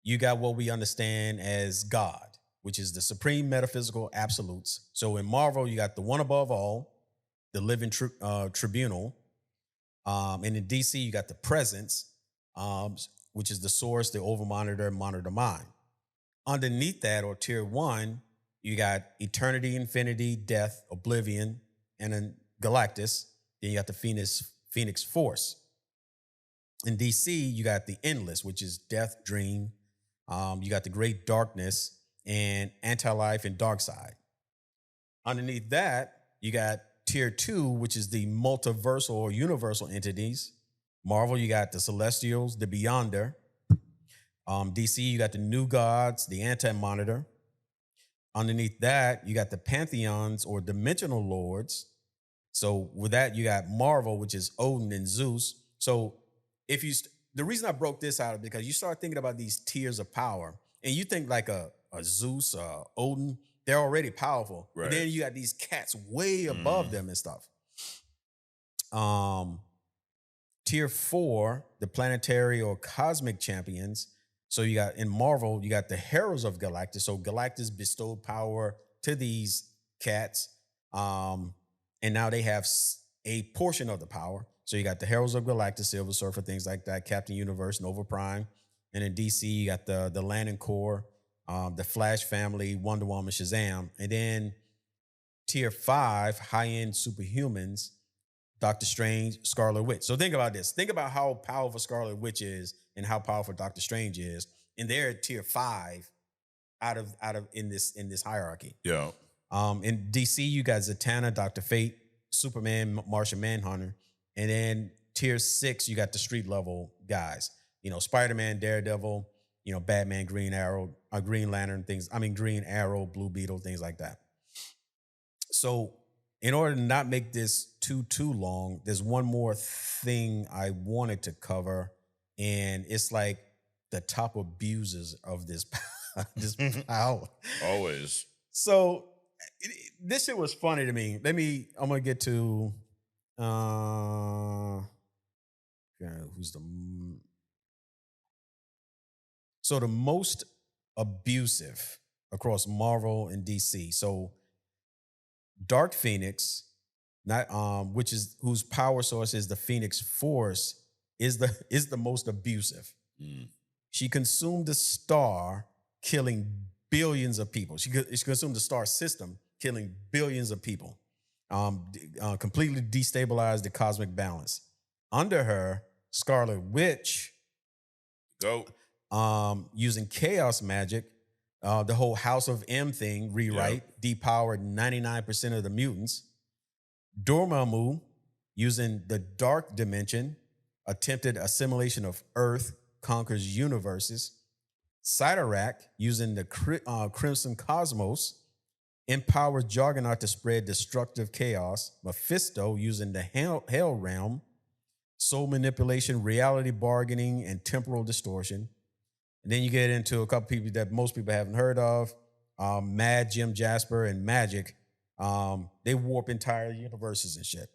you got what we understand as God, which is the supreme metaphysical absolutes. So in Marvel, you got the one above all, the living tribunal. And in DC, you got the presence, which is the source, the overmonitor, monitor mind. Underneath that, or tier 1, you got eternity, infinity, death, oblivion, and then Galactus. Then you got the Phoenix Force. In DC, you got the endless, which is death, dream. You got the great darkness and anti-life and dark side. Underneath that, you got tier 2, which is the multiversal or universal entities. Marvel, you got the Celestials, the Beyonder. DC, you got the New Gods, the Anti-Monitor. Underneath that, you got the Pantheons or Dimensional Lords. So with that, you got Marvel, which is Odin and Zeus. So the reason I broke this out is because you start thinking about these tiers of power, and you think like a Zeus, Odin, they're already powerful. Right. But then you got these cats way above them and stuff. Tier 4, the planetary or cosmic champions. So you got in Marvel, you got the Heralds of Galactus. So Galactus bestowed power to these cats. And now they have a portion of the power. So you got the Heralds of Galactus, Silver Surfer, things like that, Captain Universe, Nova Prime. And in DC, you got the Lantern Corps, the Flash family, Wonder Woman, Shazam. And then tier 5, high-end superhumans, Doctor Strange, Scarlet Witch. So think about this. Think about how powerful Scarlet Witch is and how powerful Doctor Strange is. And they're at tier 5 out of in this hierarchy. Yeah. In DC, you got Zatanna, Dr. Fate, Superman, Martian Manhunter. And then tier 6, you got the street level guys. You know, Spider-Man, Daredevil, you know, Batman, Green Arrow, Green Lantern, Green Arrow, Blue Beetle, things like that. So in order to not make this too there's one more thing I wanted to cover. And it's like the top abusers of this this power. Always. So this shit was funny to me. I'm gonna get to who's the most abusive across Marvel and DC. So Dark Phoenix, not whose power source is the Phoenix Force, is the most abusive. She consumed the star, killing billions of people. She consumed the star system, killing billions of people. Completely destabilized the cosmic balance. Under her, Scarlet Witch, using chaos magic, the whole House of M thing rewrite, depowered 99% of the mutants. Dormammu, using the dark dimension, attempted assimilation of Earth, conquers universes. Cyttorak, using the Crimson Cosmos, empowers Juggernaut to spread destructive chaos. Mephisto, using the Hell Realm, soul manipulation, reality bargaining, and temporal distortion. And then you get into a couple people that most people haven't heard of, Mad Jim Jasper and Magic. They warp entire universes and shit.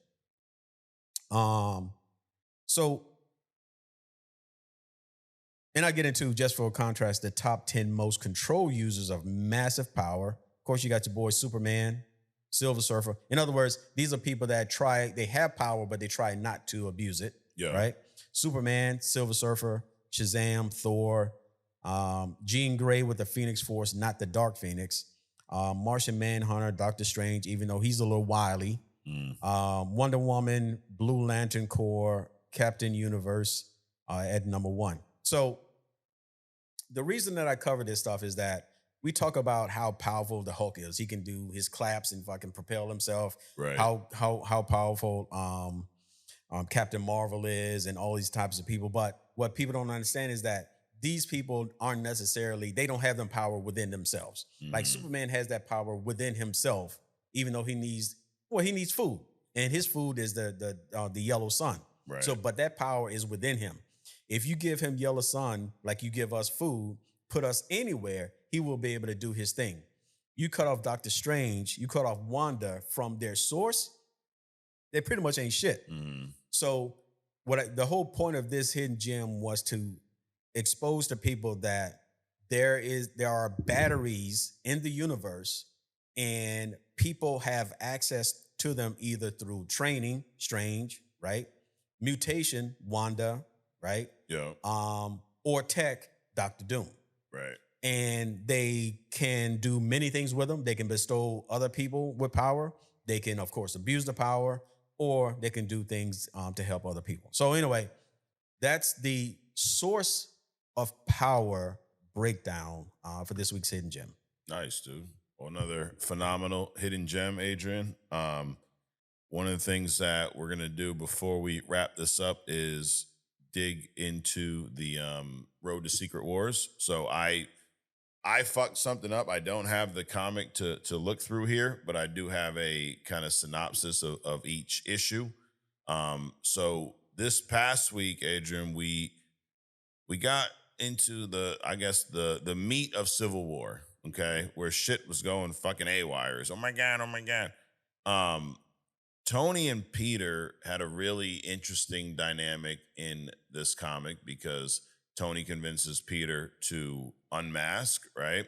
And I get into, just for a contrast, the top 10 most control users of massive power. Of course, you got your boy Superman, Silver Surfer. In other words, these are people that they have power, but they try not to abuse it. Yeah. Right? Superman, Silver Surfer, Shazam, Thor, Jean Grey with the Phoenix Force, not the Dark Phoenix. Martian Manhunter, Doctor Strange, even though he's a little wily. Wonder Woman, Blue Lantern Corps, Captain Universe at number 1. So the reason that I cover this stuff is that we talk about how powerful the Hulk is. He can do his claps and fucking propel himself. Right. How powerful Captain Marvel is, and all these types of people. But what people don't understand is that these people aren't necessarily, they don't have the power within themselves. Like Superman has that power within himself, even though he needs food. And his food is the yellow sun. Right. So, but that power is within him. If you give him yellow sun, like you give us food, put us anywhere, he will be able to do his thing. You cut off Doctor Strange, you cut off Wanda from their source, they pretty much ain't shit. So the whole point of this hidden gem was to expose to people that there are batteries in the universe, and people have access to them either through training, Strange, right? Mutation, Wanda, right? Yeah. Or tech, Dr. Doom. Right. And they can do many things with them. They can bestow other people with power. They can, of course, abuse the power, or they can do things to help other people. So anyway, that's the source of power breakdown for this week's Hidden Gem. Nice, dude. Well, another phenomenal hidden gem, Adrian. One of the things that we're going to do before we wrap this up is dig into the Road to Secret Wars. So I fucked something up. I don't have the comic to look through here, but I do have a kind of synopsis of each issue. So this past week, Adrian, we got into the meat of Civil War, okay, where shit was going fucking haywires. Oh my God. Tony and Peter had a really interesting dynamic in this comic because Tony convinces Peter to unmask, right?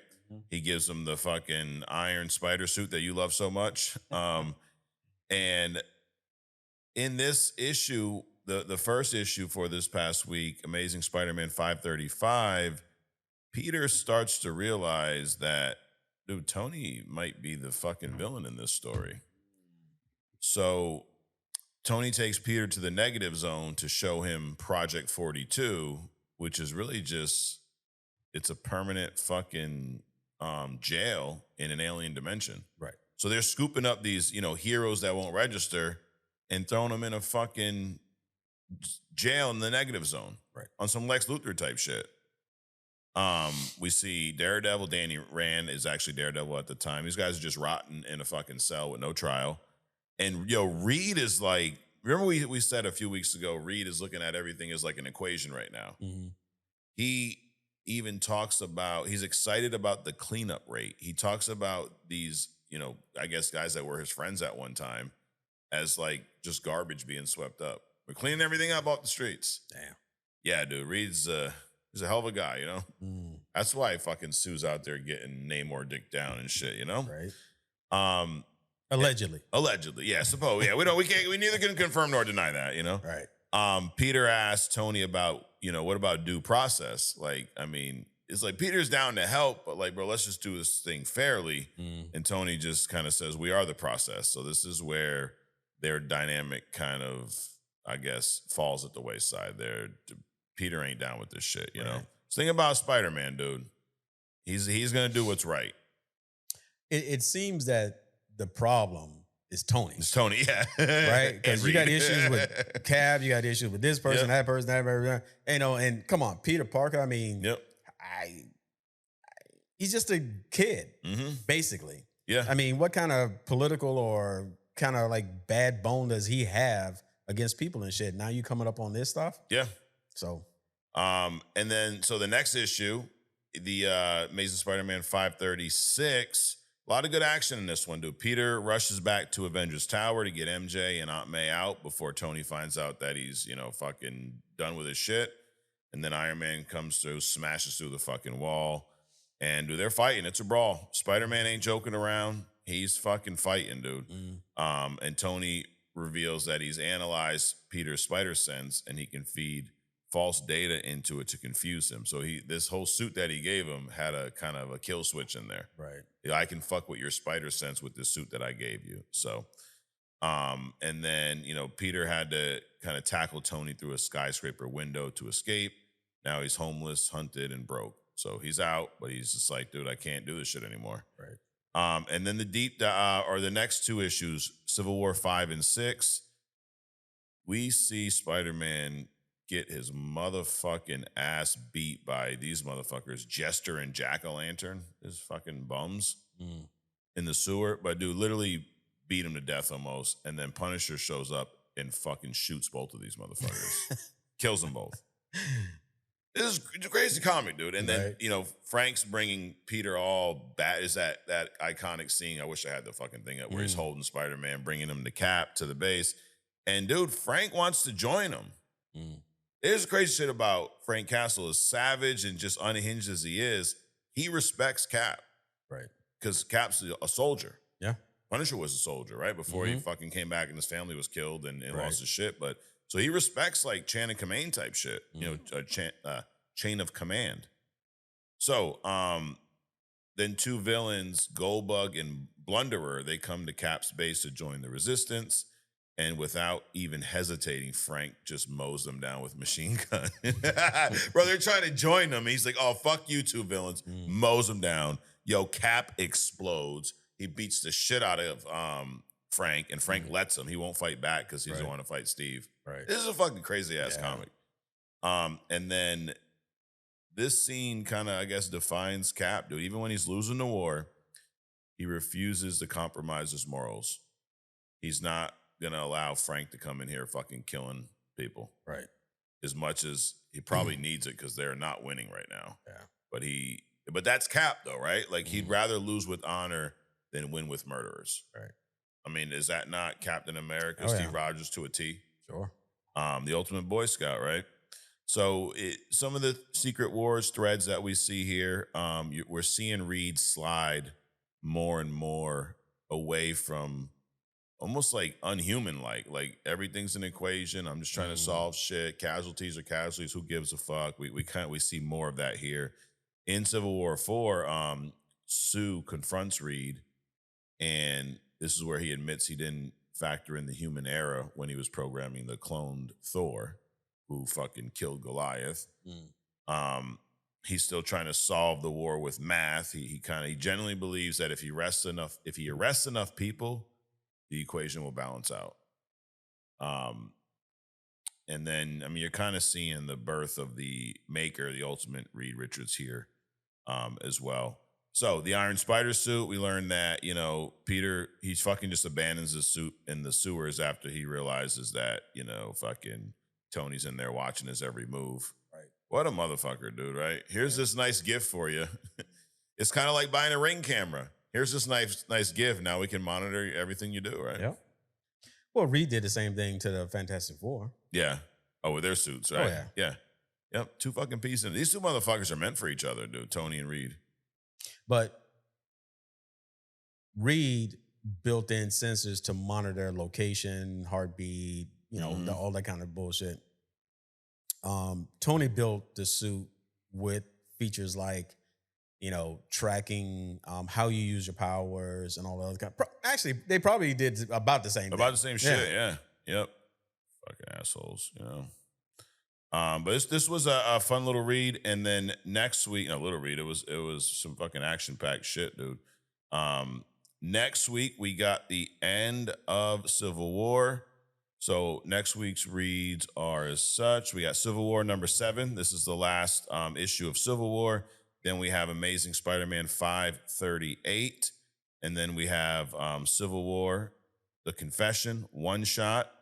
He gives him the fucking iron spider suit that you love so much. And in this issue, the first issue for this past week, Amazing Spider-Man 535, Peter starts to realize that, dude, Tony might be the fucking villain in this story. So Tony takes Peter to the negative zone to show him Project 42, which is really just, it's a permanent fucking jail in an alien dimension. Right. So they're scooping up these, heroes that won't register and throwing them in a fucking jail in the negative zone. Right. On some Lex Luthor type shit. We see Daredevil. Danny Rand is actually Daredevil at the time. These guys are just rotting in a fucking cell with no trial. And Reed is like, remember we said a few weeks ago, Reed is looking at everything as like an equation right now. Mm-hmm. He even talks about, he's excited about the cleanup rate. He talks about these, I guess guys that were his friends at one time as like just garbage being swept up. We're cleaning everything up off the streets. Damn. Yeah, dude. Reed's he's a hell of a guy, That's why fucking Sue's out there getting Namor dick down and shit, Right. Allegedly. Allegedly, yeah. Suppose, yeah. We neither can confirm nor deny that, Right. Peter asked Tony about, what about due process? Like, I mean, it's like Peter's down to help, but like, bro, let's just do this thing fairly. And Tony just kind of says, we are the process. So this is where their dynamic kind of, I guess, falls at the wayside there. Peter ain't down with this shit, you know? So think about Spider-Man, dude. He's going to do what's right. It seems that the problem is Tony. It's Tony, yeah. Right? Because you got issues with Cap, you got issues with this person, that person, that person. And come on, Peter Parker, I mean, he's just a kid, basically. Yeah. I mean, what kind of political or kind of like bad bone does he have against people and shit? Now you coming up on this stuff? Yeah. So. And then, so the next issue, the Amazing Spider-Man 536, a lot of good action in this one, dude. Peter rushes back to Avengers Tower to get MJ and Aunt May out before Tony finds out that he's, fucking done with his shit. And then Iron Man comes through, smashes through the fucking wall. And, dude, they're fighting. It's a brawl. Spider-Man ain't joking around. He's fucking fighting, dude. And Tony reveals that he's analyzed Peter's spider sense and he can feed false data into it to confuse him. So this whole suit that he gave him had a kind of a kill switch in there. Right. I can fuck with your spider sense with this suit that I gave you. So, and then, Peter had to kind of tackle Tony through a skyscraper window to escape. Now he's homeless, hunted, and broke. So he's out, but he's just like, dude, I can't do this shit anymore. Right. And then the next two issues, Civil War 5 and 6, we see Spider-Man get his motherfucking ass beat by these motherfuckers, Jester and Jack-O-Lantern, his fucking bums in the sewer. But dude, literally beat him to death almost. And then Punisher shows up and fucking shoots both of these motherfuckers. Kills them both. This is a crazy comic, dude. And then, Frank's bringing Peter all back. Is that iconic scene? I wish I had the fucking thing up where he's holding Spider-Man, bringing him to Cap to the base. And dude, Frank wants to join him. There's crazy shit about Frank Castle. As savage and just unhinged as he is, he respects Cap. Right. Because Cap's a soldier. Yeah. Punisher was a soldier, right? Before he fucking came back and his family was killed and lost his shit. But so he respects like chain of command type shit, chain of command. So then two villains, Goldbug and Blunderer, they come to Cap's base to join the resistance. And without even hesitating, Frank just mows them down with machine gun. Bro, they're trying to join them. He's like, oh, fuck you two villains. Mows them down. Yo, Cap explodes. He beats the shit out of Frank, and Frank lets him. He won't fight back because he doesn't want to fight Steve. Right. This is a fucking crazy-ass comic. And then this scene kind of, I guess, defines Cap, dude. Even when he's losing the war, he refuses to compromise his morals. He's not gonna allow Frank to come in here fucking killing people. Right. As much as he probably needs it because they're not winning right now. Yeah. But that's Cap though, right? Like he'd rather lose with honor than win with murderers. Right. I mean, is that not Captain America, Steve Rogers to a T? Sure. The ultimate Boy Scout, right? So some of the Secret Wars threads that we see here, we're seeing Reed slide more and more away from almost like unhuman, like everything's an equation. I'm just trying to solve shit. Casualties are casualties. Who gives a fuck? We see more of that here. In Civil War 4, Sue confronts Reed, and this is where he admits he didn't factor in the human era when he was programming the cloned Thor, who fucking killed Goliath. He's still trying to solve the war with math. He genuinely believes that if he arrests enough people, the equation will balance out. And then, I mean, you're kind of seeing the birth of the maker, the ultimate Reed Richards here as well. So the Iron Spider suit, we learned that, Peter, he fucking just abandons the suit in the sewers after he realizes that, fucking Tony's in there watching his every move. Right. What a motherfucker, dude, right? Here's this nice gift for you. It's kind of like buying a Ring camera. Here's this nice gift. Now we can monitor everything you do, right? Yep. Well, Reed did the same thing to the Fantastic Four. Yeah. Oh, with their suits, right? Oh, yeah. Yeah. Yep. 2 fucking pieces. These 2 motherfuckers are meant for each other, dude. Tony and Reed. But Reed built in sensors to monitor location, heartbeat, all that kind of bullshit. Tony built the suit with features like, tracking how you use your powers and all the other kind. Actually, they probably did about the same. About the same shit, yeah. Yep. Fucking assholes, But this was a fun little read, and then next week, little read. It was some fucking action packed shit, dude. Next week we got the end of Civil War. So next week's reads are as such. We got Civil War number 7. This is the last issue of Civil War. Then we have Amazing Spider-Man 538, and then we have Civil War, The Confession, one shot.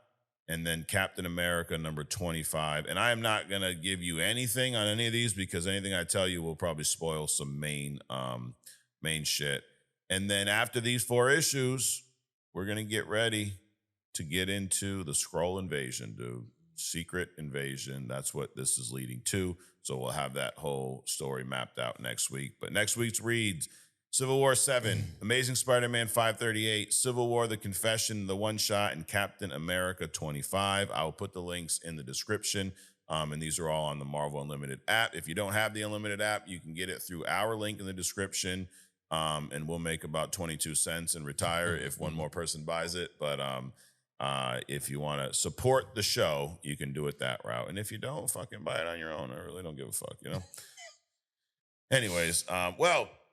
And then Captain America number 25. And I am not going to give you anything on any of these because anything I tell you will probably spoil some main shit. And then after these 4 issues, we're going to get ready to get into the Skrull invasion, dude. Secret invasion. That's what this is leading to. So we'll have that whole story mapped out next week. But next week's reads: Civil War 7, Amazing Spider-Man 538, Civil War, The Confession, The One Shot, and Captain America 25. I'll put the links in the description, and these are all on the Marvel Unlimited app. If you don't have the Unlimited app, you can get it through our link in the description, and we'll make about 22 cents and retire if one more person buys it. But if you want to support the show, you can do it that route. And if you don't, fucking buy it on your own. I really don't give a fuck, Anyways,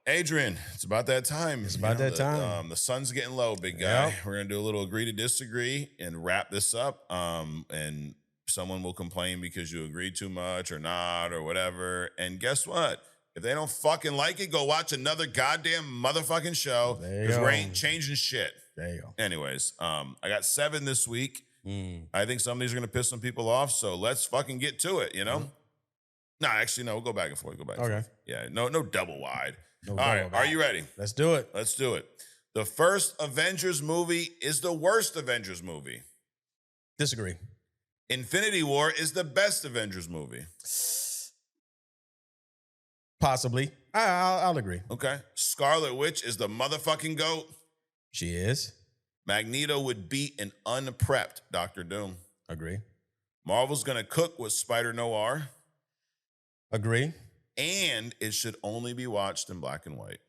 Adrian, it's about that time. It's about that time. The sun's getting low, big guy. Yep. We're going to do a little agree to disagree and wrap this up. And someone will complain because you agreed too much or not or whatever. And guess what? If they don't fucking like it, go watch another goddamn motherfucking show because we ain't changing shit. There you go. Anyways, I got 7 this week. I think some of these are going to piss some people off. So let's fucking get to it, No, actually, no. We'll go back and forth. Okay. Yeah, no double wide. All right, are you ready? Let's do it. Let's do it. The first Avengers movie is the worst Avengers movie. Disagree. Infinity War is the best Avengers movie. Possibly. I'll agree. Okay. Scarlet Witch is the motherfucking GOAT. She is. Magneto would beat an unprepped Dr. Doom. Agree. Marvel's going to cook with Spider-Noir. Agree. And it should only be watched in black and white.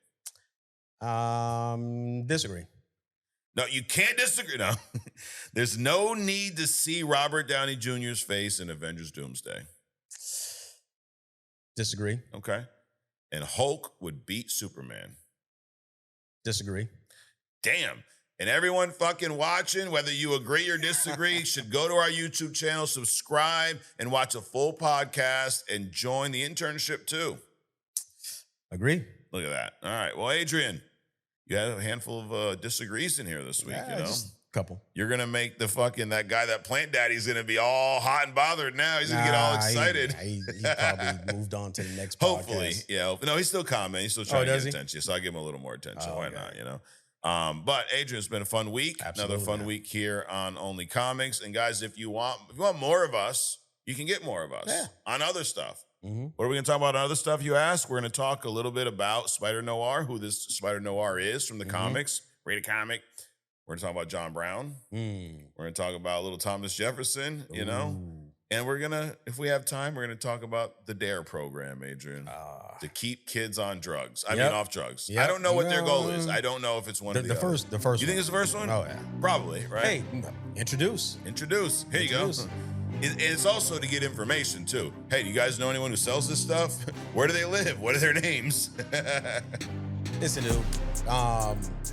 Disagree. No, you can't disagree. No. There's no need to see Robert Downey Jr.'s face in Avengers Doomsday. Disagree. Okay. And Hulk would beat Superman. Disagree. Damn. And everyone fucking watching, whether you agree or disagree, should go to our YouTube channel, subscribe, and watch a full podcast and join the internship too. Agree. Look at that. All right. Well, Adrian, you had a handful of disagrees in here this week, Just a couple. You're going to make that guy, that plant daddy's going to be all hot and bothered now. He's going to get all excited. He probably moved on to the next Hopefully. podcast. Yeah. No, he's still commenting. He's still trying to get attention. So I'll give him a little more attention. Why not, But Adrian, it's been a fun week. Absolutely, another fun week here on Only Comics. And guys, if you want more of us, you can get more of us on other stuff. Mm-hmm. What are we going to talk about on other stuff, you ask? We're going to talk a little bit about Spider-Noir, who this Spider-Noir is from the comics. Read a comic. We're going to talk about John Brown. We're going to talk about little Thomas Jefferson, And we're going to, if we have time, we're going to talk about the DARE program, Adrian, to keep kids on drugs. I mean, off drugs. Yep. I don't know what their goal is. I don't know if it's one of the first. The You first. think it's the first one? Oh, yeah. Probably, right? Hey, introduce. Here you go. It's also to get information, too. Hey, do you guys know anyone who sells this stuff? Where do they live? What are their names? Listen, dude.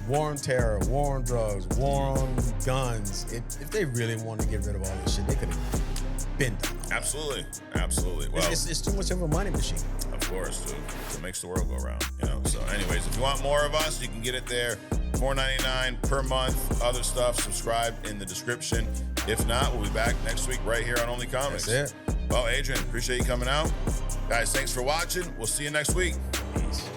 War on terror, war on drugs, war on guns. If they really want to get rid of all this shit, they could have been done. Absolutely. Well, it's too much of a money machine. Of course, dude. It makes the world go round, So anyways, if you want more of us, you can get it there. $4.99 per month. Other stuff, subscribe in the description. If not, we'll be back next week right here on Only Comics. That's it. Well, Adrian, appreciate you coming out. Guys, thanks for watching. We'll see you next week. Peace.